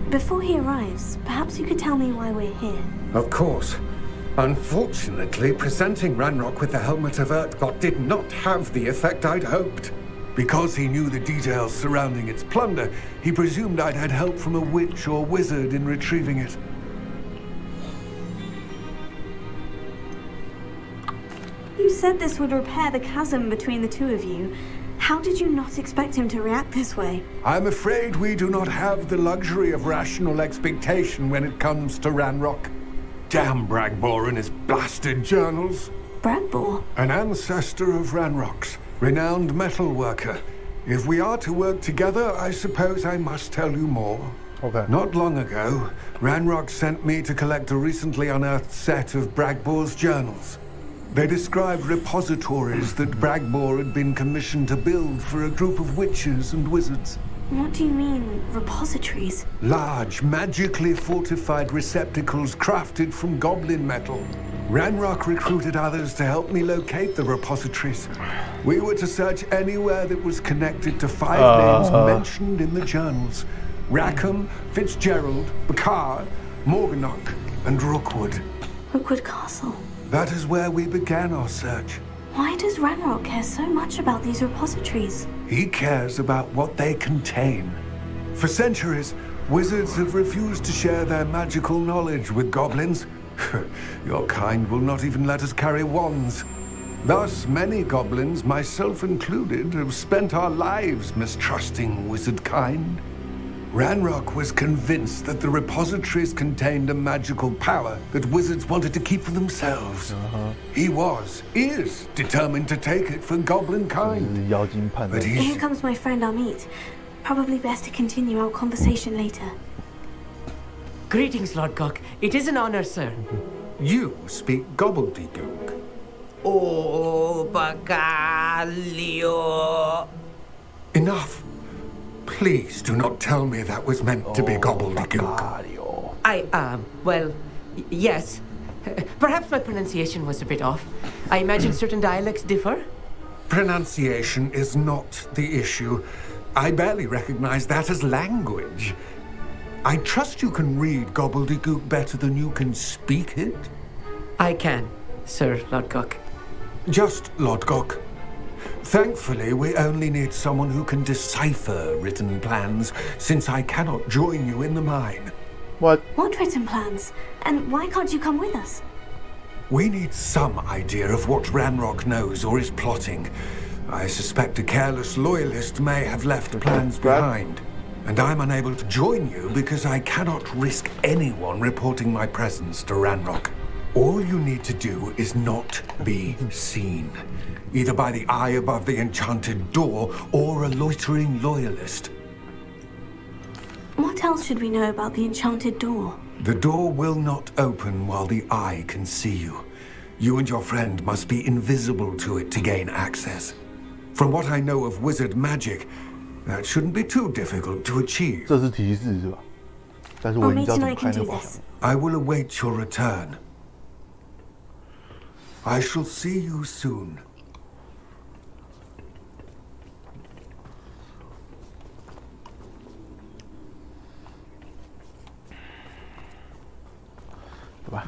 Before he arrives, perhaps you could tell me why we're here. Of course. Unfortunately, presenting Ranrock with the Helmet of Urtkot did not have the effect I'd hoped. Because he knew the details surrounding its plunder, he presumed I'd had help from a witch or wizard in retrieving it. You said this would repair the chasm between the two of you. How did you not expect him to react this way? I'm afraid we do not have the luxury of rational expectation when it comes to Ranrock. Damn Bragbor and his blasted journals. Bragbor? An ancestor of Ranrock's, renowned metal worker. If we are to work together, I suppose I must tell you more. Okay. Not long ago, Ranrock sent me to collect a recently unearthed set of Bragbor's journals. They described repositories that Bragbor had been commissioned to build for a group of witches and wizards. What do you mean, repositories? Large, magically fortified receptacles crafted from goblin metal. Ranrock recruited others to help me locate the repositories. We were to search anywhere that was connected to 5 names mentioned in the journals. Rackham, Fitzgerald, Bakar, Morganach, and Rookwood. Rookwood Castle. That is where we began our search. Why does Ranrock care so much about these repositories? He cares about what they contain. For centuries, wizards have refused to share their magical knowledge with goblins. Your kind will not even let us carry wands. Thus, many goblins, myself included, have spent our lives mistrusting wizard kind. Ranrock was convinced that the repositories contained a magical power that wizards wanted to keep for themselves. He is determined to take it for goblin kind. But Here comes my friend Amit. Probably best to continue our conversation later. Greetings, Lodgok. It is an honor, sir. You speak gobbledygook. Oh, Bacalio. Enough. Please do not tell me that was meant to be gobbledygook. Well, yes. Perhaps my pronunciation was a bit off. I imagine certain dialects differ? Pronunciation is not the issue. I barely recognize that as language. I trust you can read gobbledygook better than you can speak it? I can, Sir Lodgok. Just Lodgok. Thankfully, we only need someone who can decipher written plans, since I cannot join you in the mine. What written plans? And why can't you come with us? We need some idea of what Ranrock knows or is plotting. I suspect a careless loyalist may have left plans behind. And I'm unable to join you because I cannot risk anyone reporting my presence to Ranrock. All you need to do is not be seen, either by the eye above the enchanted door or a loitering loyalist. What else should we know about the enchanted door? The door will not open while the eye can see you. You and your friend must be invisible to it to gain access. From what I know of wizard magic, that shouldn't be too difficult to achieve. 这是提示是吧？但是我已经知道怎么开那个宝箱。 I will await your return. I shall see you soon. 对吧？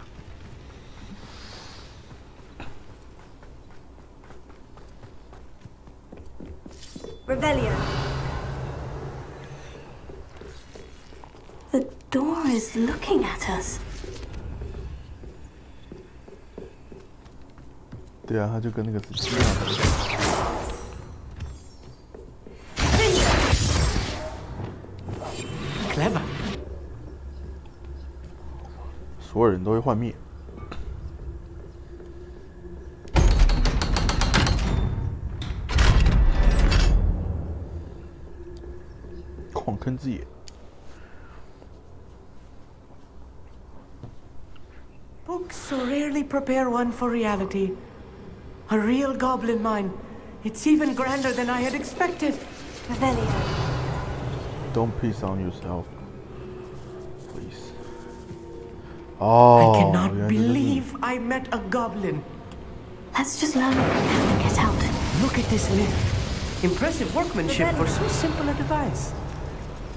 Revelio. The door is looking at us. 对啊，他就跟那个是一样的。 Clever. 所有人都会幻灭。矿坑之眼。 Books so rarely prepare one for reality. A real goblin mine. It's even grander than I had expected. Revelio. Don't piss on yourself, please. Oh, I cannot believe I met a goblin. Let's just learn what we can and get out. Look at this lift. Impressive workmanship for so simple a device.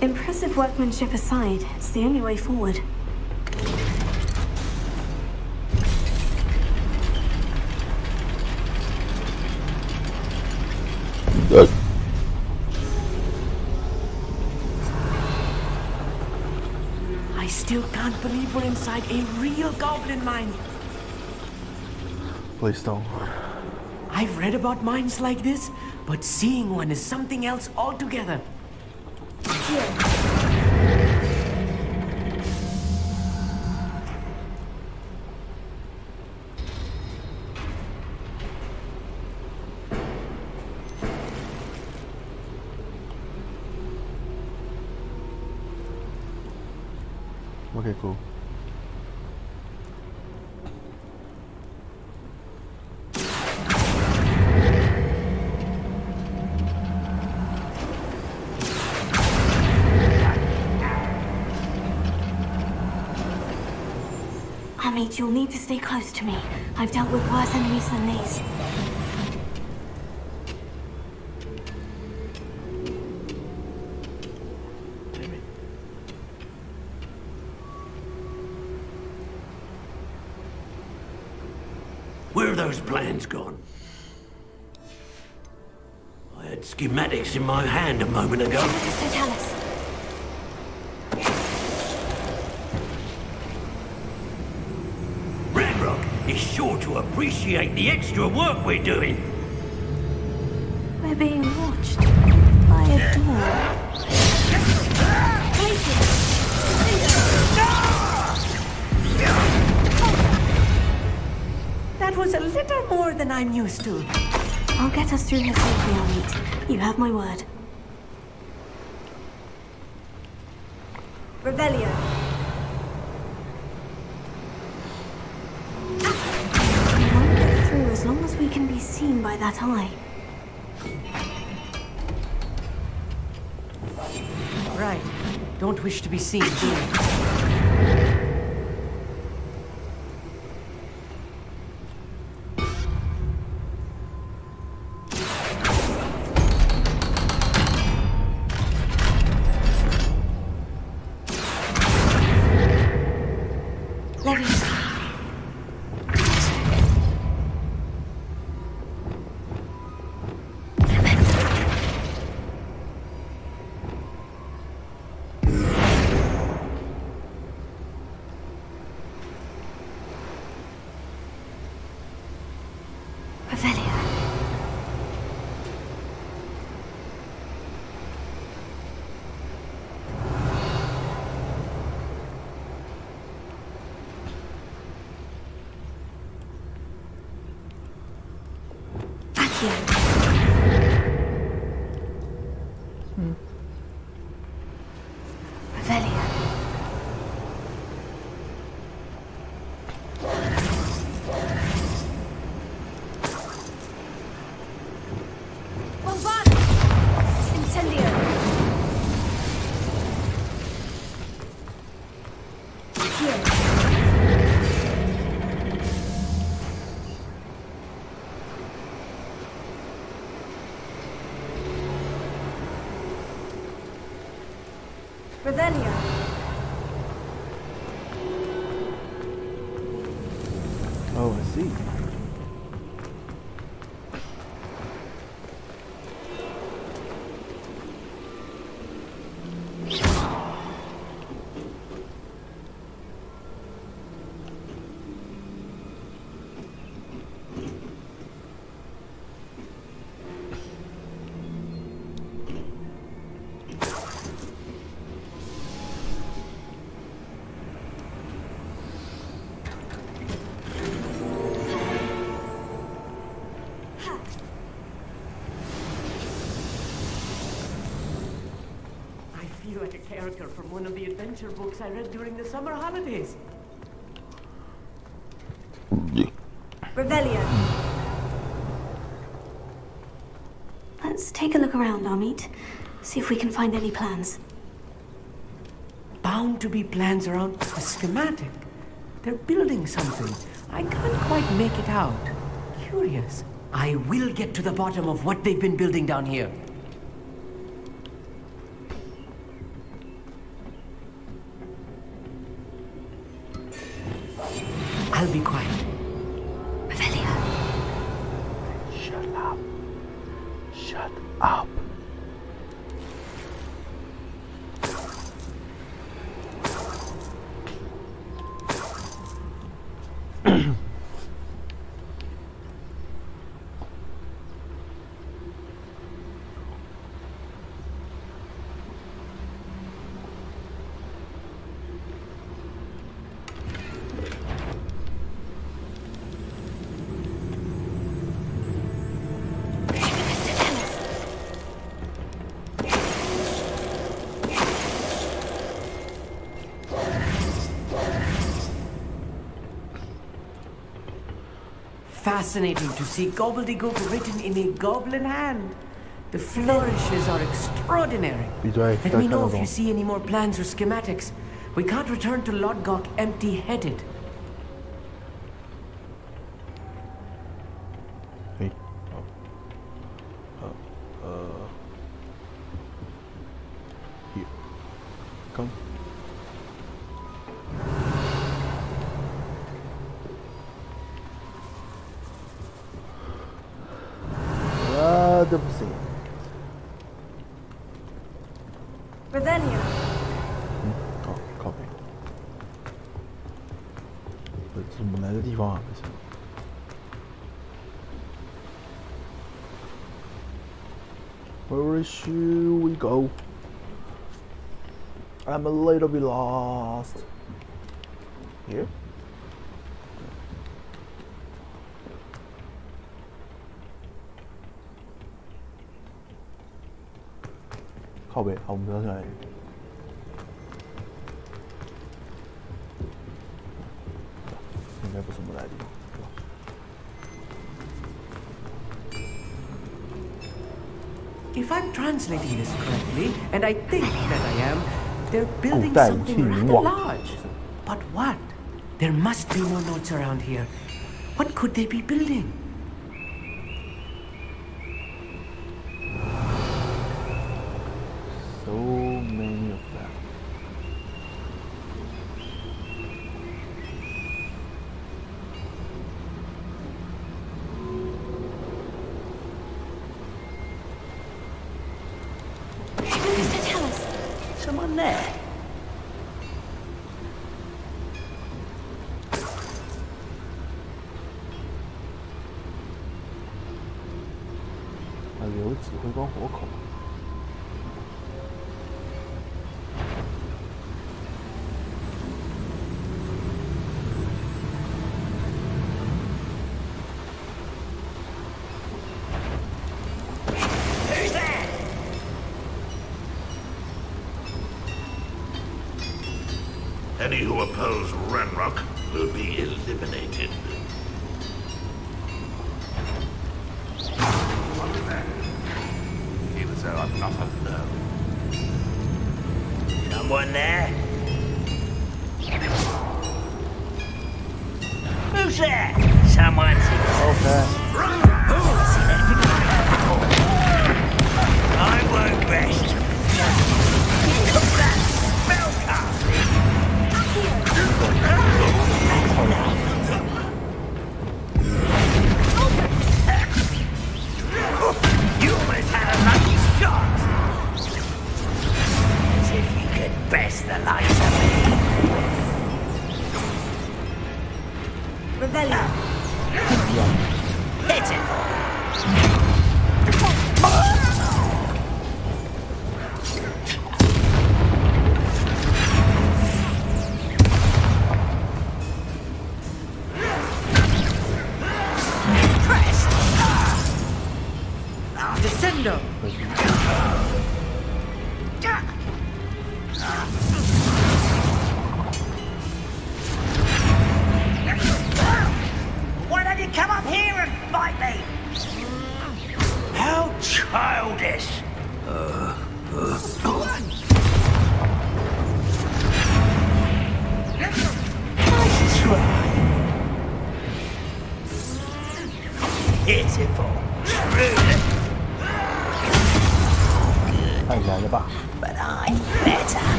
Impressive workmanship aside, it's the only way forward. I still can't believe we're inside a real goblin mine. Please don't. I've read about mines like this, but seeing one is something else altogether. Okay, cool. Amit, you'll need to stay close to me. I've dealt with worse enemies than these. Where are those plans gone? I had schematics in my hand a moment ago. So tell us. Ranrock is sure to appreciate the extra work we're doing. We're being watched by a door. That was a little more than I'm used to. I'll get us through here safely, Amit. You have my word. Revelio. We won't get through as long as we can be seen by that eye. Right. Don't wish to be seen, do you? Revelio. Oh, I see. Like a character from one of the adventure books I read during the summer holidays. Revelio. Let's take a look around, Amit. See if we can find any plans. Bound to be plans around a schematic. They're building something. I can't quite make it out. Curious. I will get to the bottom of what they've been building down here. I'll be quiet. Revelio. Shut up. Shut up. Fascinating to see gobbledygook written in a goblin hand. The flourishes are extraordinary. Let me know if you see any more plans or schematics. We can't return to Lodgok empty-headed. Hey. Here. Come. Revelio.靠北。这是我们来的地方啊，不是。Where should we go? I'm a little bit lost. Here?靠北，好，我们要下来。应该不是我们来的地方。 If I'm translating this correctly, and I think that I am, they're building something rather large. But what? There must be more notes around here. What could they be building? So many of them. Someone there? Any who oppose Ranrock will be eliminated. Feel as though I'm not alone. Someone there? Who's there? Someone's here. I won't rest. You almost had a lucky shot! As if you could best the likes of me. Revelio. Hit it! Descendo!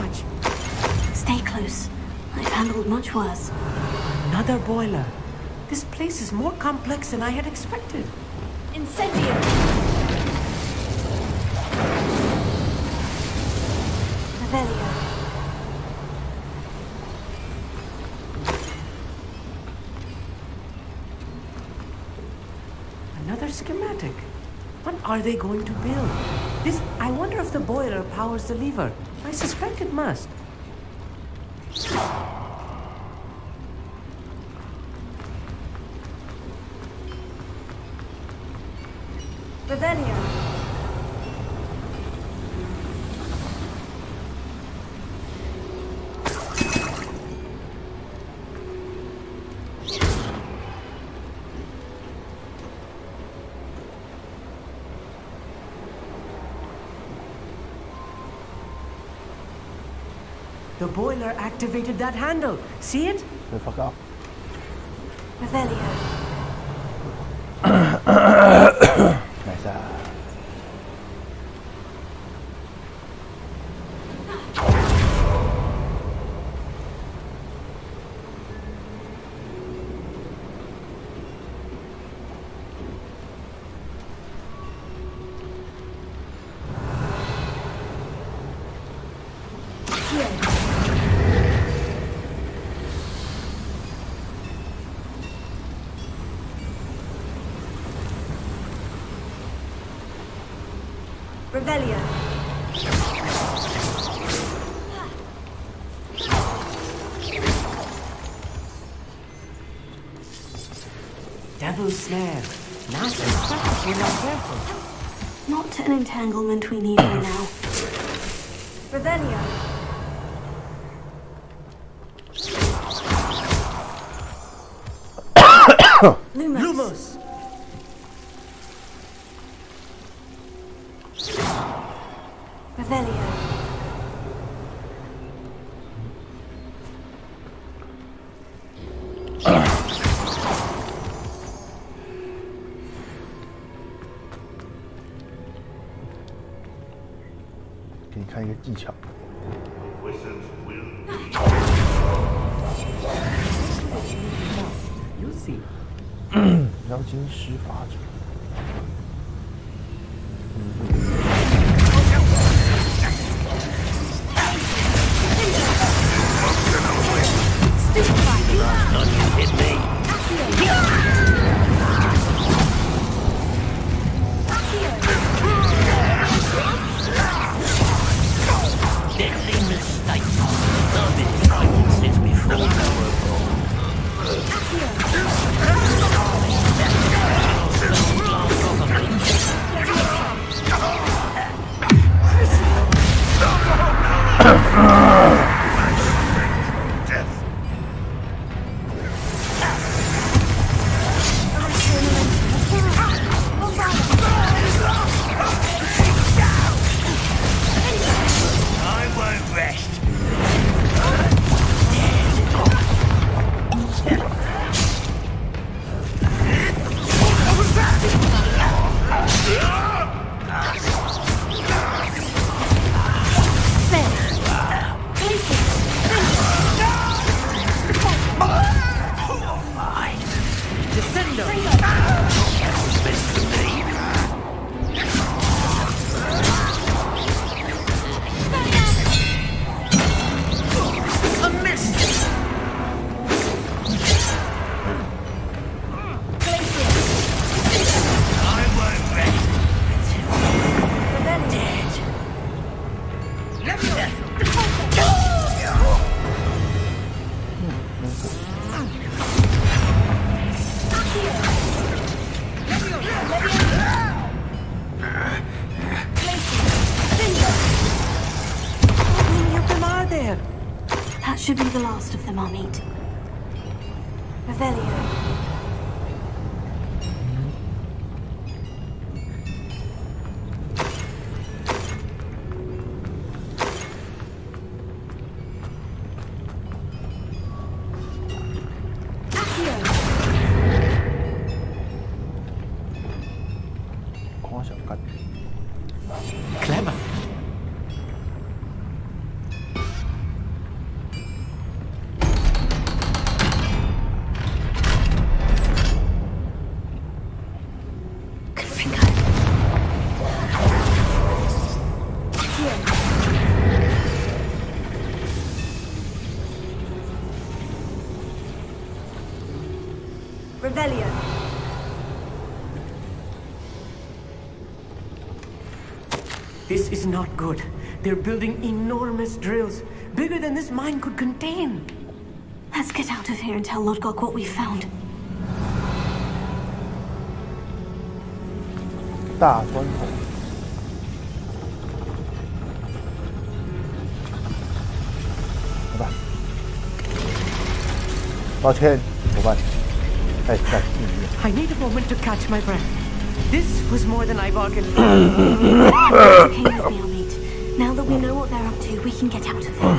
much. Stay close. I've handled much worse. Another boiler. This place is more complex than I had expected. Incendio! Revelio. Another schematic. What are they going to build? I wonder if the boiler powers the lever. I suspect it must. Revelio. The boiler activated that handle. See it? The fuck up. Revelio. Nice. Revelio. Devil's snare. Nasty stuff if we're not careful. Not an entanglement we need right now. Revelio. Lumos. Revelio.给你看一个技巧。 You see. 妖精施法者。 That should be the last of them I'll meet. Revelio. Clever. Revelio. This is not good. They're building enormous drills, bigger than this mine could contain. Let's get out of here and tell Lodgok what we found. 大砖头。伙伴，抱歉，伙伴。哎，在地里面。I need a moment to catch my breath. This was more than I bargained for. Okay with me, mate. Now that we know what they're up to, we can get out of here.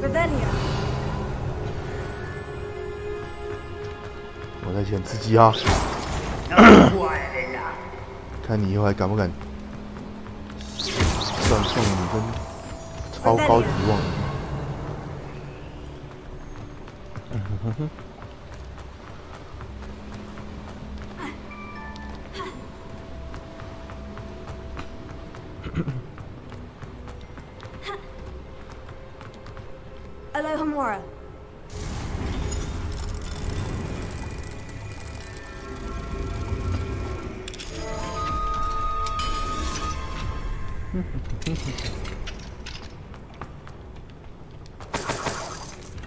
Revelio. 我在前吃鸡啊！看你以后还敢不敢送你跟超高级望远镜。Alohomora.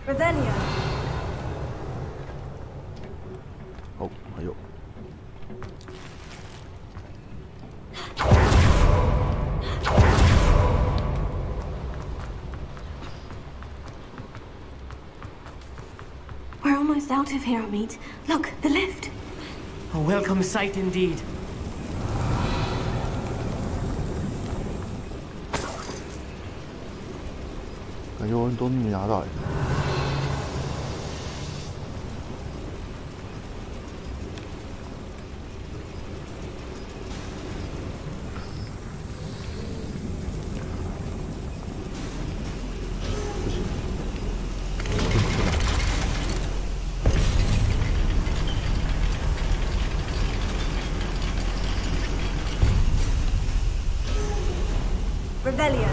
Revelio. Oh, 还有。We're almost out of here, mate. Look, the lift. A welcome sight indeed. I 感觉我都没拿到。Revelio.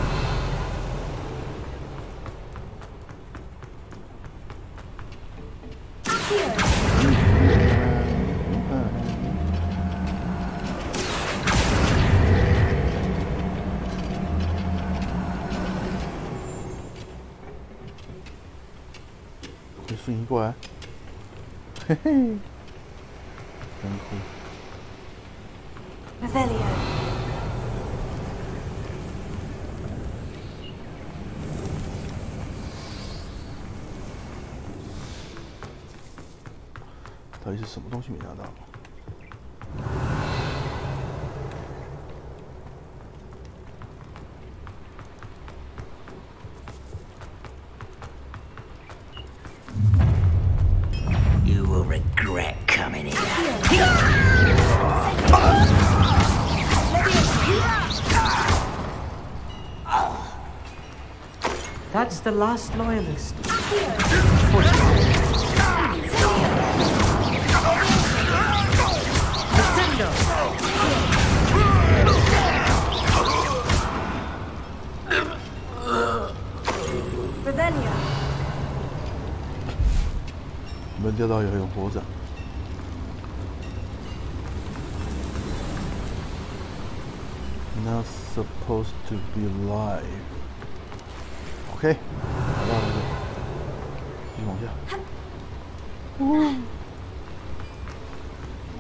Swing 过来，嘿嘿，真酷。Revelio. 到底是什么东西没拿到？ You will regret coming here. That's the last loyalist. Revelio. 我们钓到有活着。Not supposed to be live. OK， 找到了一个，继续往下。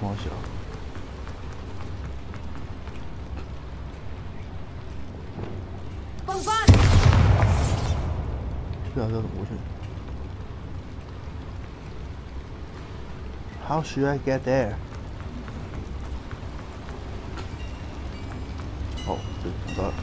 往小。不知道这怎么过去。 How should I get there? Oh, 这找到了。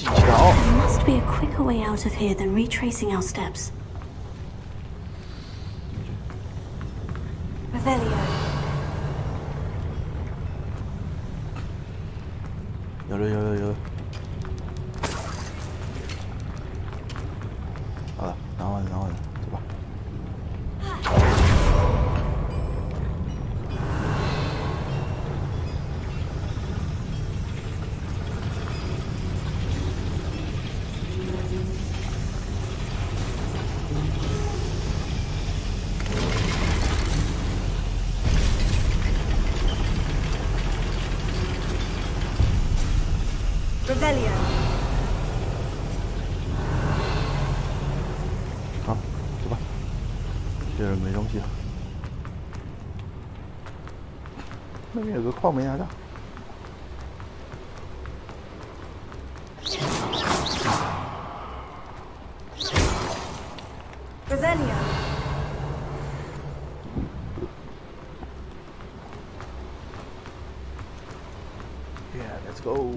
There must be a quicker way out of here than retracing our steps. Revelio. 有了。Revelio. 好，走吧。这儿没东西了。那边有个矿没拿到。Revelio. Yeah, let's go.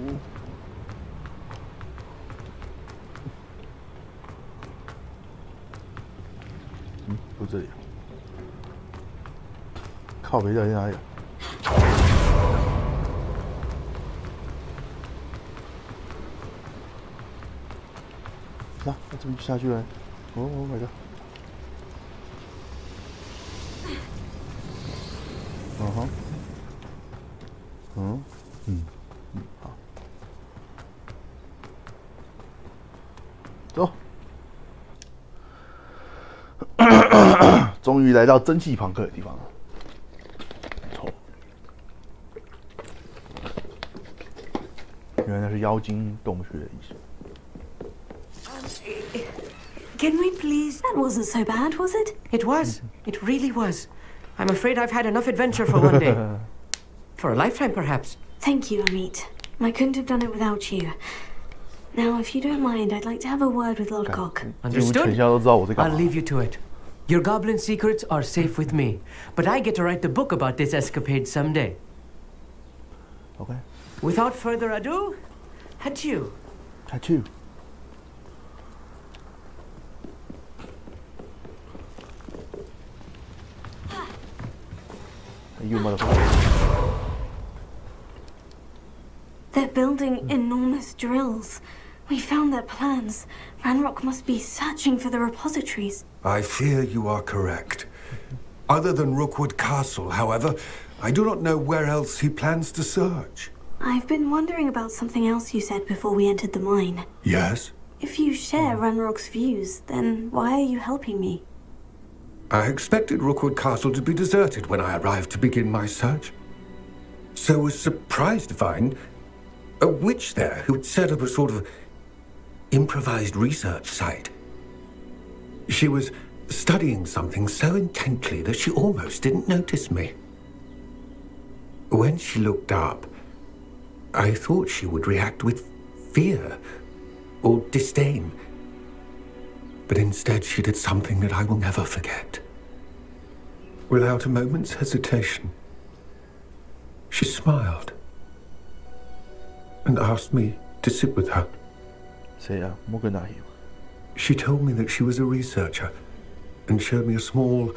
不是这里，靠北在哪里？那这边下去了。哦，my god！ 嗯哼，好，走。终于来到蒸汽朋克的地方了。错，原来那是妖精洞穴的意思。 Can we please? That wasn't so bad, was it? It was. It really was. I'm afraid I've had enough adventure for one day. For a lifetime, perhaps. Thank you, Amit. I couldn't have done it without you. Now, if you don't mind, I'd like to have a word with Lodgok. Understood? I'll leave you to it. Your goblin secrets are safe with me, but I get to write the book about this escapade someday. Okay. Without further ado, adieu. Adieu. You motherfucker. They're building enormous drills. We found their plans. Ranrock must be searching for the repositories. I fear you are correct. Other than Rookwood Castle, however, I do not know where else he plans to search. I've been wondering about something else you said before we entered the mine. Yes? If you share Ranrock's views, then why are you helping me? I expected Rookwood Castle to be deserted when I arrived to begin my search. So was surprised to find a witch there who'd set up a sort of improvised research site. She was studying something so intently that she almost didn't notice me. When she looked up, I thought she would react with fear or disdain. But instead, she did something that I will never forget. Without a moment's hesitation, she smiled and asked me to sit with her. She told me that she was a researcher and showed me a small,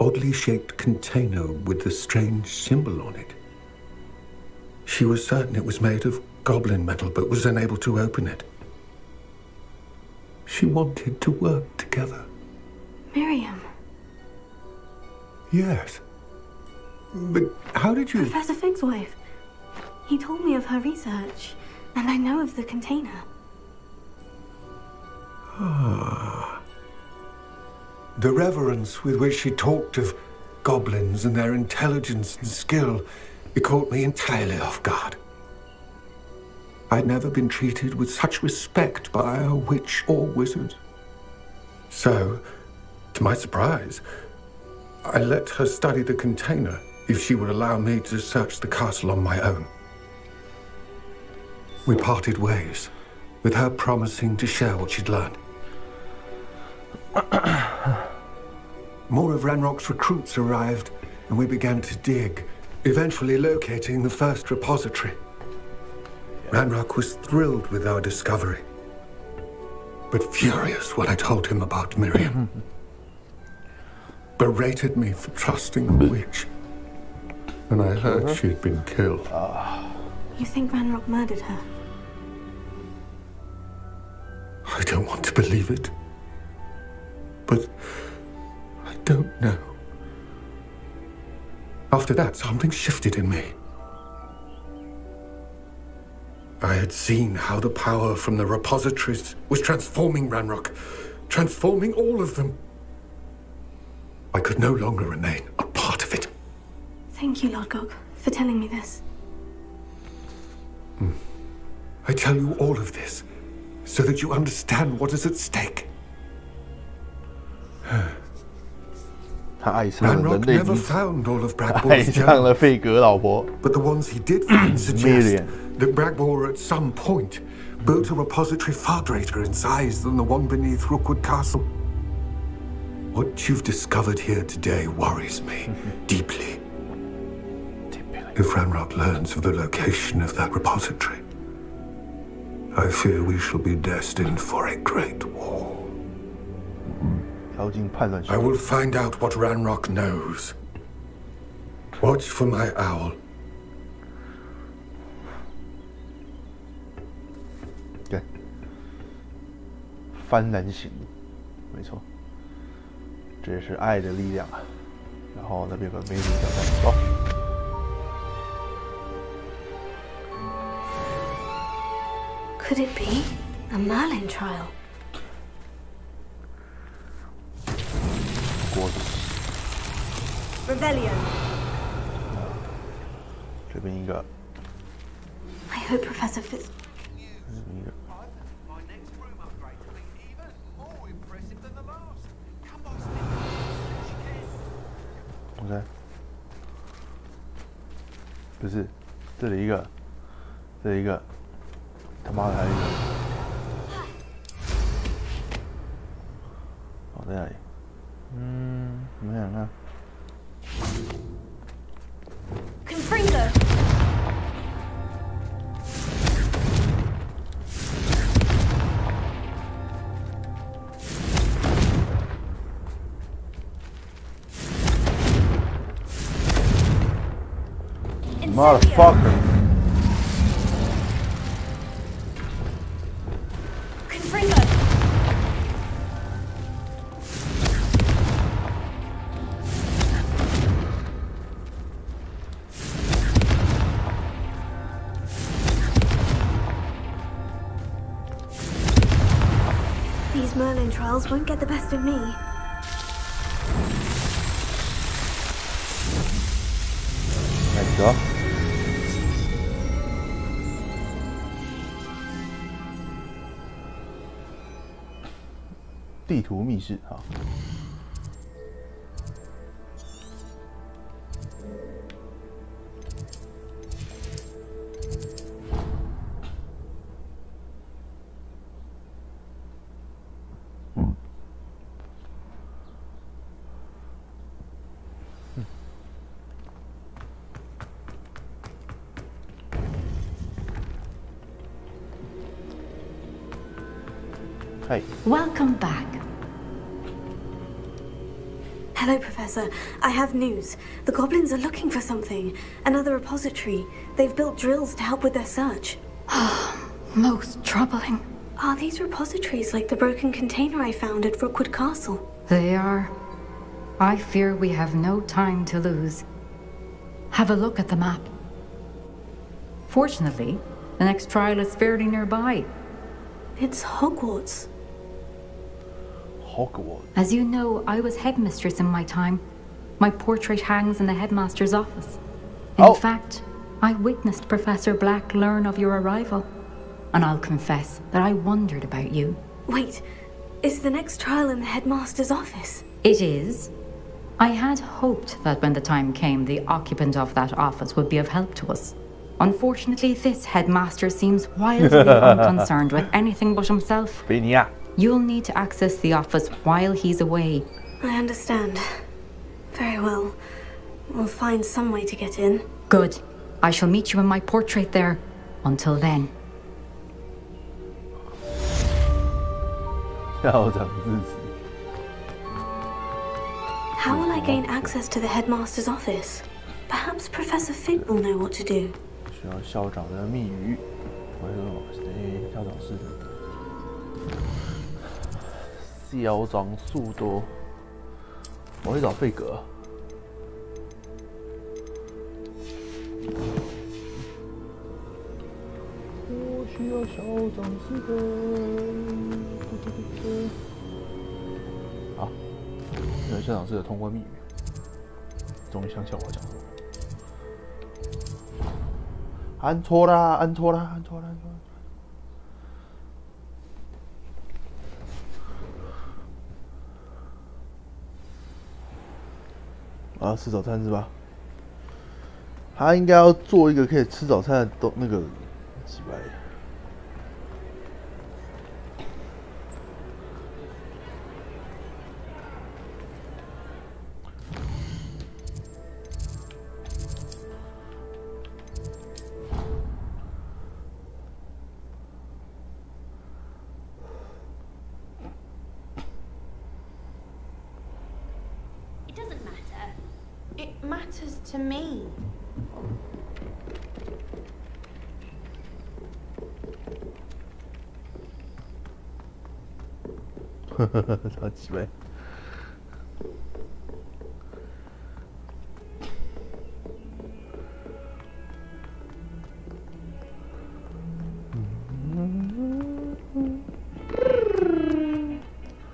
oddly shaped container with a strange symbol on it. She was certain it was made of goblin metal, but was unable to open it. She wanted to work together. Miriam. Yes. But how did you... Professor Fig's wife. He told me of her research, and I know of the container. Ah. The reverence with which she talked of goblins and their intelligence and skill, it caught me entirely off guard. I'd never been treated with such respect by a witch or wizard. So, to my surprise, I let her study the container if she would allow me to search the castle on my own. We parted ways, with her promising to share what she'd learned. More of Ranrock's recruits arrived, and we began to dig, eventually locating the first repository. Ranrock was thrilled with our discovery, but furious when I told him about Miriam. Berated me for trusting a witch, and I heard she'd been killed. You think Ranrock murdered her? I don't want to believe it, but I don't know. After that, something shifted in me. I had seen how the power from the repositories was transforming Ranrock, transforming all of them. I could no longer remain a part of it. Thank you, Lodgok, for telling me this. I tell you all of this so that you understand what is at stake. Ranrock never found all of Bragbor's journals, but the ones he did find suggest that Bragbor at some point built a repository far greater in size than the one beneath Rookwood Castle. What you've discovered here today worries me deeply. If Ranrock learns of the location of that repository, I fear we shall be destined for a great war. I will find out what Ranrock knows. Watch for my owl. 对，幡然醒悟，没错，这也是爱的力量啊。然后那边有个梅林挑战，走。Could it be a Merlin trial? 锅子。Revelio. 这边一个。I hope Professor Fitz. 这边一个。OK。不是，这里一个，这里一个，他妈的还有一个。哦，在哪里？我们想看。Confringo. Motherfucker. Confringo. These Merlin trials won't get the best of me. Let's go. 地图密室啊。Hey. Welcome back. Hello, Professor. I have news. The goblins are looking for something. Another repository. They've built drills to help with their search. Most troubling. Are these repositories like the broken container I found at Rookwood Castle? They are. I fear we have no time to lose. Have a look at the map. Fortunately, the next trial is fairly nearby. It's Hogwarts. Hogwarts. As you know, I was headmistress in my time. My portrait hangs in the headmaster's office. In fact, I witnessed Professor Black learn of your arrival. And I'll confess that I wondered about you. Wait, is the next trial in the headmaster's office? It is. I had hoped that when the time came, the occupant of that office would be of help to us. Unfortunately, this headmaster seems wildly unconcerned with anything but himself. You'll need to access the office while he's away. I understand. Very well. We'll find some way to get in. Good. I shall meet you in my portrait there. Until then. How will I gain access to the headmaster's office? Perhaps Professor Fig will know what to do. 需要校长的密语。校长是校长速多。我会找费格。我需要校长速多。好，因为校长室的通关密语，终于想起来我要讲什么。 按错啦！按错啦！按错啦！按错啦！啊，吃早餐是吧？他应该要做一个可以吃早餐的那个几百。To me. 超级白。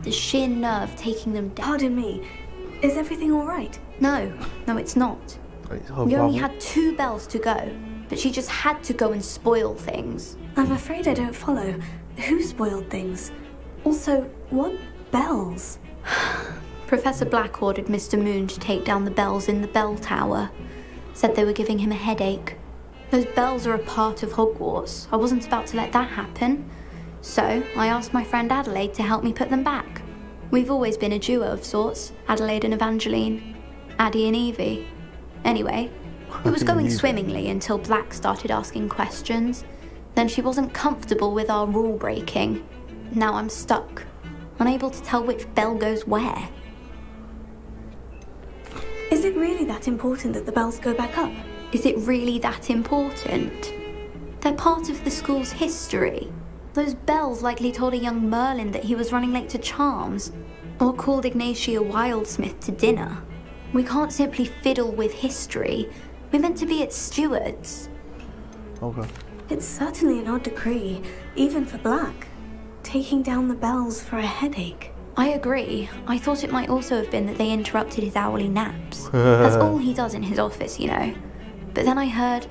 The sheer nerve taking them down. Pardon me. Is everything all right? No, it's not. We only had 2 bells to go, but she just had to go and spoil things. I'm afraid I don't follow. Who spoiled things? Also, what bells? Professor Black ordered Mr. Moon to take down the bells in the bell tower. Said they were giving him a headache. Those bells are a part of Hogwarts. I wasn't about to let that happen. So, I asked my friend Adelaide to help me put them back. We've always been a duo of sorts, Adelaide and Evangeline, Addie and Evie. Anyway, it was going swimmingly until Black started asking questions. Then she wasn't comfortable with our rule breaking. Now I'm stuck, unable to tell which bell goes where. Is it really that important that the bells go back up? Is it really that important? They're part of the school's history. Those bells likely told a young Merlin that he was running late to Charms, or called Ignatia Wildsmith to dinner. We can't simply fiddle with history. We're meant to be its stewards. Okay. It's certainly an odd decree, even for Black. Taking down the bells for a headache. I agree. I thought it might also have been that they interrupted his hourly naps. That's all he does in his office, you know. But then I heard...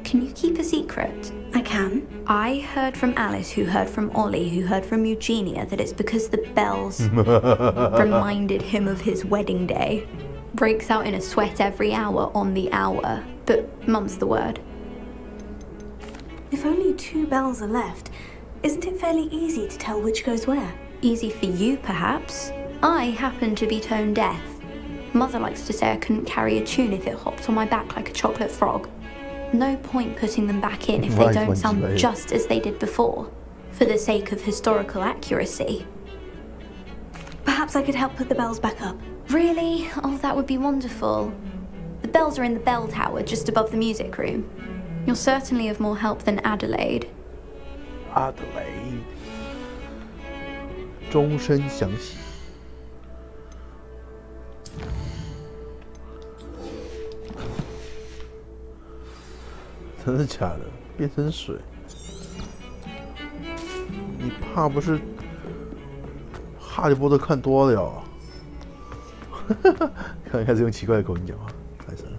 Can you keep a secret? I can. I heard from Alice, who heard from Ollie, who heard from Eugenia, that it's because the bells reminded him of his wedding day. Breaks out in a sweat every hour on the hour. But mum's the word. If only 2 bells are left, isn't it fairly easy to tell which goes where? Easy for you, perhaps. I happen to be tone deaf. Mother likes to say I couldn't carry a tune if it hopped on my back like a chocolate frog. No point putting them back in if they don't sound just as they did before, for the sake of historical accuracy. Perhaps I could help put the bells back up. Really? Oh, that would be wonderful. The bells are in the bell tower just above the music room. You're certainly of more help than Adelaide. Adelaide. 钟声响起。真的假的？变成水？你怕不是哈利波特看多了啊？看开始用奇怪的口音讲话，太神了。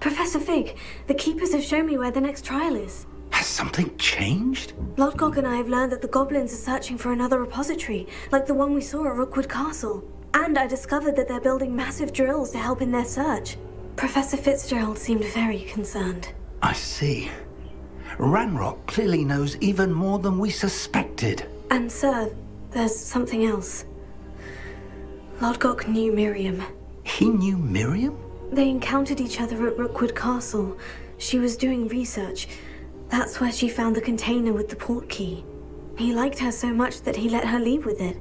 Professor Fig, the Keepers have shown me where the next trial is. Has something changed? Lodgok and I have learned that the goblins are searching for another repository, like the one we saw at Rookwood Castle. And I discovered that they're building massive drills to help in their search. Professor Fitzgerald seemed very concerned. I see. Ranrock clearly knows even more than we suspected. And sir, there's something else. Lodgok knew Miriam. He knew Miriam? They encountered each other at Rookwood Castle. She was doing research. That's where she found the container with the port key. He liked her so much that he let her leave with it,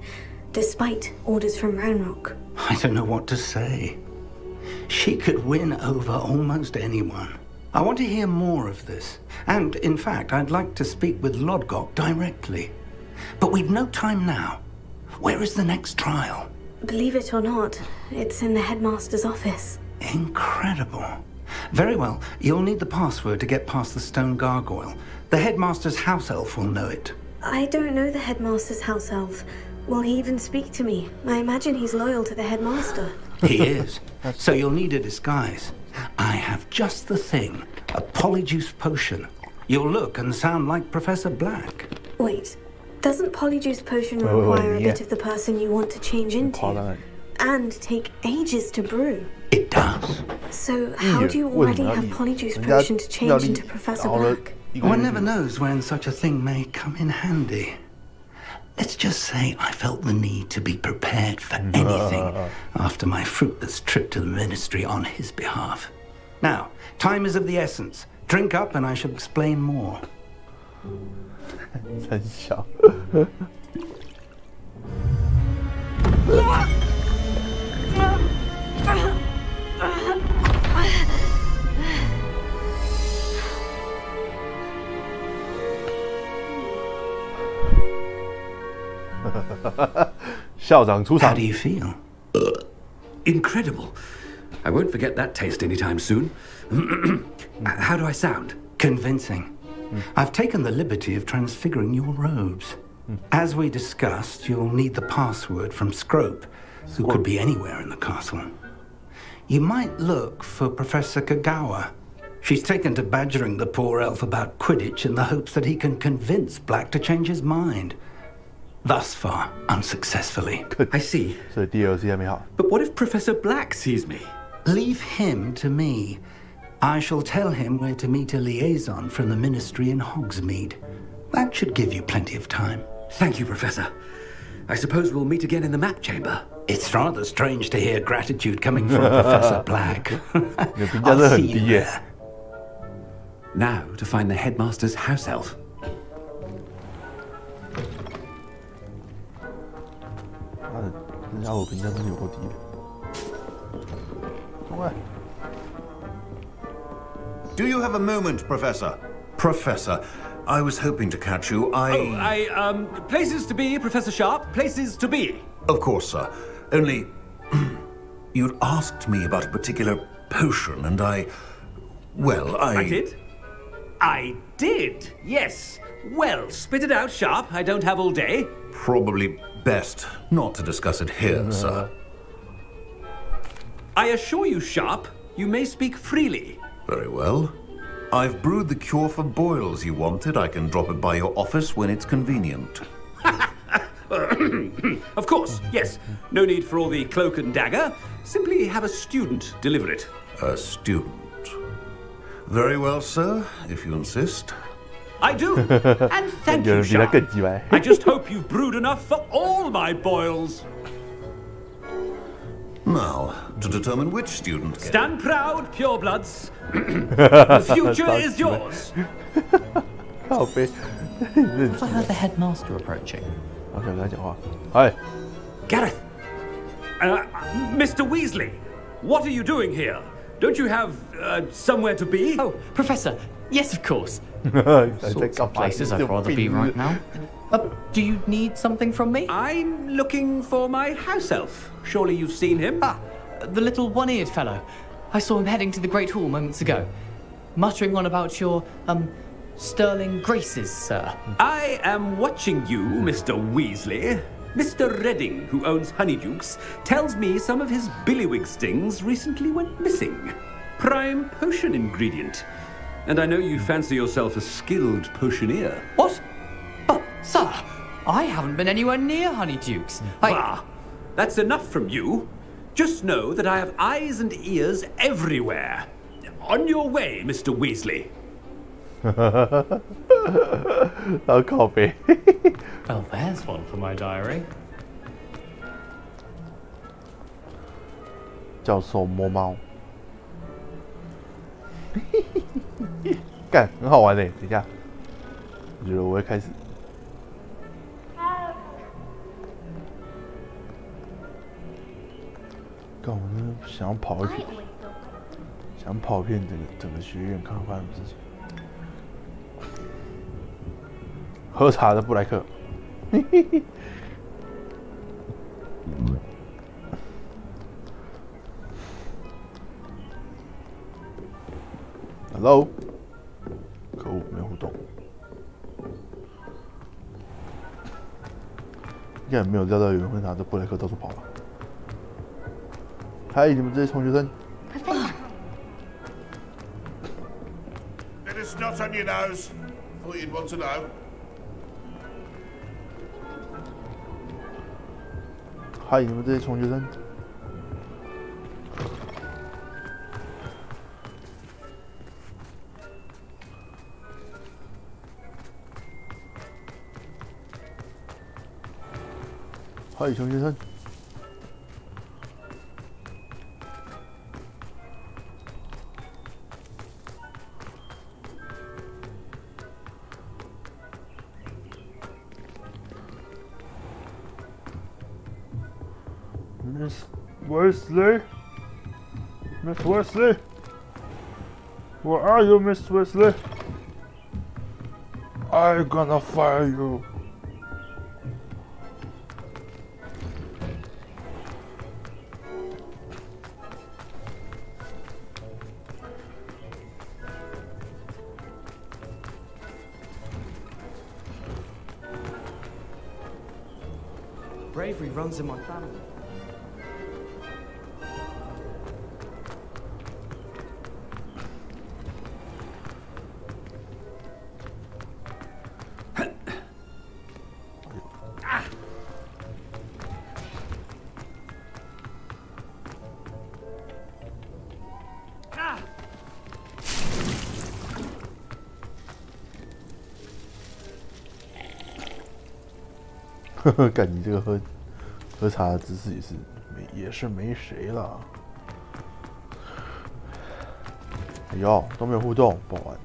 despite orders from Ranrock. I don't know what to say. She could win over almost anyone. I want to hear more of this. And, in fact, I'd like to speak with Lodgok directly. But we've no time now. Where is the next trial? Believe it or not, it's in the headmaster's office. Incredible. Very well. You'll need the password to get past the stone gargoyle. The headmaster's house elf will know it. I don't know the headmaster's house elf. Will he even speak to me? I imagine he's loyal to the headmaster. He is. So you'll need a disguise. I have just the thing. A polyjuice potion. You'll look and sound like Professor Black. Wait, doesn't polyjuice potion require a bit of the person you want to change into? And take ages to brew? It does. So how do you already have polyjuice potion to change into Professor Black? One never knows when such a thing may come in handy. Let's just say I felt the need to be prepared for anything after my fruitless trip to the ministry on his behalf. Now, time is of the essence. Drink up and I shall explain more. 真小。校长出场。 How do you feel? Incredible. I won't forget that taste anytime soon. How do I sound? Convincing. I've taken the liberty of transfiguring your robes. As we discussed, you'll need the password from Scrope, who could be anywhere in the castle. You might look for Professor Kagawa. She's taken to badgering the poor elf about Quidditch in the hopes that he can convince Black to change his mind. Thus far, unsuccessfully. I see. But what if Professor Black sees me? Leave him to me. I shall tell him where to meet a liaison from the ministry in Hogsmeade. That should give you plenty of time. Thank you, Professor. I suppose we'll meet again in the map chamber. It's rather strange to hear gratitude coming from Professor Black. I'll see you there. Now to find the headmaster's house elf. Do you have a moment, Professor? Professor, I was hoping to catch you. Places to be, Professor Sharp. Places to be. Of course, sir. Only, you'd asked me about a particular potion, and I did? I did, yes. Well, spit it out, Sharp. I don't have all day. Probably best not to discuss it here, sir. I assure you, Sharp, you may speak freely. Very well. I've brewed the cure for boils you wanted. I can drop it by your office when it's convenient. Of course, yes. No need for all the cloak and dagger. Simply have a student deliver it. A student? Very well, sir, if you insist. I do. And thank you, Sharp. I just hope you've brewed enough for all my boils. Now, to determine which student... Stand proud, purebloods. The future is yours. I heard the headmaster approaching. Hi. Gareth. Mr. Weasley, what are you doing here? Don't you have somewhere to be? Oh, Professor, yes, of course. Sorts of places I'd rather be right now. Do you need something from me? I'm looking for my house elf. Surely you've seen him? Ah, the little one-eared fellow. I saw him heading to the Great Hall moments ago, muttering on about your, sterling graces, sir. I am watching you, Mr. Weasley. Mr. Redding, who owns Honeydukes, tells me some of his billywig stings recently went missing. Prime potion ingredient. And I know you fancy yourself a skilled potioneer. What? Sir, I haven't been anywhere near Honeydukes. Ah, that's enough from you. Just know that I have eyes and ears everywhere. On your way, Mr. Weasley. I'll copy. Well, there's one for my diary. 叫手摸猫，干很好玩的。等一下，我觉得我会开始。干，我真的想要跑一遍，想跑遍整个学院，看看发生什么事情。喝茶的布莱克，嘿嘿嘿。Hello， 可恶，没有互动。应该没有料到有人会拿着布莱克到处跑吧？嗨，你们这些穷学生。Bit of snot on your nose. Thought you'd want to know. 嗨，你们这些穷学生。嗨，穷学生。Miss Wesley? Miss Wesley? Where are you, Miss Wesley? I'm gonna fire you. Bravery runs in my family. 干你这个喝茶的姿势也是没谁了。哎呦，都没有互动，不好玩。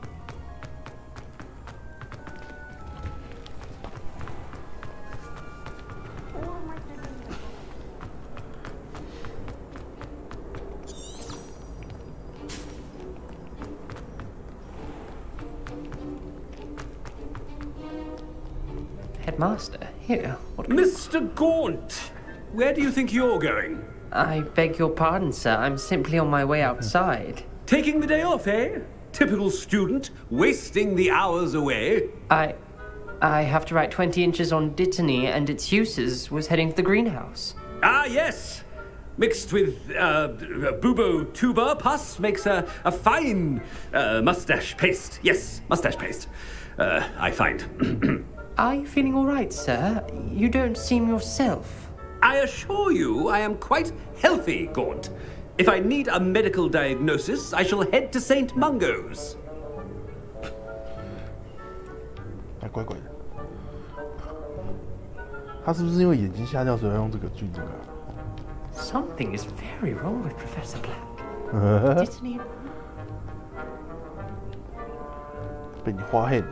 Headmaster, here. What Mr. Gaunt, where do you think you're going? I beg your pardon, sir. I'm simply on my way outside. Taking the day off, eh? Typical student, wasting the hours away. I have to write 20 inches on Dittany and its uses. Was heading to the greenhouse. Ah, yes. Mixed with bubo tuber pus makes a fine mustache paste. Yes, mustache paste. I find. Are you feeling all right, sir? You don't seem yourself. I assure you I am quite healthy, Gaunt. If I need a medical diagnosis, I shall head to St. Mungo's. 还怪怪的。他是不是因为眼睛瞎掉，所以要用这个菌这个？ Something is very wrong with Professor Black. Dittany. 被你发现了。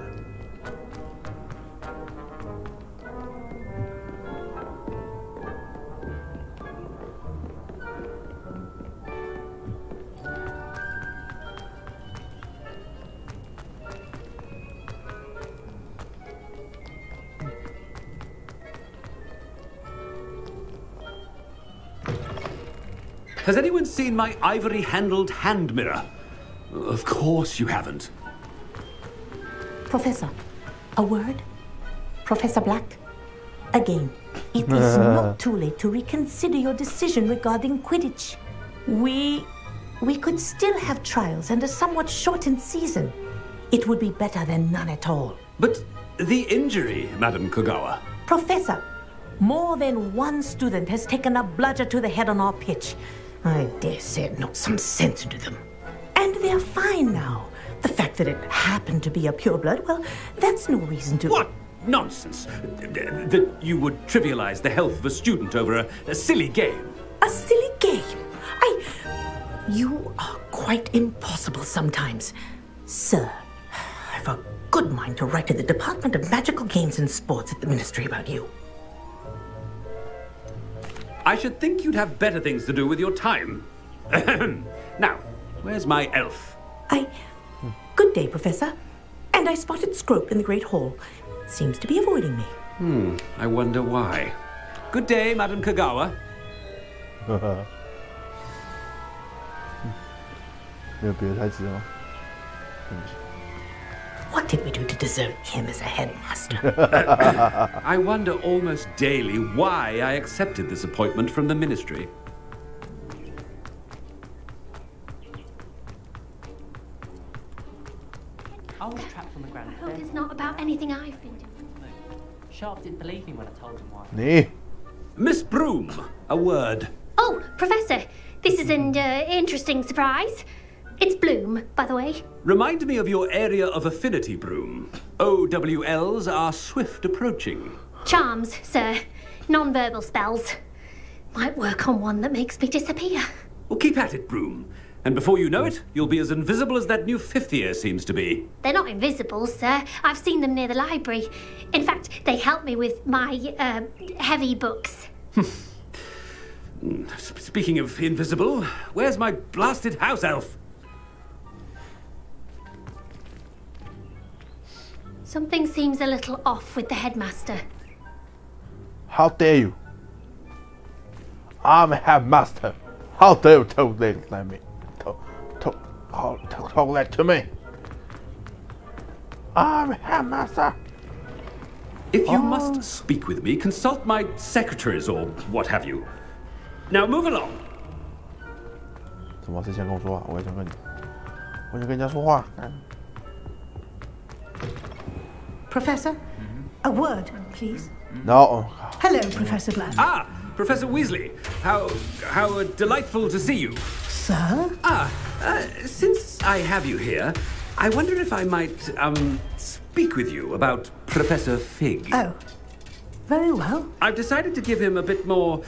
Has anyone seen my ivory-handled hand mirror? Of course you haven't. Professor, a word? Professor Black? Again, it is not too late to reconsider your decision regarding Quidditch. We could still have trials and a somewhat shortened season. It would be better than none at all. But the injury, Madam Kogawa. Professor, more than one student has taken a bludger to the head on our pitch. I dare say it knocked some sense into them. And they're fine now. The fact that it happened to be a pureblood, well, that's no reason to... What nonsense! That you would trivialize the health of a student over a silly game. A silly game? You are quite impossible sometimes. Sir, I've a good mind to write to the Department of Magical Games and Sports at the Ministry about you. I should think you'd have better things to do with your time. Now, where's my elf? Good day, Professor. And I spotted Scrope in the Great Hall. Seems to be avoiding me. I wonder why. Good day, Madam Kogawa. 没有别的台词吗？ What did we do to deserve him as a headmaster? I wonder almost daily why I accepted this appointment from the ministry. anything I've been doing. Sharp didn't believe me when I told him why. Miss Broom, a word. Oh, Professor, this is an interesting surprise. It's Bloom, by the way. Remind me of your area of affinity, Broom. OWLs are swift approaching. Charms, sir. Non-verbal spells. Might work on one that makes me disappear. Well, keep at it, Broom. And before you know it, you'll be as invisible as that new 5th year seems to be. They're not invisible, sir. I've seen them near the library. In fact, they help me with my, heavy books. Speaking of invisible, where's my blasted house elf? Something seems a little off with the headmaster. How dare you? I'm a headmaster. How dare you talk that to me? Talk that to me. I'm a headmaster. If you must speak with me, consult my secretaries or what have you. Now move along. 怎么谁先跟我说话？我也想跟你，我想跟人家说话。Professor, a word, please. No. Hello, Professor Black. Ah, Professor Weasley. How delightful to see you. Sir? Since I have you here, I wonder if I might speak with you about Professor Fig. Oh, very well. I've decided to give him a bit more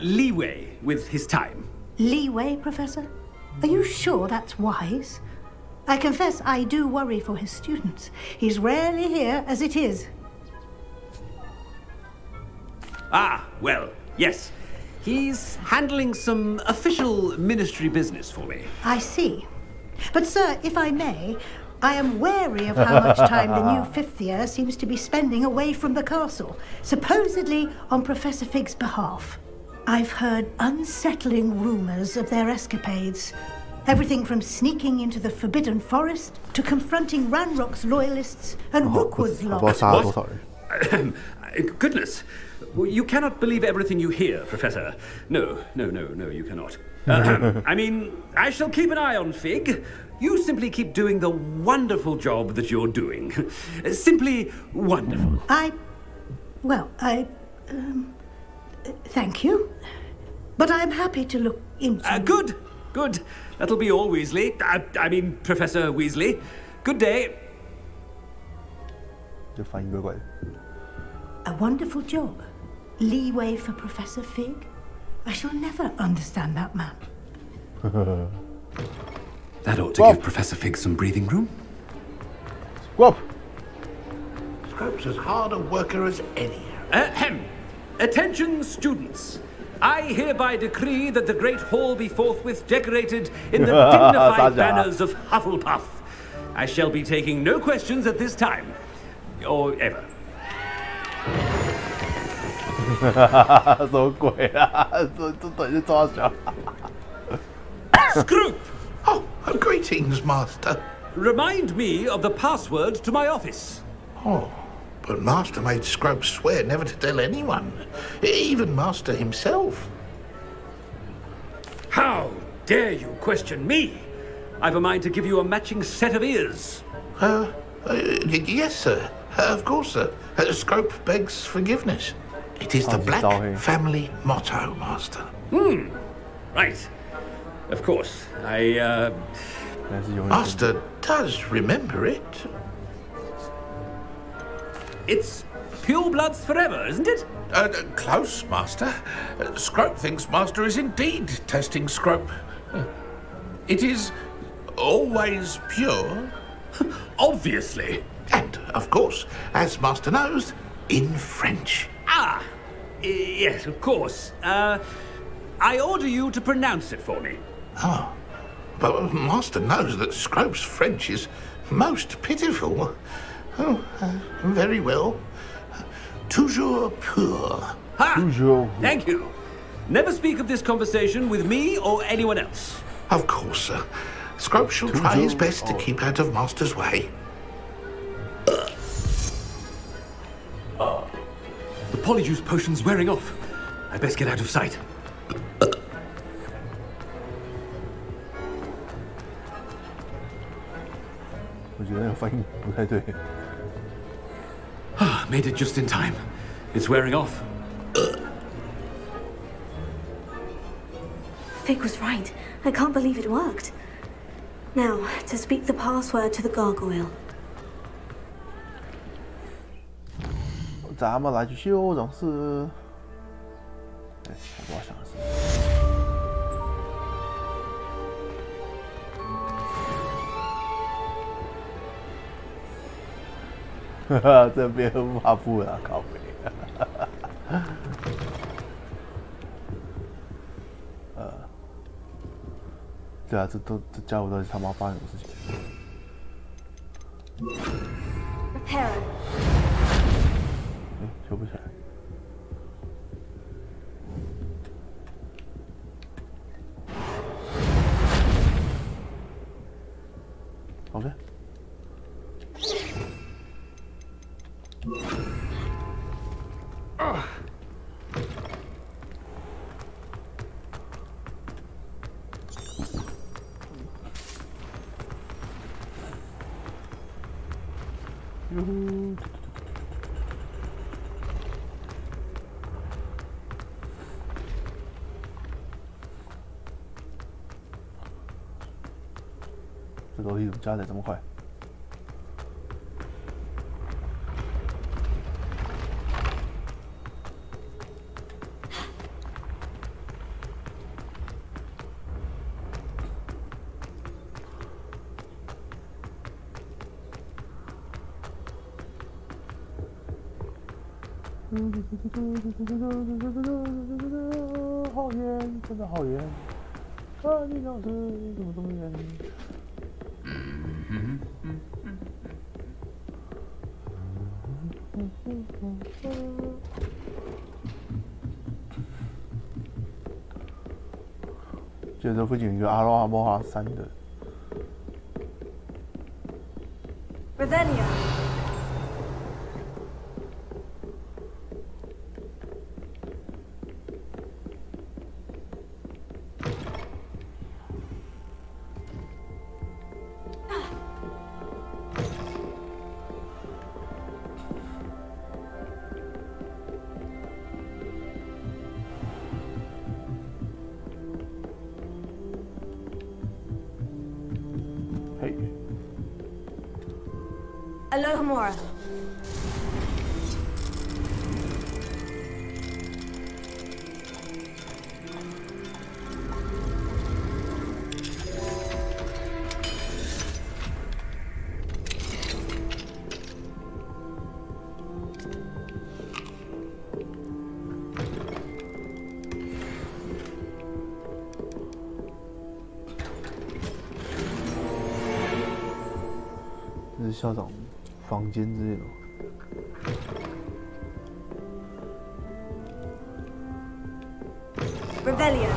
leeway with his time. Leeway, Professor? Are you sure that's wise? I confess I do worry for his students. He's rarely here as it is. Ah, well, yes. He's handling some official ministry business for me. I see. But, sir, if I may, I am wary of how much time the new 5th year seems to be spending away from the castle, supposedly on Professor Fig's behalf. I've heard unsettling rumours of their escapades. Everything from sneaking into the Forbidden Forest to confronting Ranrock's loyalists and Rookwood's lot. Goodness. You cannot believe everything you hear, Professor. No, you cannot. I mean, I shall keep an eye on Fig. You simply keep doing the wonderful job that you're doing. Simply wonderful. Thank you. But I'm happy to look into... Good. That'll be all, Weasley. I mean, Professor Weasley. Good day. A wonderful job. Leeway for Professor Fig. I shall never understand that man. That ought to give Professor Fig some breathing room. Scrope's as hard a worker as any. Attention, students. I hereby decree that the Great Hall be forthwith decorated in the dignified banners of Hufflepuff. I shall be taking no questions at this time. Or ever. 什么鬼啊？这等于抓小。Scrope! Oh, greetings, Master. Remind me of the password to my office. Oh, but Master made Scrope swear never to tell anyone, even Master himself. How dare you question me? I've a mind to give you a matching set of ears. Yes, sir. Of course, sir. Scrope begs forgiveness. It is the Black family motto, Master. Right. Of course. Master does remember it. It's pure bloods forever, isn't it? Close, Master. Scrope thinks Master is indeed testing Scrope. It is always pure. Obviously. And, of course, as Master knows, in French. Ah, yes, of course. I order you to pronounce it for me. Oh, but Master knows that Scrope's French is most pitiful. Oh, very well. Toujours pur. Ha! Toujours. Thank you. Never speak of this conversation with me or anyone else. Of course, sir. Scrope shall try his best to keep out of Master's way. The Polyjuice potion's wearing off. I'd best get out of sight. 我觉得那个翻译不太对。Made it just in time. It's wearing off. Vic was right. I can't believe it worked. Now, to speak the password to the gargoyle. 咱们来去修整事。哎，我想的是。哈哈，这边无法付了，靠北。对啊，这家伙到底他妈发生什么事情 ？Repair. 修不起来。OK。这楼梯怎么加载这么快？好远，真的好远。啊，你老师怎么这么远？记得这附近有一个阿罗哈莫哈山的。Revelia. Alohomora.这是校长房间之类的。Revelia.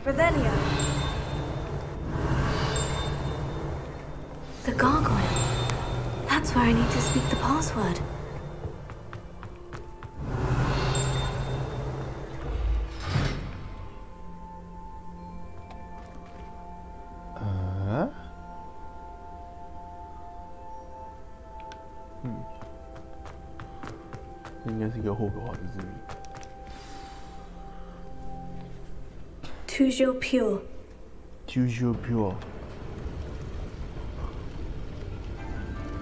Revelia. The gargoyle. That's where I need to speak the password. Hmm. 应该是一个霍格华兹之谜。Toujours pure. Toujours pure.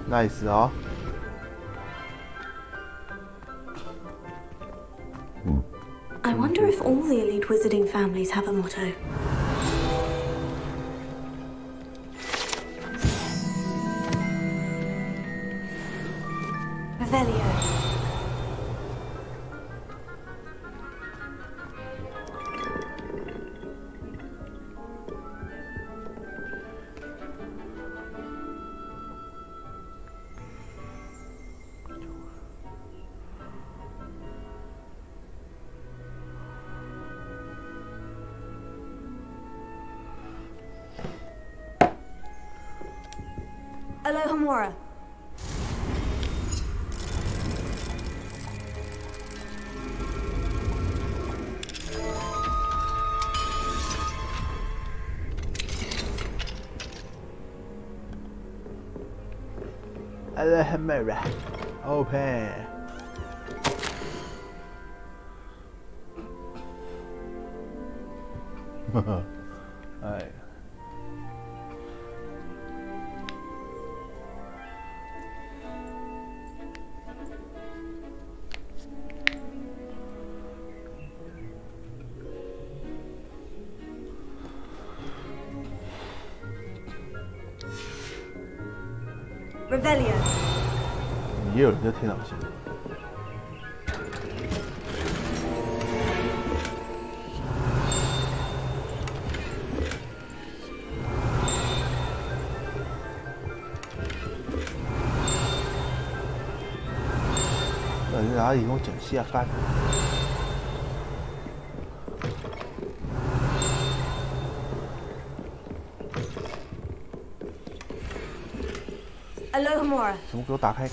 Nice 啊。I wonder if all the elite wizarding families have a motto. Revelio. Alohomora. Alohomora. Open. Alright. Revelio. 也有人在天堂线。然後整下飯。Alohomora。全部给我打开。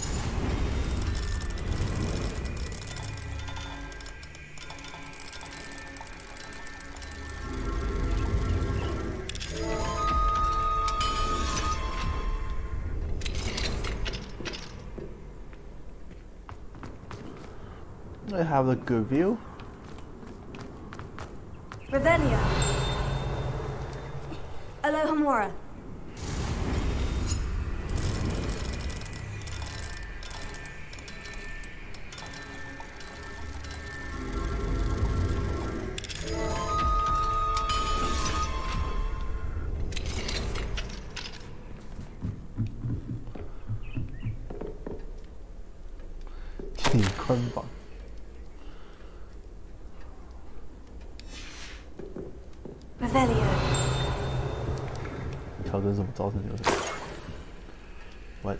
I have a good view. Revelio. Alohomora. Revelio. 调整怎么造成流程 ？What？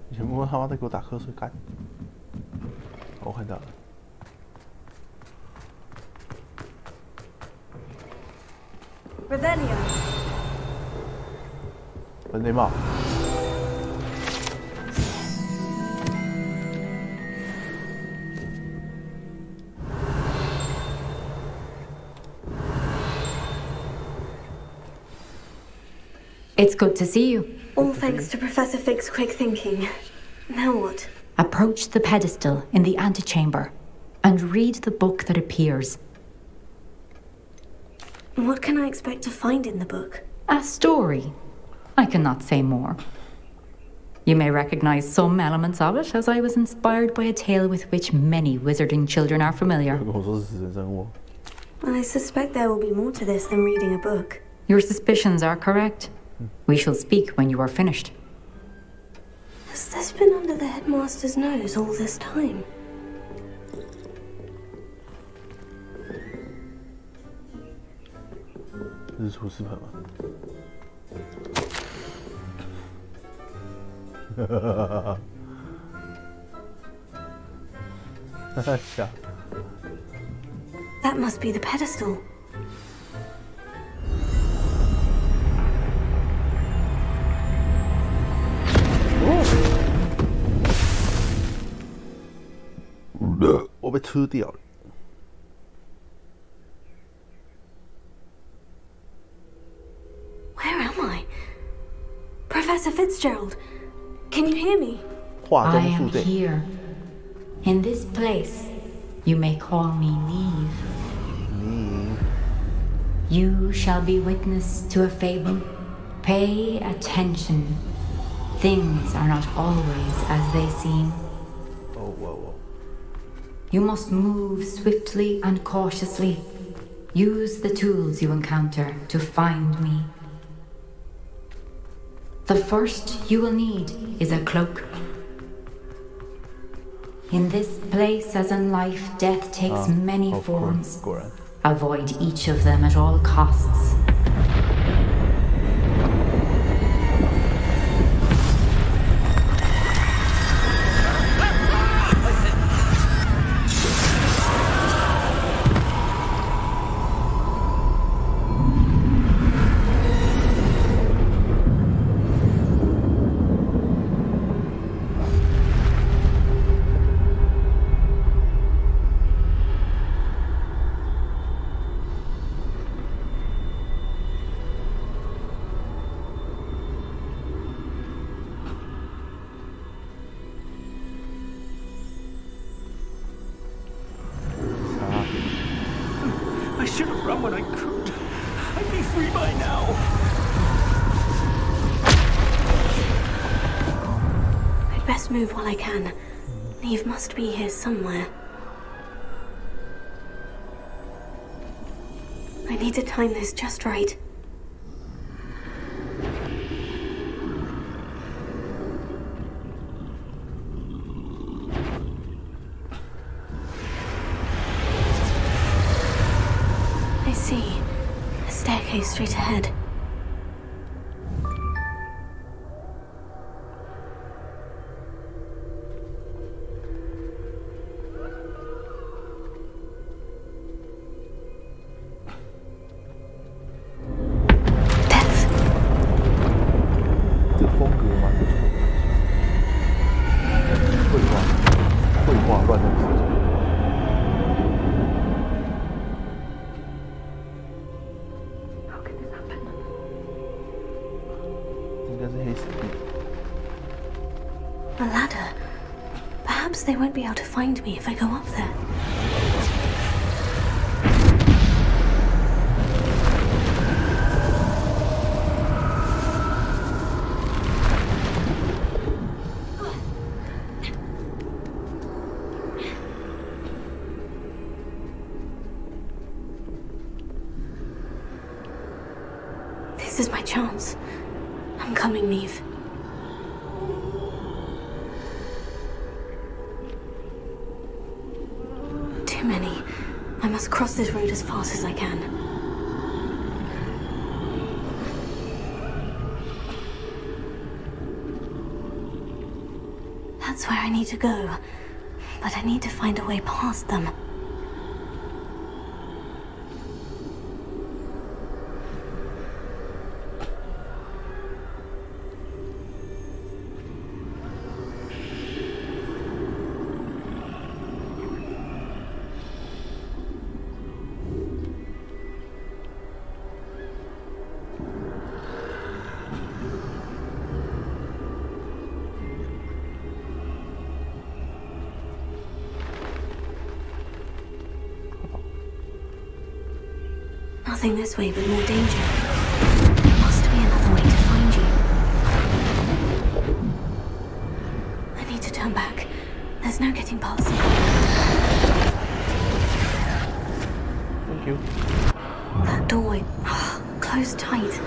你全部他妈的给我打瞌睡干！我看到了。 Revelio. 本内帽。It's good to see you. All thanks to Professor Fig's quick thinking. Now what? Approach the pedestal in the antechamber and read the book that appears. What can I expect to find in the book? A story. I cannot say more. You may recognize some elements of it, as I was inspired by a tale with which many wizarding children are familiar. Well, I suspect there will be more to this than reading a book. Your suspicions are correct. We shall speak when you are finished. Has this been under the headmaster's nose all this time? This is 厨师盆吗？笑。That must be the pedestal. Oh. 我被吃掉了。 Where am I? Professor Fitzgerald, can you hear me? I am here. In this place, you may call me Neve. Neve. You shall be witness to a fable. Pay attention. Things are not always as they seem. Oh, whoa, whoa. You must move swiftly and cautiously. Use the tools you encounter to find me. The first you will need is a cloak. In this place, as in life, death takes many forms. Avoid each of them at all costs. must move while I can. Neve must be here somewhere. I need to time this just right. I see. A staircase straight ahead. A ladder. Perhaps they won't be able to find me if I go up there. This is my chance. I'm coming, Neve. Too many. I must cross this road as fast as I can. That's where I need to go. But I need to find a way past them. Nothing this way, but more danger. There must be another way to find you. I need to turn back. There's no getting past them. Thank you. That doorway, closed tight.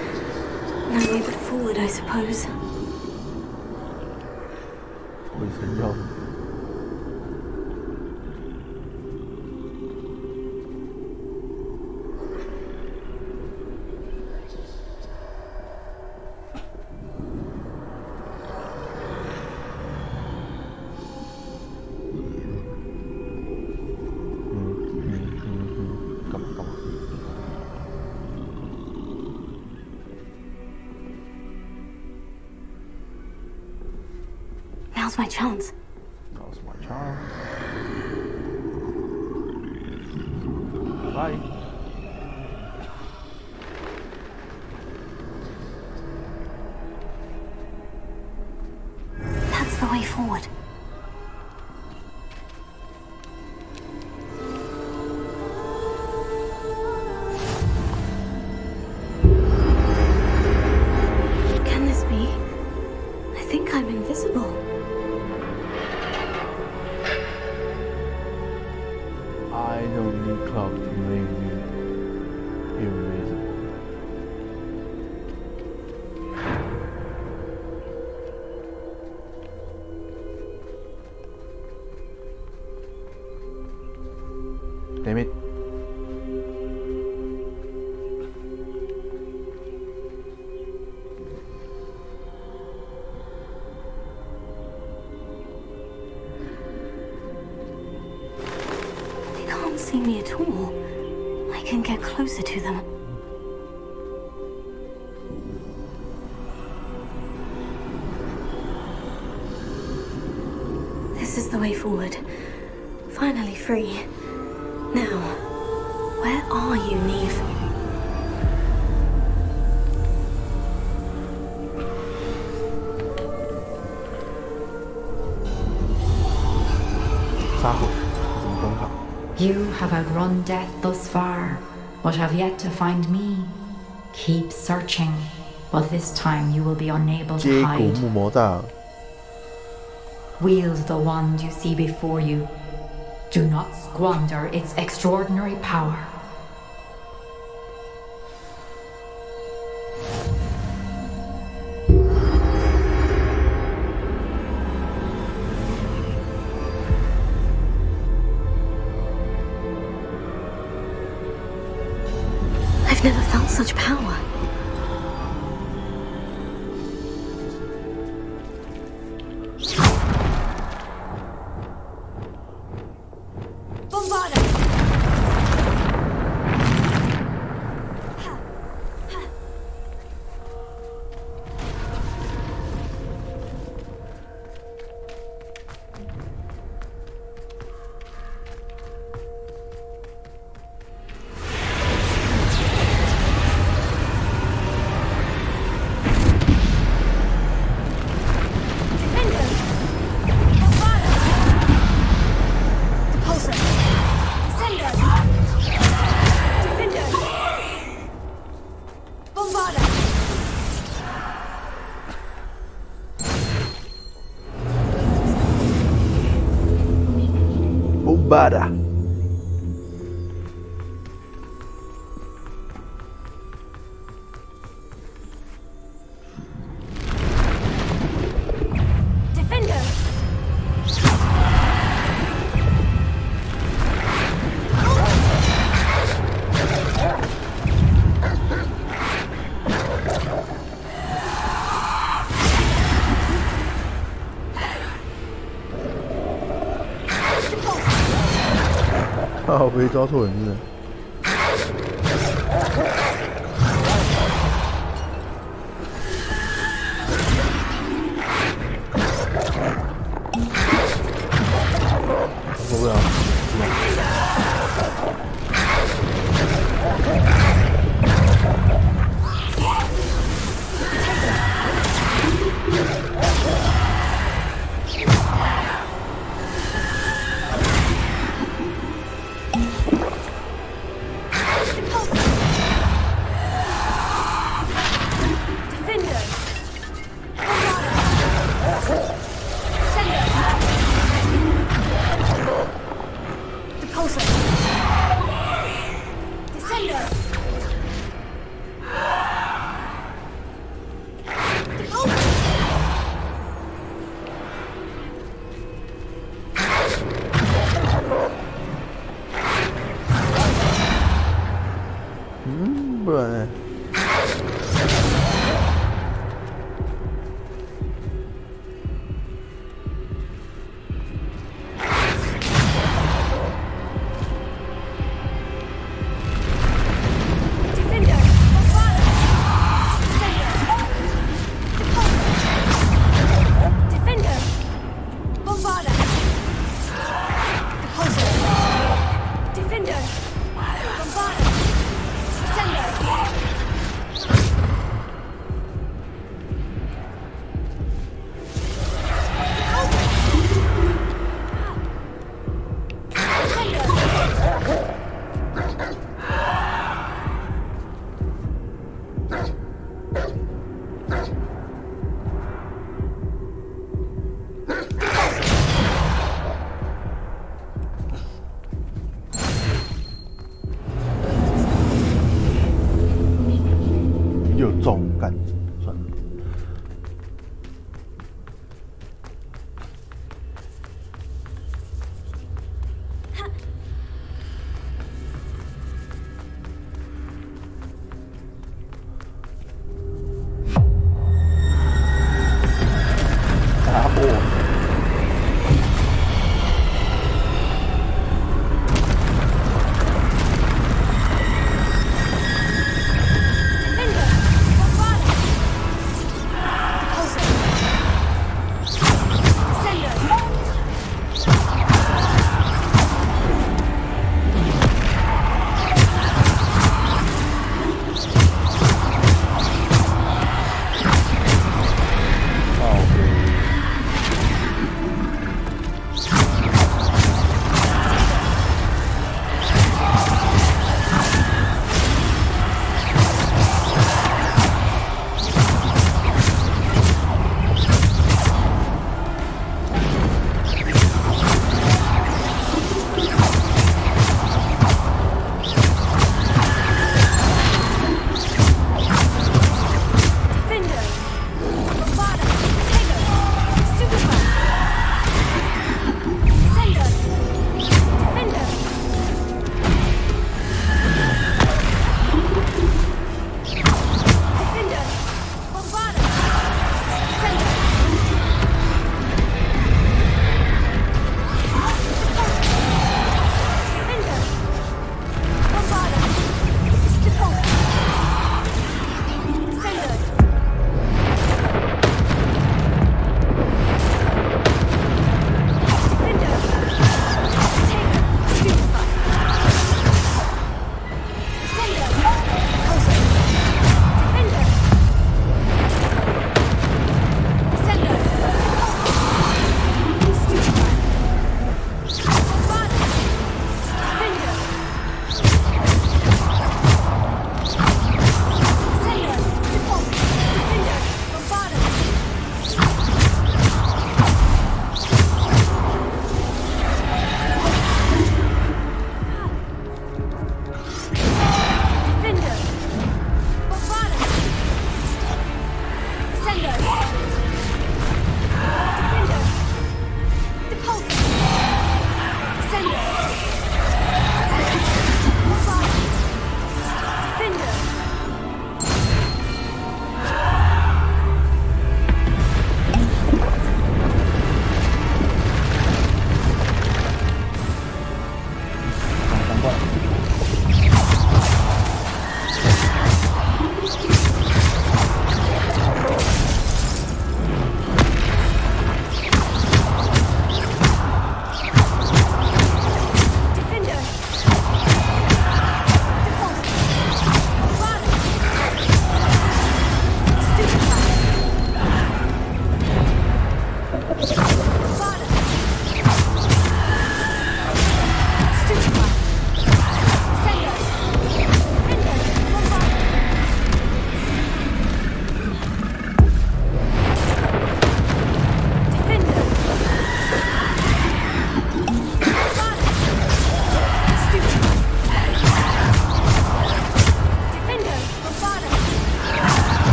No way but forward, I suppose. 回神药。 Now's my chance. Now's my chance. Bye. That's the way forward. Can this be? I think I'm invisible. I don't need cloud to make me invisible. Damn it. They can't see me at all. I can get closer to them. This is the way forward. Finally free. Now, where are you, Neve? You have outrun death thus far, but have yet to find me. Keep searching, but this time you will be unable to hide. Wield the wand you see before you. Do not squander its extraordinary power. I've never felt such power. Bombada.我被抓错人了。受不了。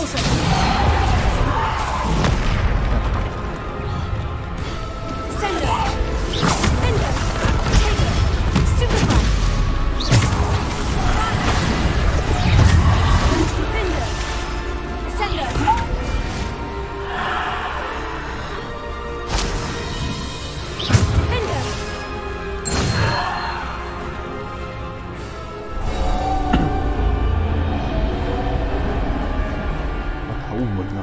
closer. Descender. Bender. Taker. Stupefy. Bender. Descender. Bender. 好门啊！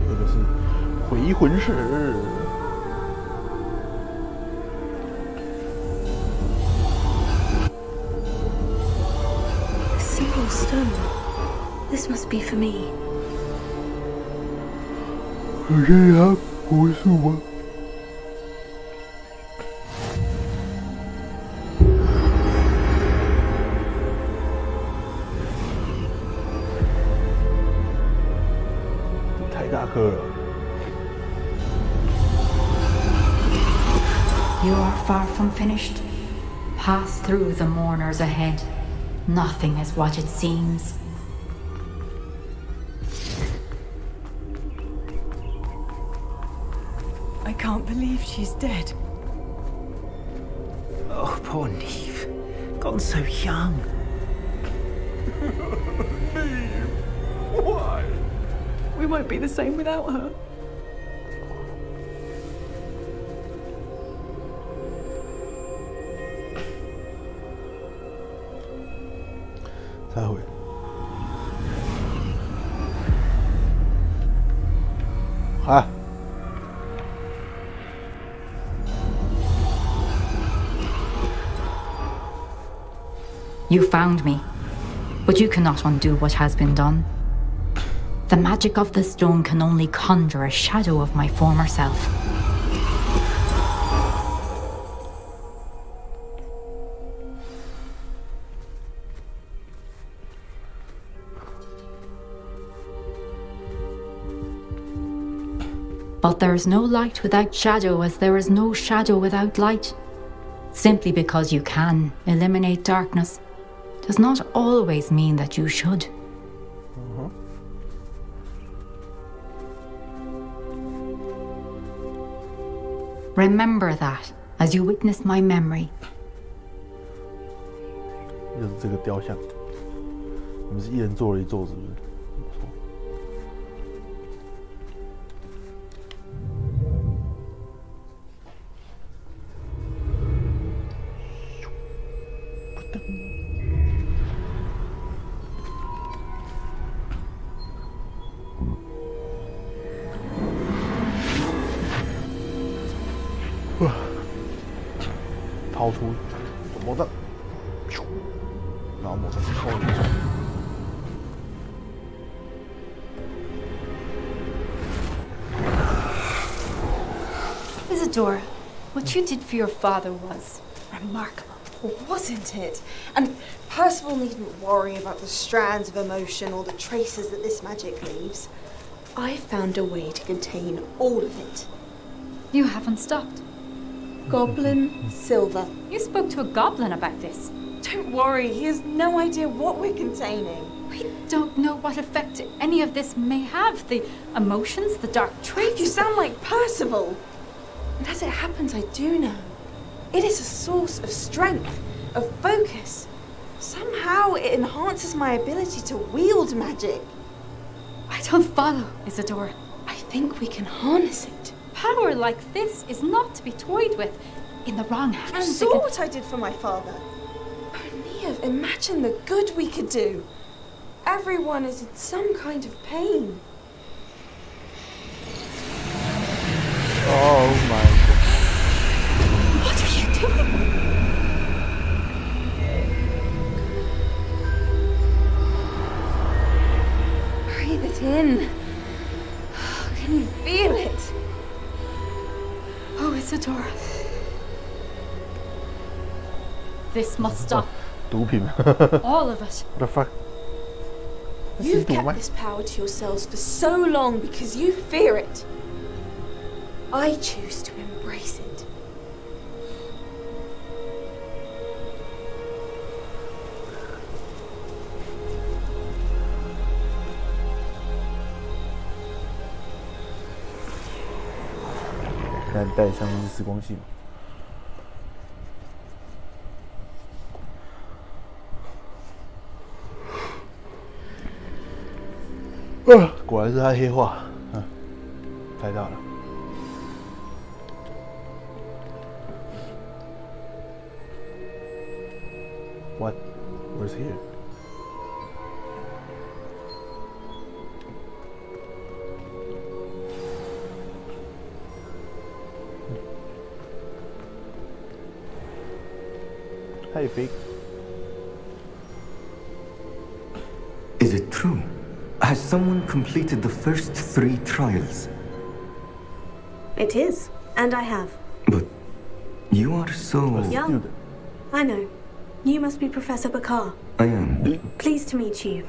这个是回魂式。 Stone. This must be for me. 可是它不是吗？太大颗了。 You are far from finished. Pass through the mourners ahead. Nothing is what it seems. I can't believe she's dead. Oh, poor Neve. Gone so young. Neve! Why? We won't be the same without her. You found me, but you cannot undo what has been done. The magic of the stone can only conjure a shadow of my former self. But there is no light without shadow, as there is no shadow without light. Simply because you can eliminate darkness does not always mean that you should. Remember that as you witness my memory. 就是这个雕像，你们是一人做了一座，是不是？ 掏出魔杖，然后魔杖扣一下。Isadora, what you did for your father was remarkable, wasn't it? And Percival needn't worry about the strands of emotion or the traces that this magic leaves. I found a way to contain all of it. You haven't stopped. Goblin Silver. You spoke to a goblin about this. Don't worry, he has no idea what we're containing. We don't know what effect any of this may have. The emotions, the dark traits. You sound like Percival. And as it happens, I do know. It is a source of strength, of focus. Somehow it enhances my ability to wield magic. I don't follow, Isadora. I think we can harness it. Power like this is not to be toyed with. In the wrong hands. You saw what I did for my father. Neve, imagine the good we could do. Everyone is in some kind of pain. Oh my God. What are you doing? Breathe it in. Can you feel it? Oh, Isadora. This must stop. 毒品 All of us. What the fuck? You've kept this power to yourselves for so long because you fear it. I choose to embrace it.现在带上是时光系嘛？果然是他黑化，太大了。What? Where's here? Hey, Fig. Is it true? Has someone completed the first 3 trials? It is, and I have. But you are so young. I know. You must be Professor Bakar. I am. Pleased to meet you.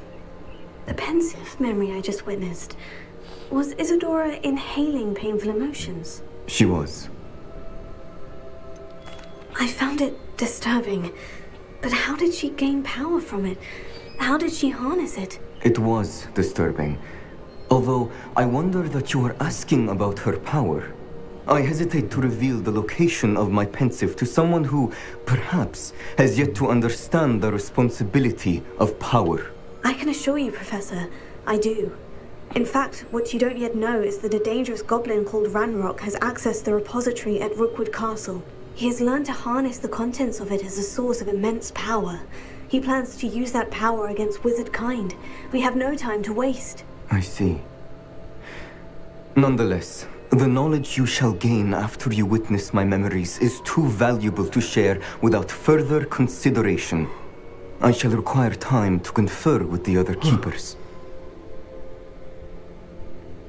The pensive memory I just witnessed. Was Isadora inhaling painful emotions? She was. I found it disturbing. But how did she gain power from it? How did she harness it? It was disturbing. Although I wonder that you are asking about her power. I hesitate to reveal the location of my pensive to someone who, perhaps, has yet to understand the responsibility of power. I can assure you, Professor, I do. In fact, what you don't yet know is that a dangerous goblin called Ranrock has accessed the repository at Rookwood Castle. He has learned to harness the contents of it as a source of immense power. He plans to use that power against wizard kind. We have no time to waste. I see. Nonetheless, the knowledge you shall gain after you witness my memories is too valuable to share without further consideration. I shall require time to confer with the other keepers.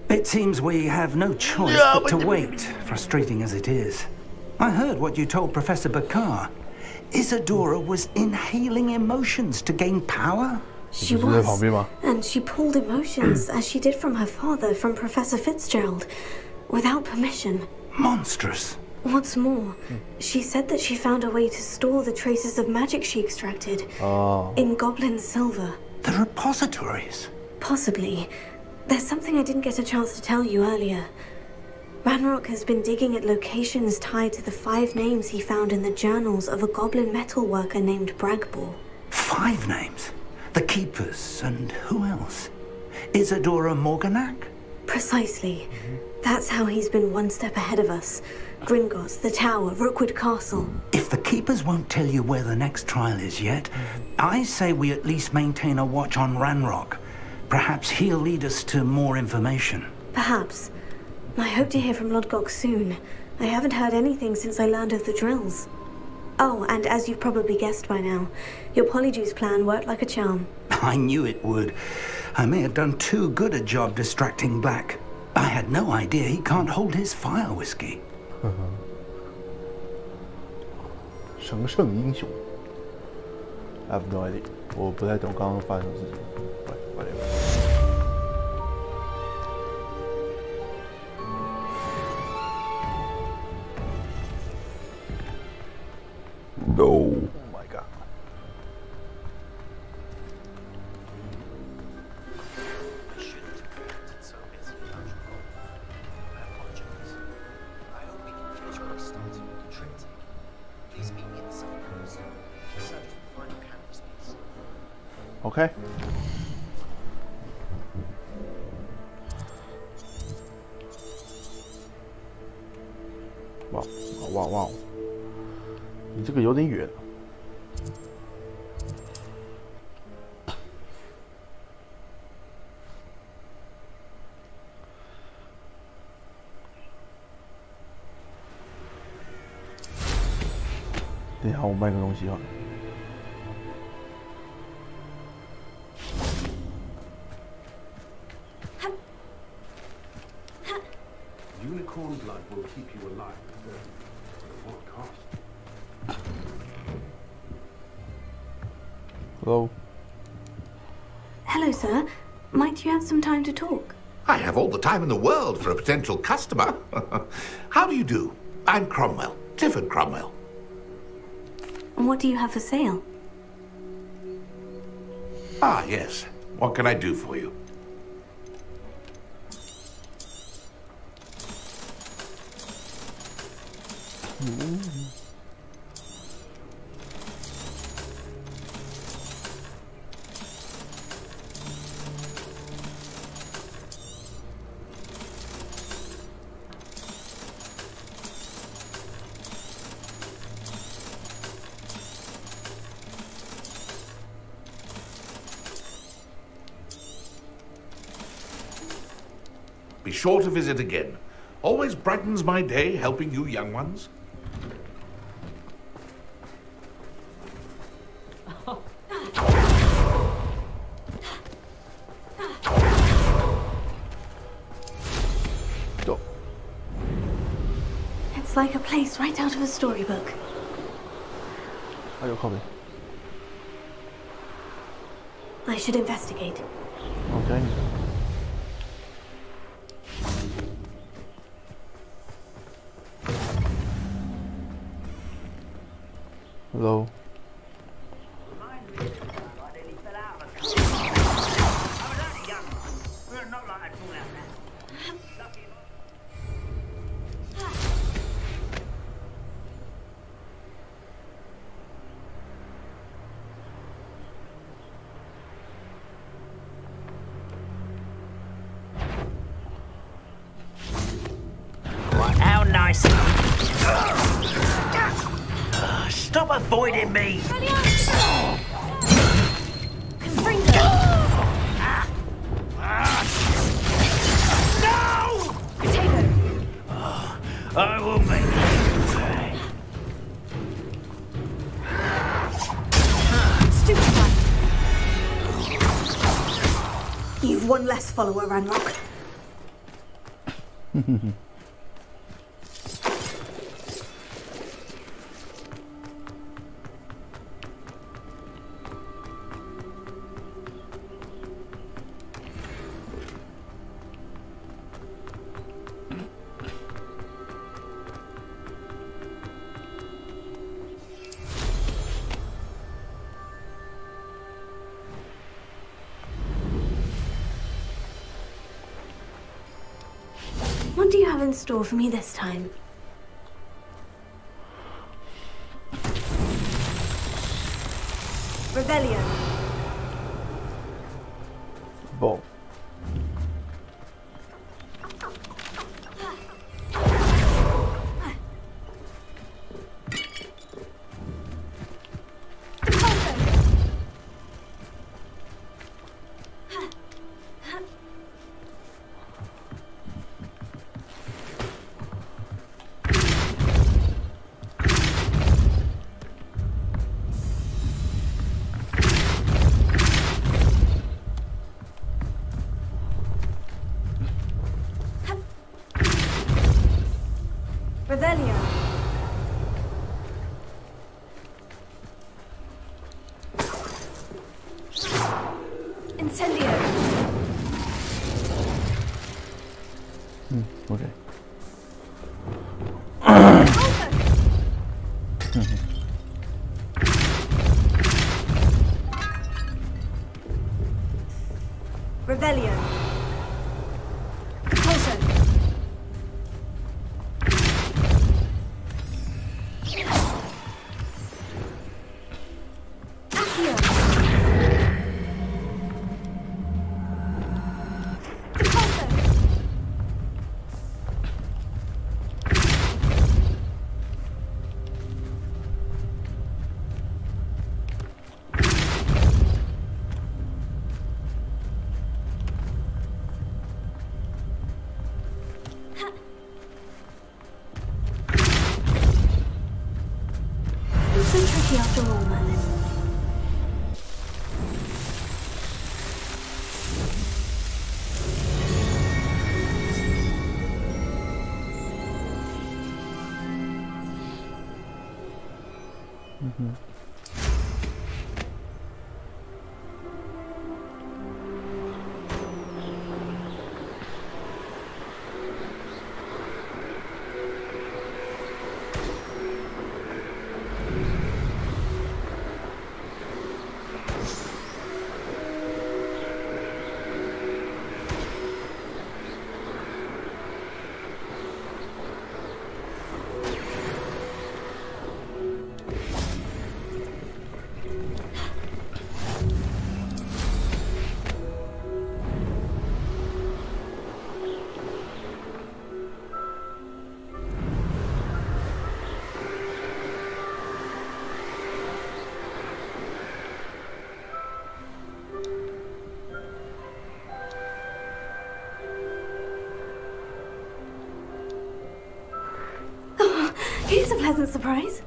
It seems we have no choice but to wait, frustrating as it is. I heard what you told Professor Bakar. Isadora was inhaling emotions to gain power? She was, and she pulled emotions as she did from her father, from Professor Fitzgerald, without permission. Monstrous. What's more, she said that she found a way to store the traces of magic she extracted in goblin silver. The repositories? Possibly. There's something I didn't get a chance to tell you earlier. Ranrock has been digging at locations tied to the 5 names he found in the journals of a goblin metalworker named Bragbor. 5 names? The Keepers, and who else? Isadora Morganac? Precisely. That's how he's been one step ahead of us. Gringotts, the Tower, Rookwood Castle. If the Keepers won't tell you where the next trial is yet, I say we at least maintain a watch on Ranrock. Perhaps he'll lead us to more information. Perhaps. I hope to hear from Lodgok soon. I haven't heard anything since I learned of the drills. Oh, and as you've probably guessed by now, your Polyjuice plan worked like a charm. I knew it would. I may have done too good a job distracting Black. I had no idea he can't hold his fire whiskey. 神圣英雄 I have no idea. 我不太懂刚刚发生的事情。No. Oh my god. Okay. Wow, wow, wow. 你这个有点远。等一下，我卖个东西好了。Unicorn blood will keep you alive. At what cost? Hello. Hello, sir. Might you have some time to talk? I have all the time in the world for a potential customer. How do you do? I'm Cromwell, Clifford Cromwell. And what do you have for sale? Ah, yes. What can I do for you? Be sure to visit again. Always brightens my day helping you young ones. It's like a place right out of a storybook. Oh, you're coming. I should investigate. Okay. Hello. How nice. Stop avoiding me. No! I will make you pay. Stupefy! You've one less follower, Ranrock. What do you have in store for me this time? Rebellion. Bon. Rebellion. Incendio. Okay. Rebellion. Compulsion. Accio. Compulsion. So tricky after all, Merlin. pleasant surprise.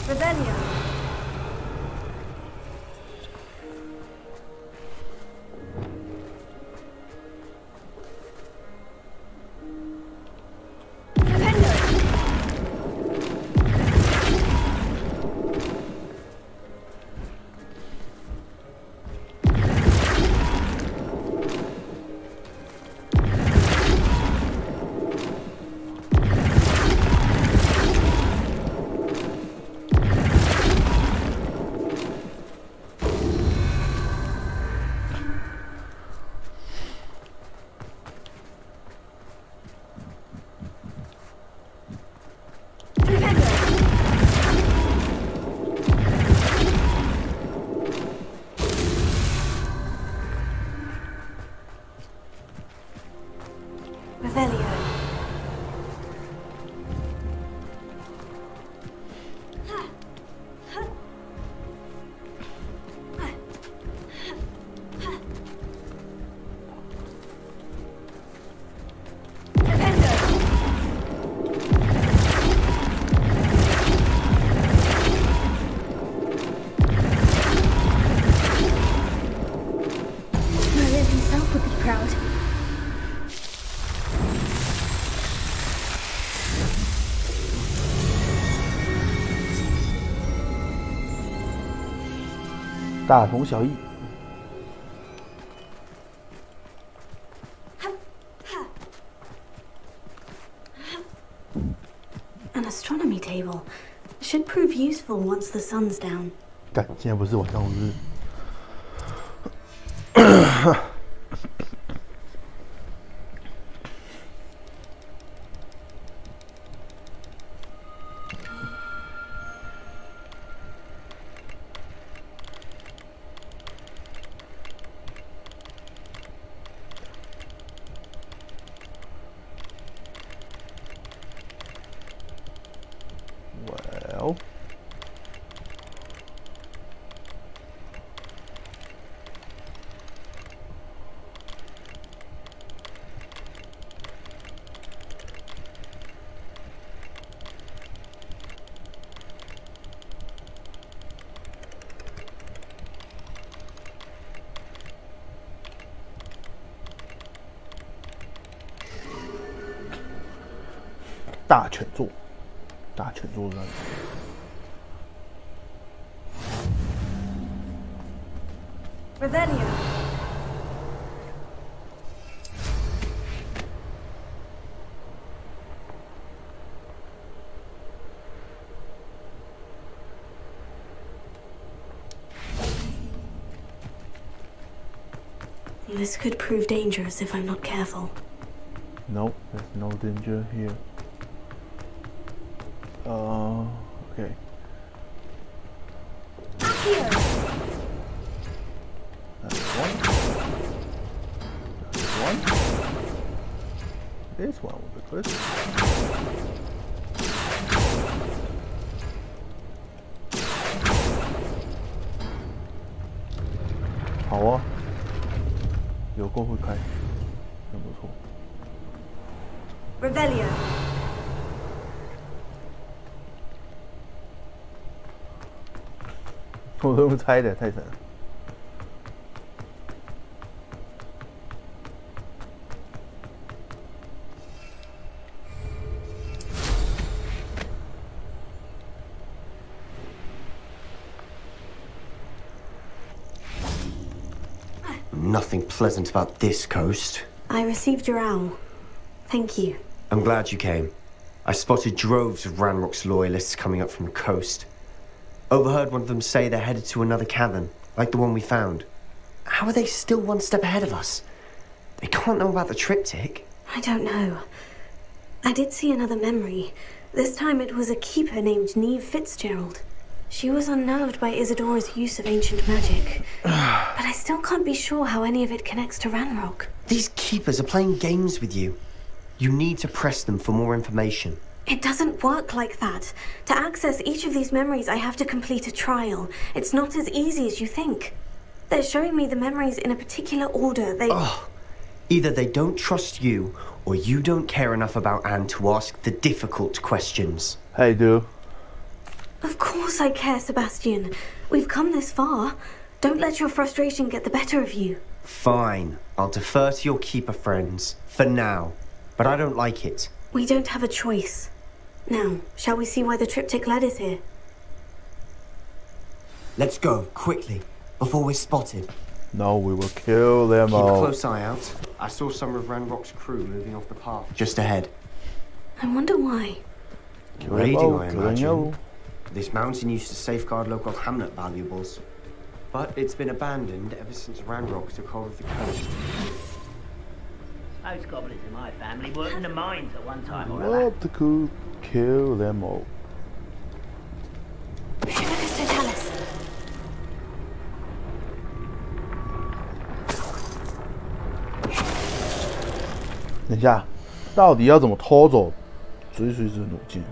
Revelio.大同小异。An astronomy table should prove useful once the sun's down. 干，现在不是晚上，是。Well.大犬座的。Revelio. This could prove dangerous if I'm not careful. No, there's no danger here. Okay. That's one. That's one. This one will be good. Hảo啊，有够会开，真不错。Revelio. 我都用猜的，太神了。Nothing pleasant about this coast. I received your owl. Thank you. I'm glad you came. I spotted droves of Ranrock's loyalists coming up from the coast. Overheard one of them say they're headed to another cavern, like the one we found. How are they still one step ahead of us? They can't know about the triptych. I don't know. I did see another memory. This time it was a keeper named Neve Fitzgerald. She was unnerved by Isadora's use of ancient magic. But I still can't be sure how any of it connects to Ranrock. These keepers are playing games with you. You need to press them for more information. It doesn't work like that. To access each of these memories, I have to complete a trial. It's not as easy as you think. They're showing me the memories in a particular order. Either they don't trust you, or you don't care enough about Anne to ask the difficult questions. Hey, dude. Of course I care, Sebastian. We've come this far. Don't let your frustration get the better of you. Fine. I'll defer to your keeper friends. For now. But I don't like it. We don't have a choice. Now, shall we see why the triptych led us here? Let's go, quickly, before we're spotted. No, we will kill them all. Keep a close eye out. I saw some of Ranrock's crew moving off the path just ahead. I wonder why. Raiding, I imagine. This mountain used to safeguard local hamlet valuables. But it's been abandoned ever since Ranrock took hold of the coast. Those goblins in my family worked in the mines at one time or other. What the cool? Kill them all. Mr. Talis. 等一下，到底要怎么偷走追随者弩箭？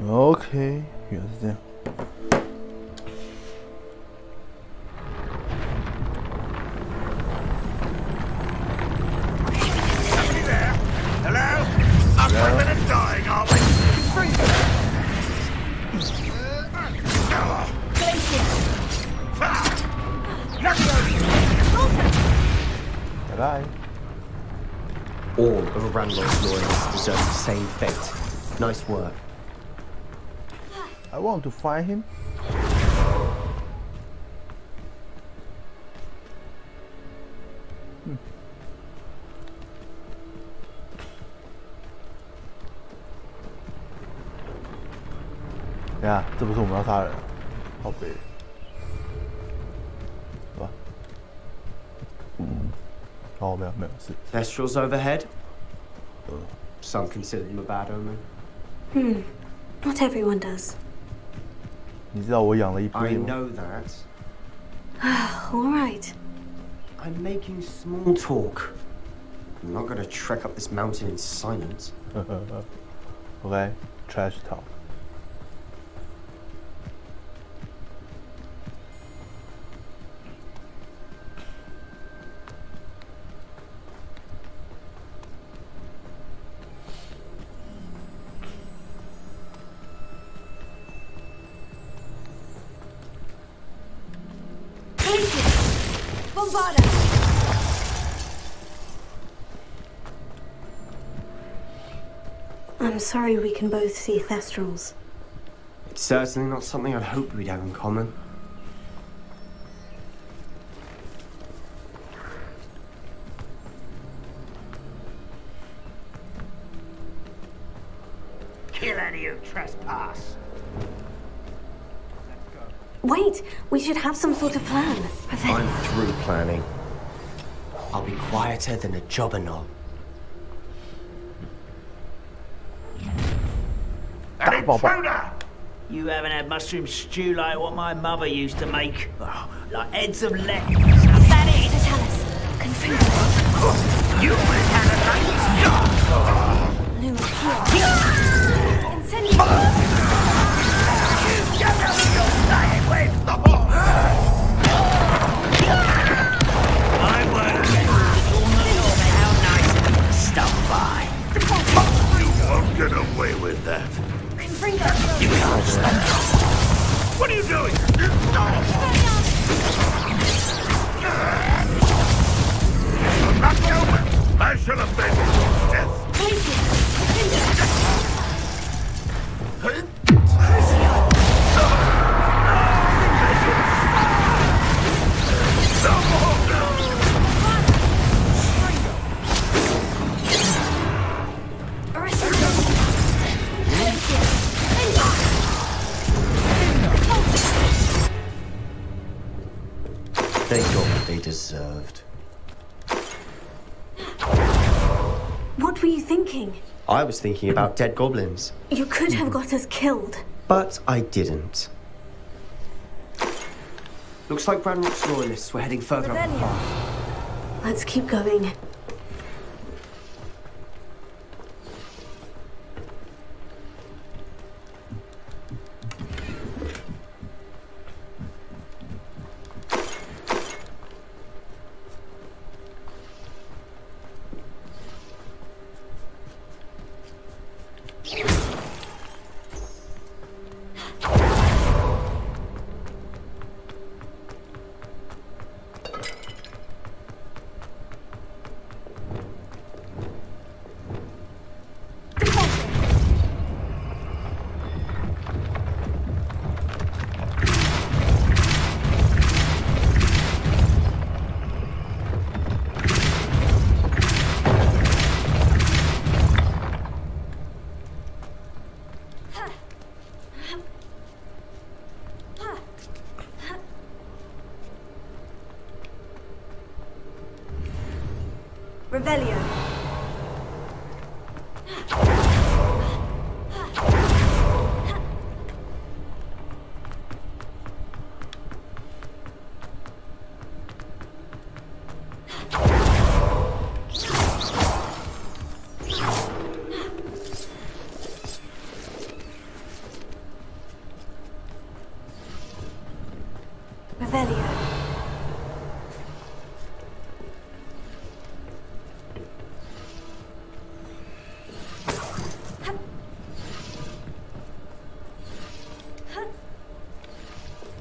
OK， 原来是这样。Somebody there? Hello? I'm a minute dying, aren't we? Bye bye. All of Ranrock's loyalists deserve the same fate. Nice work. I want to find him. Yeah, 这不是我们要杀人，好悲。是吧？哦，没有没有是。Thestrals overhead. Some consider them a bad omen. Not everyone does. 你知道我养了一匹吗 I know that. All right. I'm making small talk. I'm not going to trek up this mountain in silence. Okay, trash talk. I'm sorry we can both see Thestrals. It's certainly not something I'd hoped we'd have in common. Kill any who trespass. Wait, we should have some sort of plan. I'm through planning. I'll be quieter than a jobberknoll. You haven't had mushroom stew like what my mother used to make. Oh, like heads of lettuce. Is that it? Talis, confirm. You I won't get how nice of you to stop by. You won't get away with that. You can't stop. What are you doing? I shall avenge your death. deserved. What were you thinking? I was thinking about dead goblins. You could have got us killed. But I didn't. Looks like Ranrock's loyalists were heading further up the path. Let's keep going. Revelio.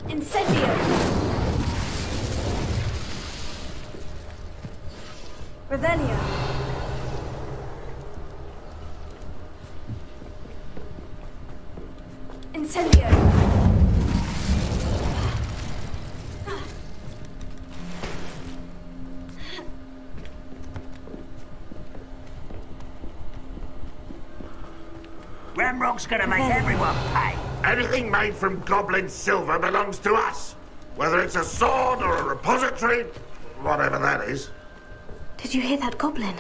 Incendio! Revelio! Incendio! Ranrock's gonna make everyone pay. Anything made from goblin silver belongs to us. Whether it's a sword or a repository, whatever that is. Did you hear that goblin?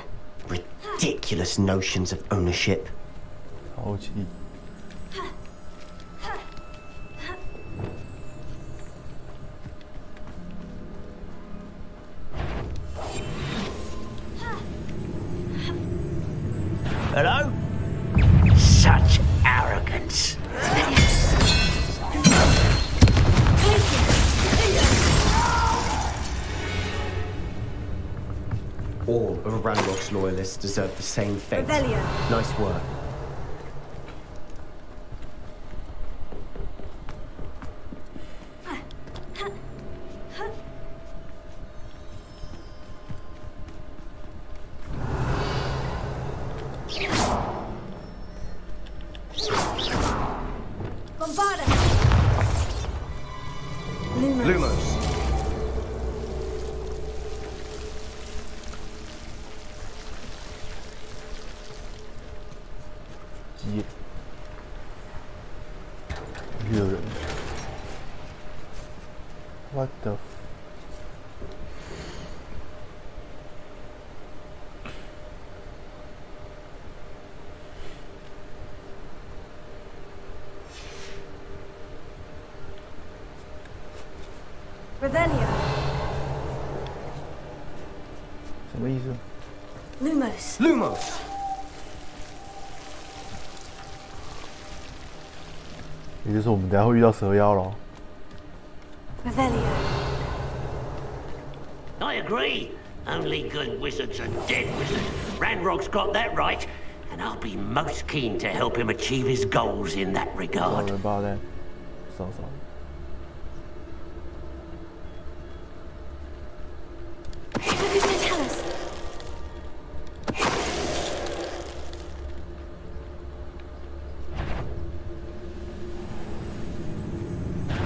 Ridiculous notions of ownership. Hello? Such arrogance. All of Ranrock's loyalists deserve the same fate. Revelio. Nice work. Bombarda! Lumos. What the Revelio. 什么意思 Lumos. Lumos. 也就是我们等一下会遇到蛇妖咯。 Revelio. I agree. Only good wizards are dead wizards. Ranrock's got that right, and I'll be most keen to help him achieve his goals in that regard. Sorry about that. So sorry. What did they tell us?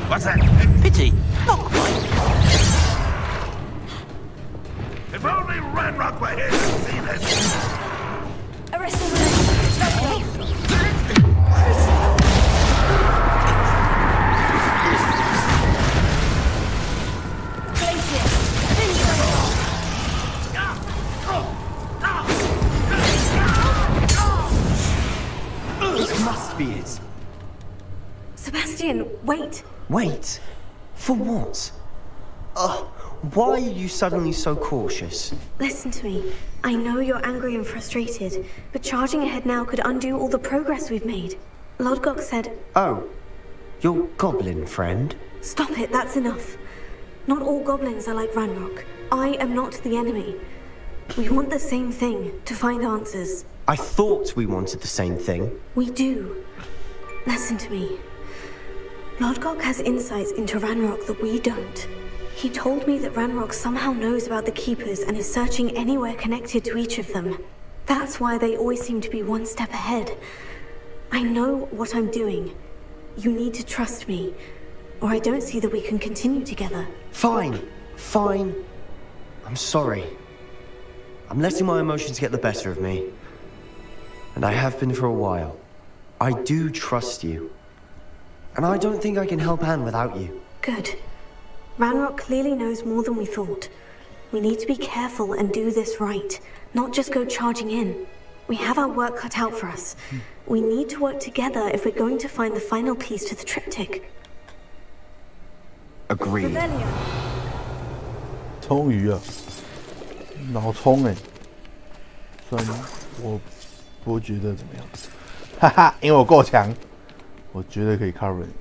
What's that? Pity. Not quite. If only Ranrock were here to see this. Arrest the Glacier. must be it. Sebastian, wait. Wait? For what? Why are you suddenly so cautious? Listen to me. I know you're angry and frustrated, but charging ahead now could undo all the progress we've made. Lodgok said... Oh, your goblin friend? Stop it, that's enough. Not all goblins are like Ranrock. I am not the enemy. We want the same thing, to find answers. I thought we wanted the same thing. We do. Listen to me. Lodgok has insights into Ranrock that we don't. He told me that Ranrock somehow knows about the Keepers and is searching anywhere connected to each of them. That's why they always seem to be one step ahead. I know what I'm doing. You need to trust me, or I don't see that we can continue together. Fine. Fine. I'm sorry. I'm letting my emotions get the better of me. And I have been for a while. I do trust you. And I don't think I can help Anne without you. Good. Ranrock clearly knows more than we thought. We need to be careful and do this right, not just go charging in. We have our work cut out for us. We need to work together if we're going to find the final piece to the triptych. Agreed. 终于啊，脑充哎，虽然我不觉得怎么样，哈哈，因为我够强，我绝对可以 cover 你。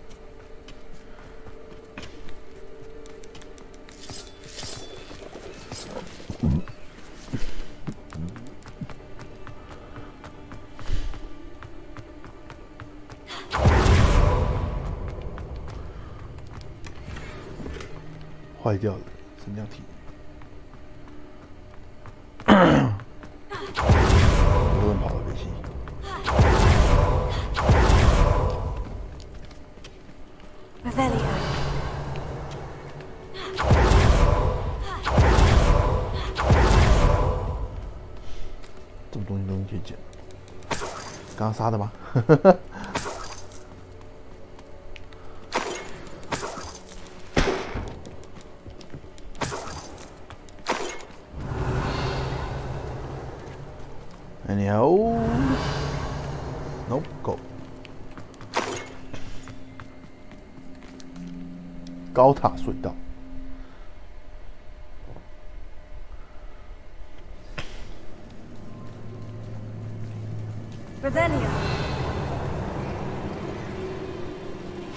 坏掉了，升降梯。我能跑到北西。Revelio。这么多东西可以捡，刚刚杀的吗？Anyhow, nope, go. 高塔隧道。Revelio.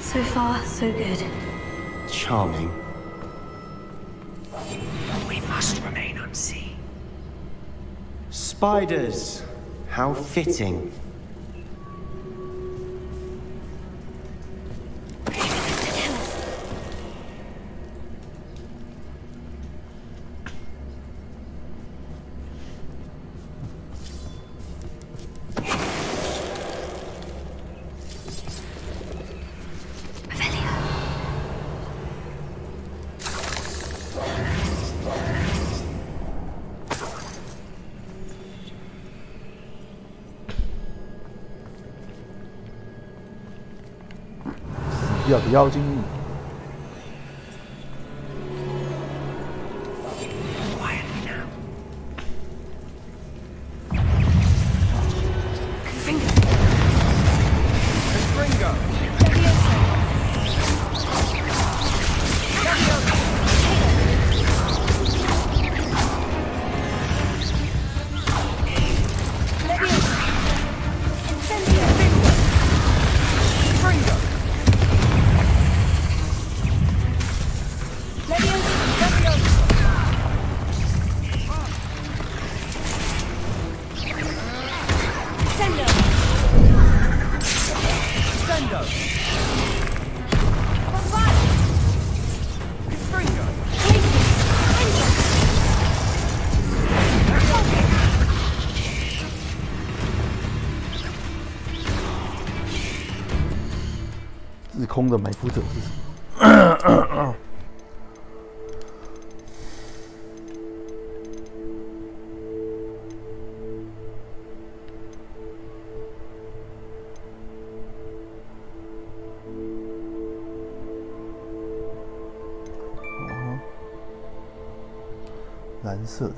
So far, so good. Charming. We must remain unseen. Spiders. How fitting.掉的妖精。自空的埋伏者是什么？蓝色的，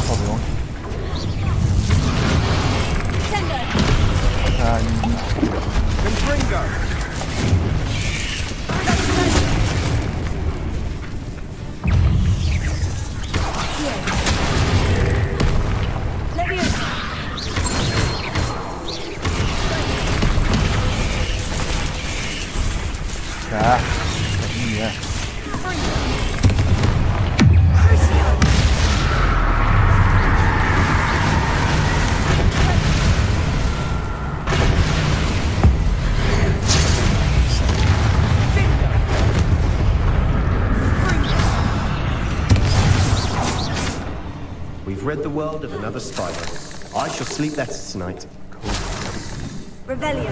好的东西。world of another spider. I shall sleep better tonight. Revelio.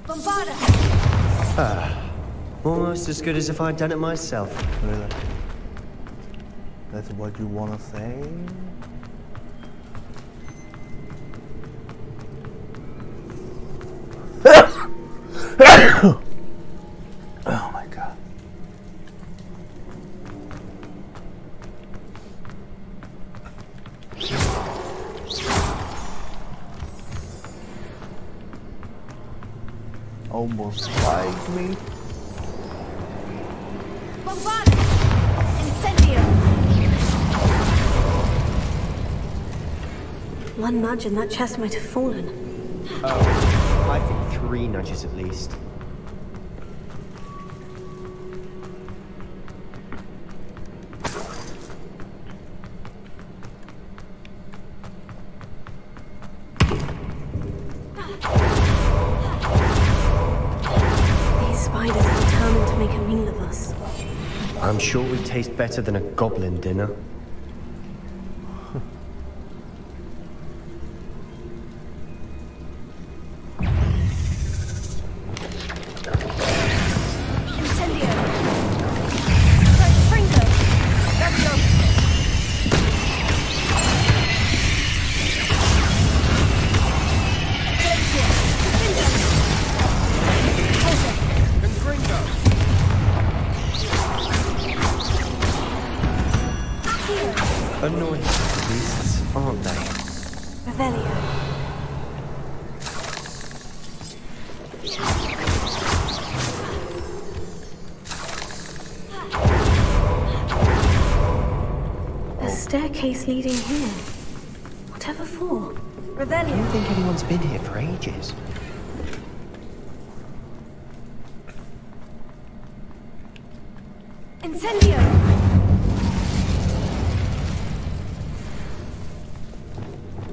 Bombarda. Almost as good as if I'd done it myself. Really? That's what you want to say? Oh my god. Almost spiked me. Bombarda. Incendio. One nudge and that chest might have fallen. Oh, I think 3 nudges at least. These spiders are determined to make a meal of us. I'm sure we taste better than a goblin dinner. Annoying beasts, aren't they? Revelio. A staircase leading here. Whatever for? I don't think anyone's been here for ages. Incendio.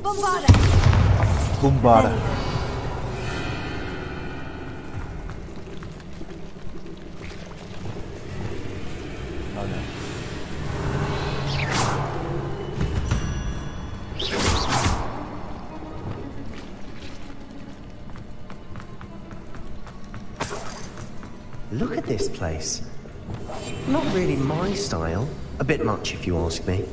Bombarda. Bombarda. Look at this place. Not really my style. A bit much, if you ask me.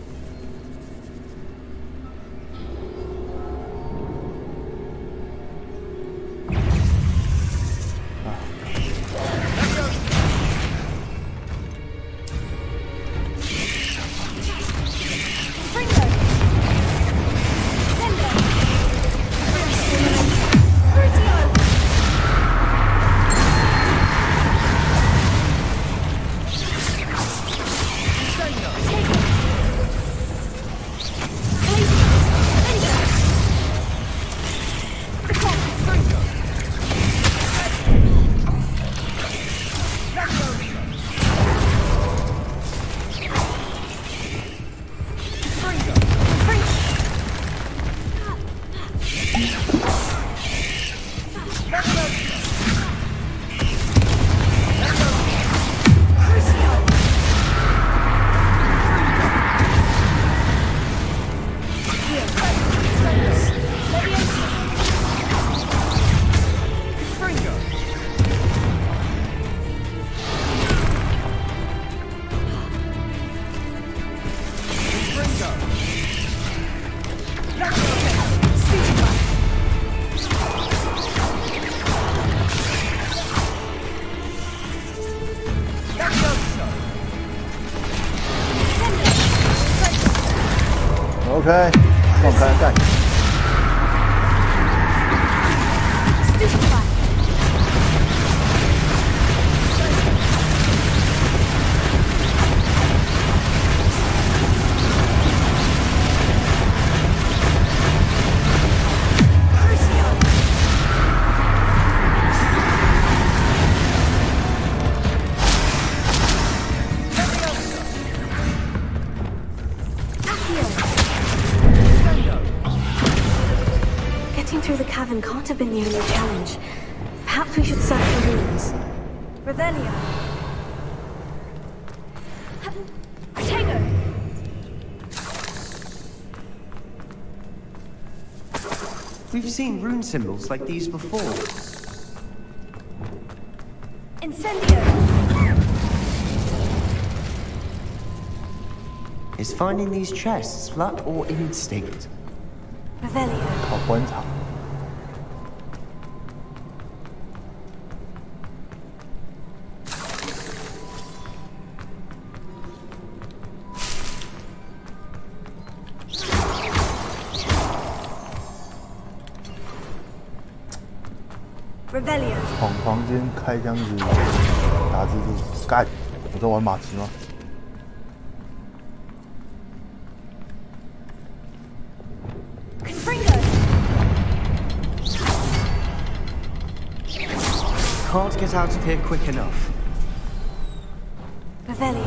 Okay, come on, attack. Through the cavern can't have been the only challenge. Perhaps Perhaps we should search the rooms. Revelio. Tego. We've seen rune symbols like these before. Incendio. Is finding these chests luck or instinct? Revelio. 好观察。Revelio. 闯房间开箱子打蜘蛛。干，我在玩马奇吗？ Can't get out of here quick enough. Revelio.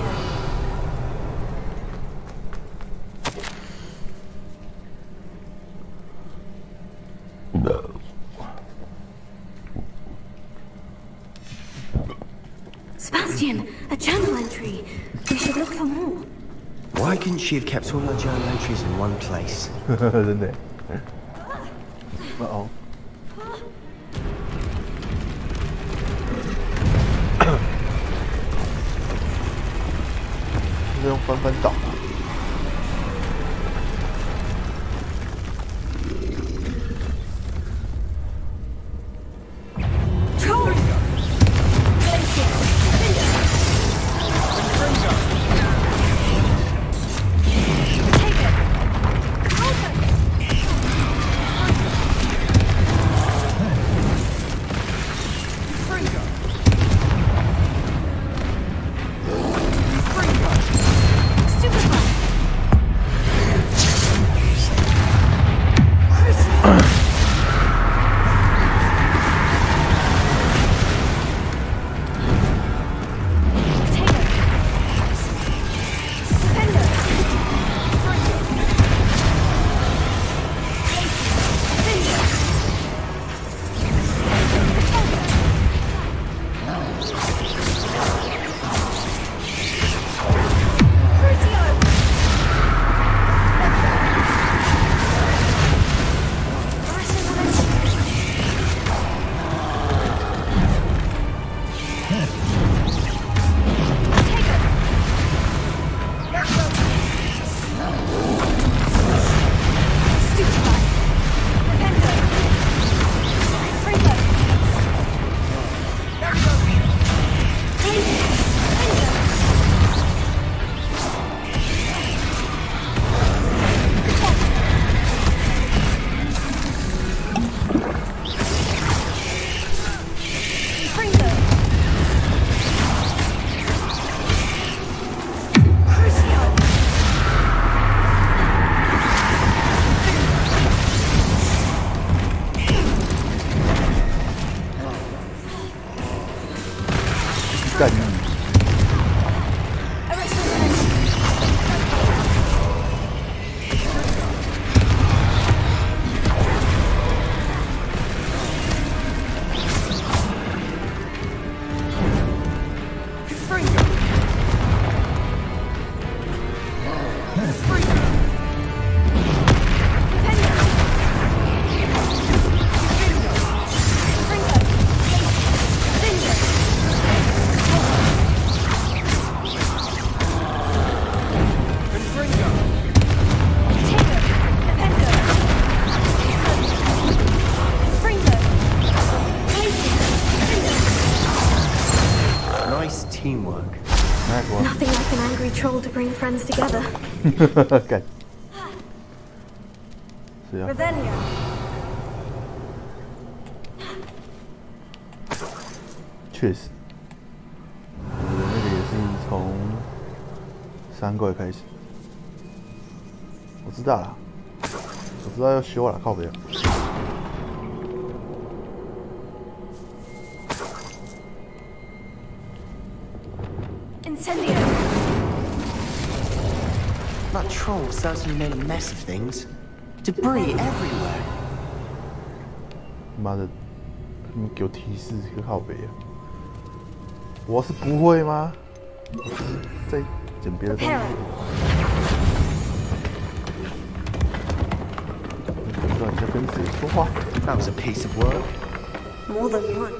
Sebastian, a journal entry. We should look for more. Why couldn't she have kept all her journal entries in one place? 真的。哦。 用翻翻倒。干你！ Teamwork. Nothing like an angry troll to bring friends together. Okay. 是啊。确实，我的那个也是从3怪开始。我知道了，我知道要修了，靠北。 Incendio! That troll certainly made a mess of things. Debris everywhere. 妈的，你们给我提示，可靠北啊！我是不会吗？我只是在捡别的东西。不知道你在跟谁说话。That was a piece of work. More than one.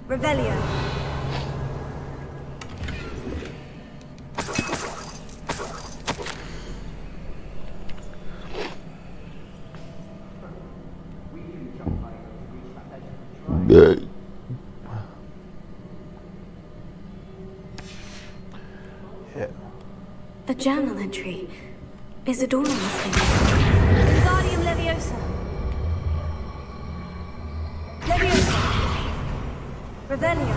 Revelio. A journal entry. Isadora must have. Wingardium Leviosa. Leviosa. Revelio.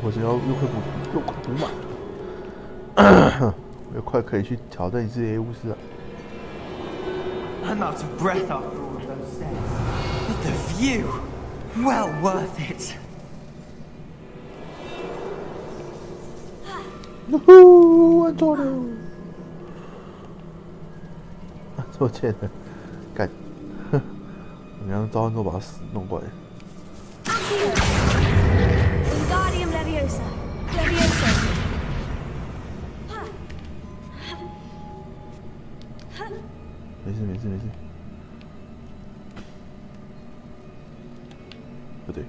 我是要又快补满，我快可以去挑战一次 A 巫师了。I'm out of breath after all of those stairs. But the view, well worth it. Woohoo! 完成了！错欠的，干！你让召唤兽把他死弄过来。Wingardium Leviosa. Leviosa. 没事。不对。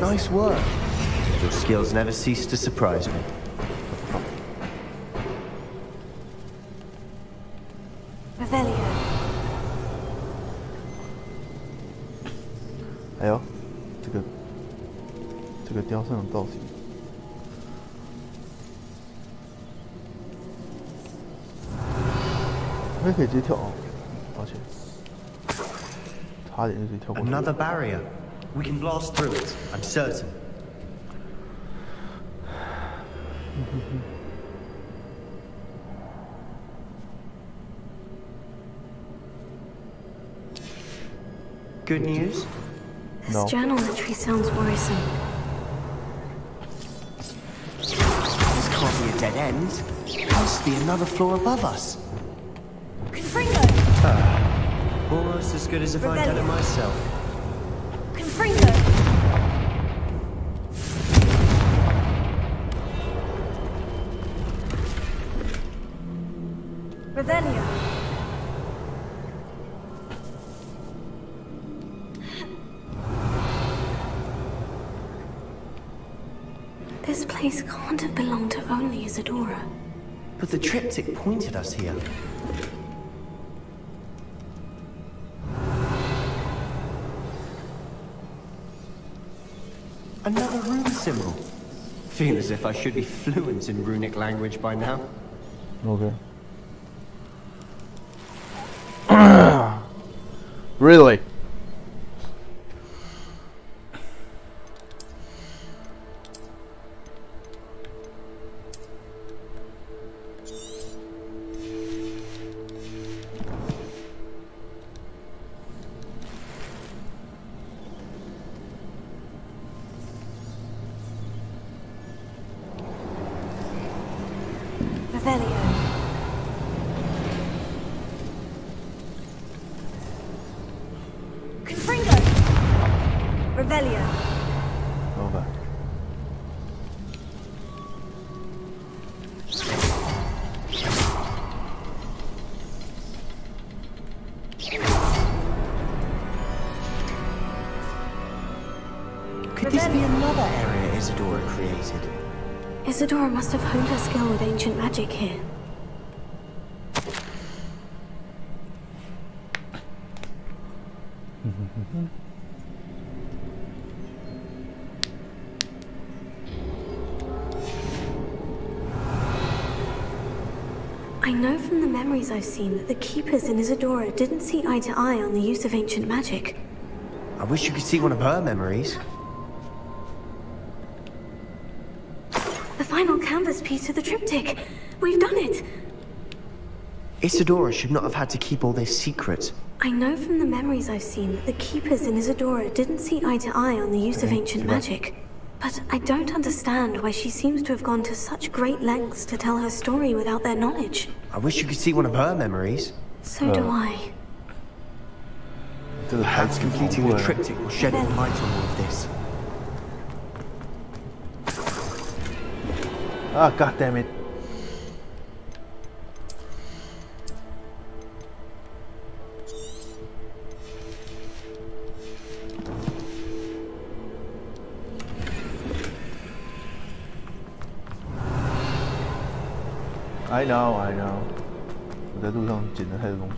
Nice work. Your skills never cease to surprise me. Revelio. 还有这个雕像的造型，应该可以直接跳哦。抱歉，差点就直接跳过去。 Another barrier. We can blast through it. I'm certain. Good news? This journal entry sounds worrisome. This can't be a dead end. There must be another floor above us. Confringo. Almost as good as if I'd done it myself. Confringo. Revelio. This place can't have belonged to only Isadora. But the triptych pointed us here. Another rune symbol. Feel as if I should be fluent in runic language by now. Okay. Really? Revelio. Confringo. Revelio. Okay. Could this be another area Isadora created? Isadora must have honed her skill with ancient magic here. I know from the memories I've seen that the Keepers in Isadora didn't see eye to eye on the use of ancient magic. I wish you could see one of her memories. The final canvas piece of the triptych. We've done it. Isadora should not have had to keep all this secret. I know from the memories I've seen that the Keepers in Isadora didn't see eye to eye on the use of ancient magic. But I don't understand why she seems to have gone to such great lengths to tell her story without their knowledge. I wish you could see one of her memories. So do I. Perhaps completing the triptych will shed more light on all of this. Ah, god damn it. I know. 我在路上捡了太多东西，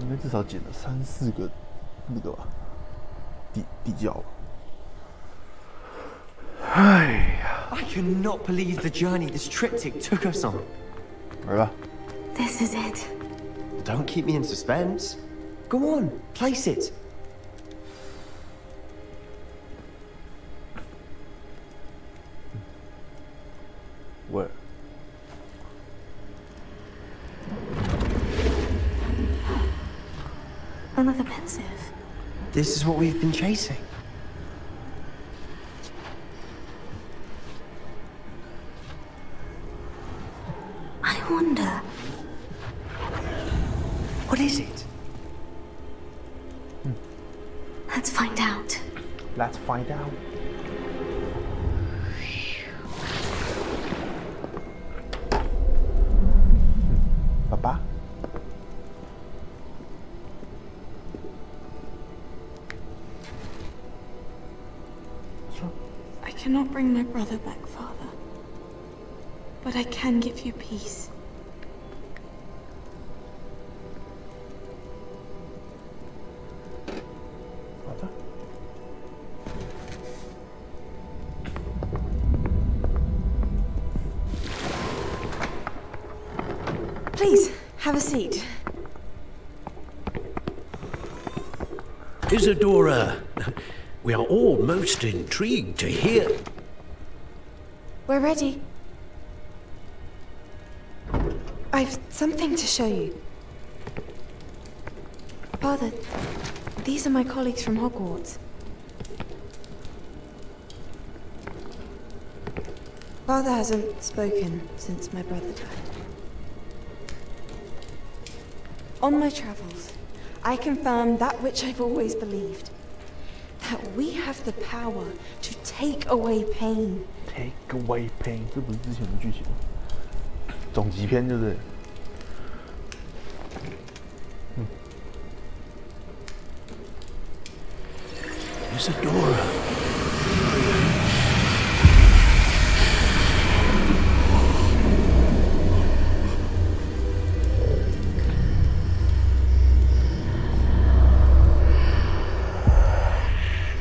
应该至少捡了3、4个那个吧，地窖吧。哎呀 I cannot believe the journey this triptych took us on. 来吧。This is it. Don't keep me in suspense. Go on, place it. Where? Another pensive. This is what we've been chasing. I wonder. What is it? Let's find out. Let's find out. Papa? I cannot bring my brother back, Father. But I can give you peace. Father? Please, have a seat. Isadora, we are all most intrigued to hear. We're ready. I've something to show you. Father, these are my colleagues from Hogwarts. Father hasn't spoken since my brother died. On my travels, I confirmed that which I've always believed. That we have the power to take away pain. Take away pain， 这不是之前的剧情，总集篇对不对？Isadora.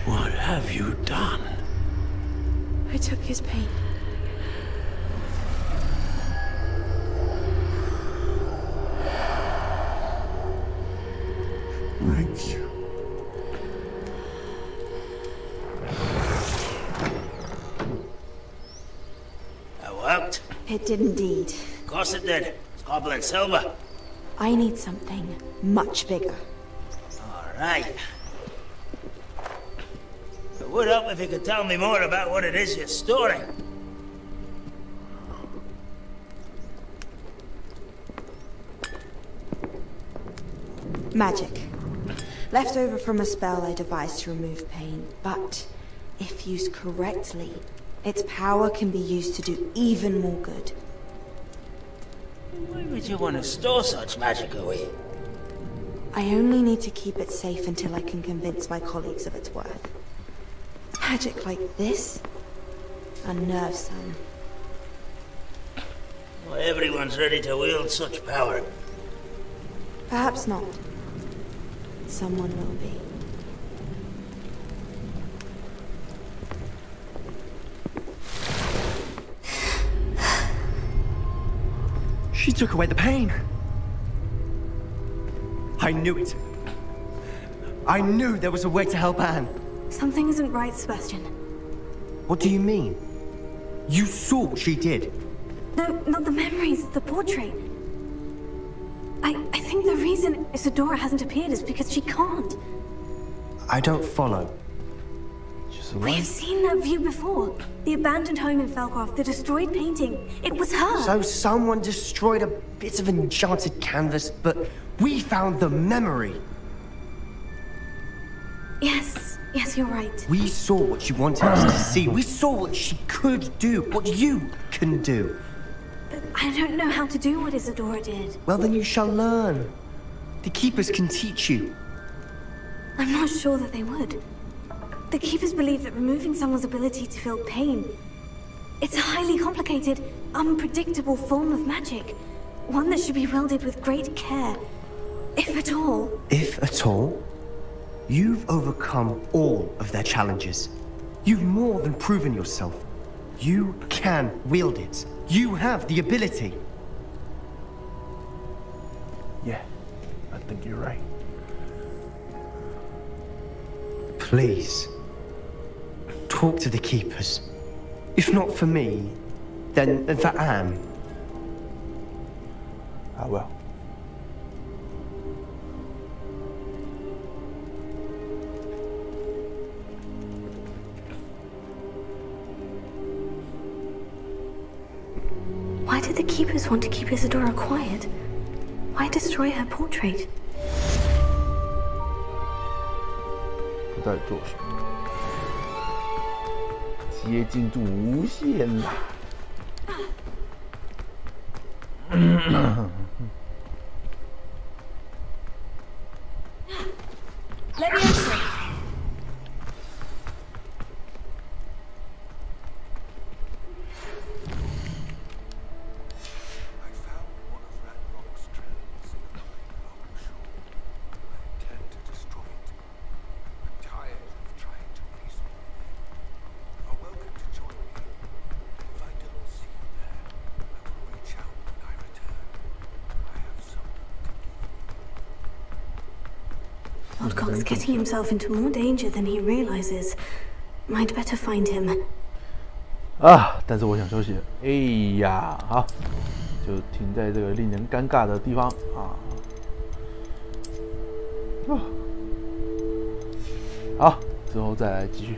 What have you done? I took his pain. Thank you. That worked? It did indeed. Of course it did. It's goblin silver. I need something much bigger. All right. It would help if you could tell me more about what it is you're storing. Magic. Left over from a spell I devised to remove pain, but if used correctly, its power can be used to do even more good. Why would you want to store such magic away? I only need to keep it safe until I can convince my colleagues of its worth. Magic like this unnerves some. Well, everyone's ready to wield such power. Perhaps not. Someone will be. She took away the pain. I knew it. I knew there was a way to help Anne. Something isn't right, Sebastian. What do you mean? You saw what she did. No, not the memories, the portrait. I think the reason Isadora hasn't appeared is because she can't. I don't follow. We've seen that view before. The abandoned home in Felcroft, the destroyed painting. It was her. So someone destroyed a bit of enchanted canvas, but we found the memory. Yes, you're right. We saw what she wanted us to see. We saw what she could do, what you can do. But I don't know how to do what Isadora did. Well, then you shall learn. The Keepers can teach you. I'm not sure that they would. The Keepers believe that removing someone's ability to feel pain, it's a highly complicated, unpredictable form of magic. One that should be wielded with great care, if at all. If at all? You've overcome all of their challenges. You've more than proven yourself. You can wield it. You have the ability. Yeah, I think you're right. Please, talk to the Keepers. If not for me, then for Anne. I will. Why did the Keepers want to keep Isadora quiet? Why destroy her portrait? 到底做什么？接近度无限啦！Lodgok's getting himself into more danger than he realizes. Might better find him. 但是我想休息了。哎呀，好，就停在这个令人尴尬的地方啊。好，之后再来继续。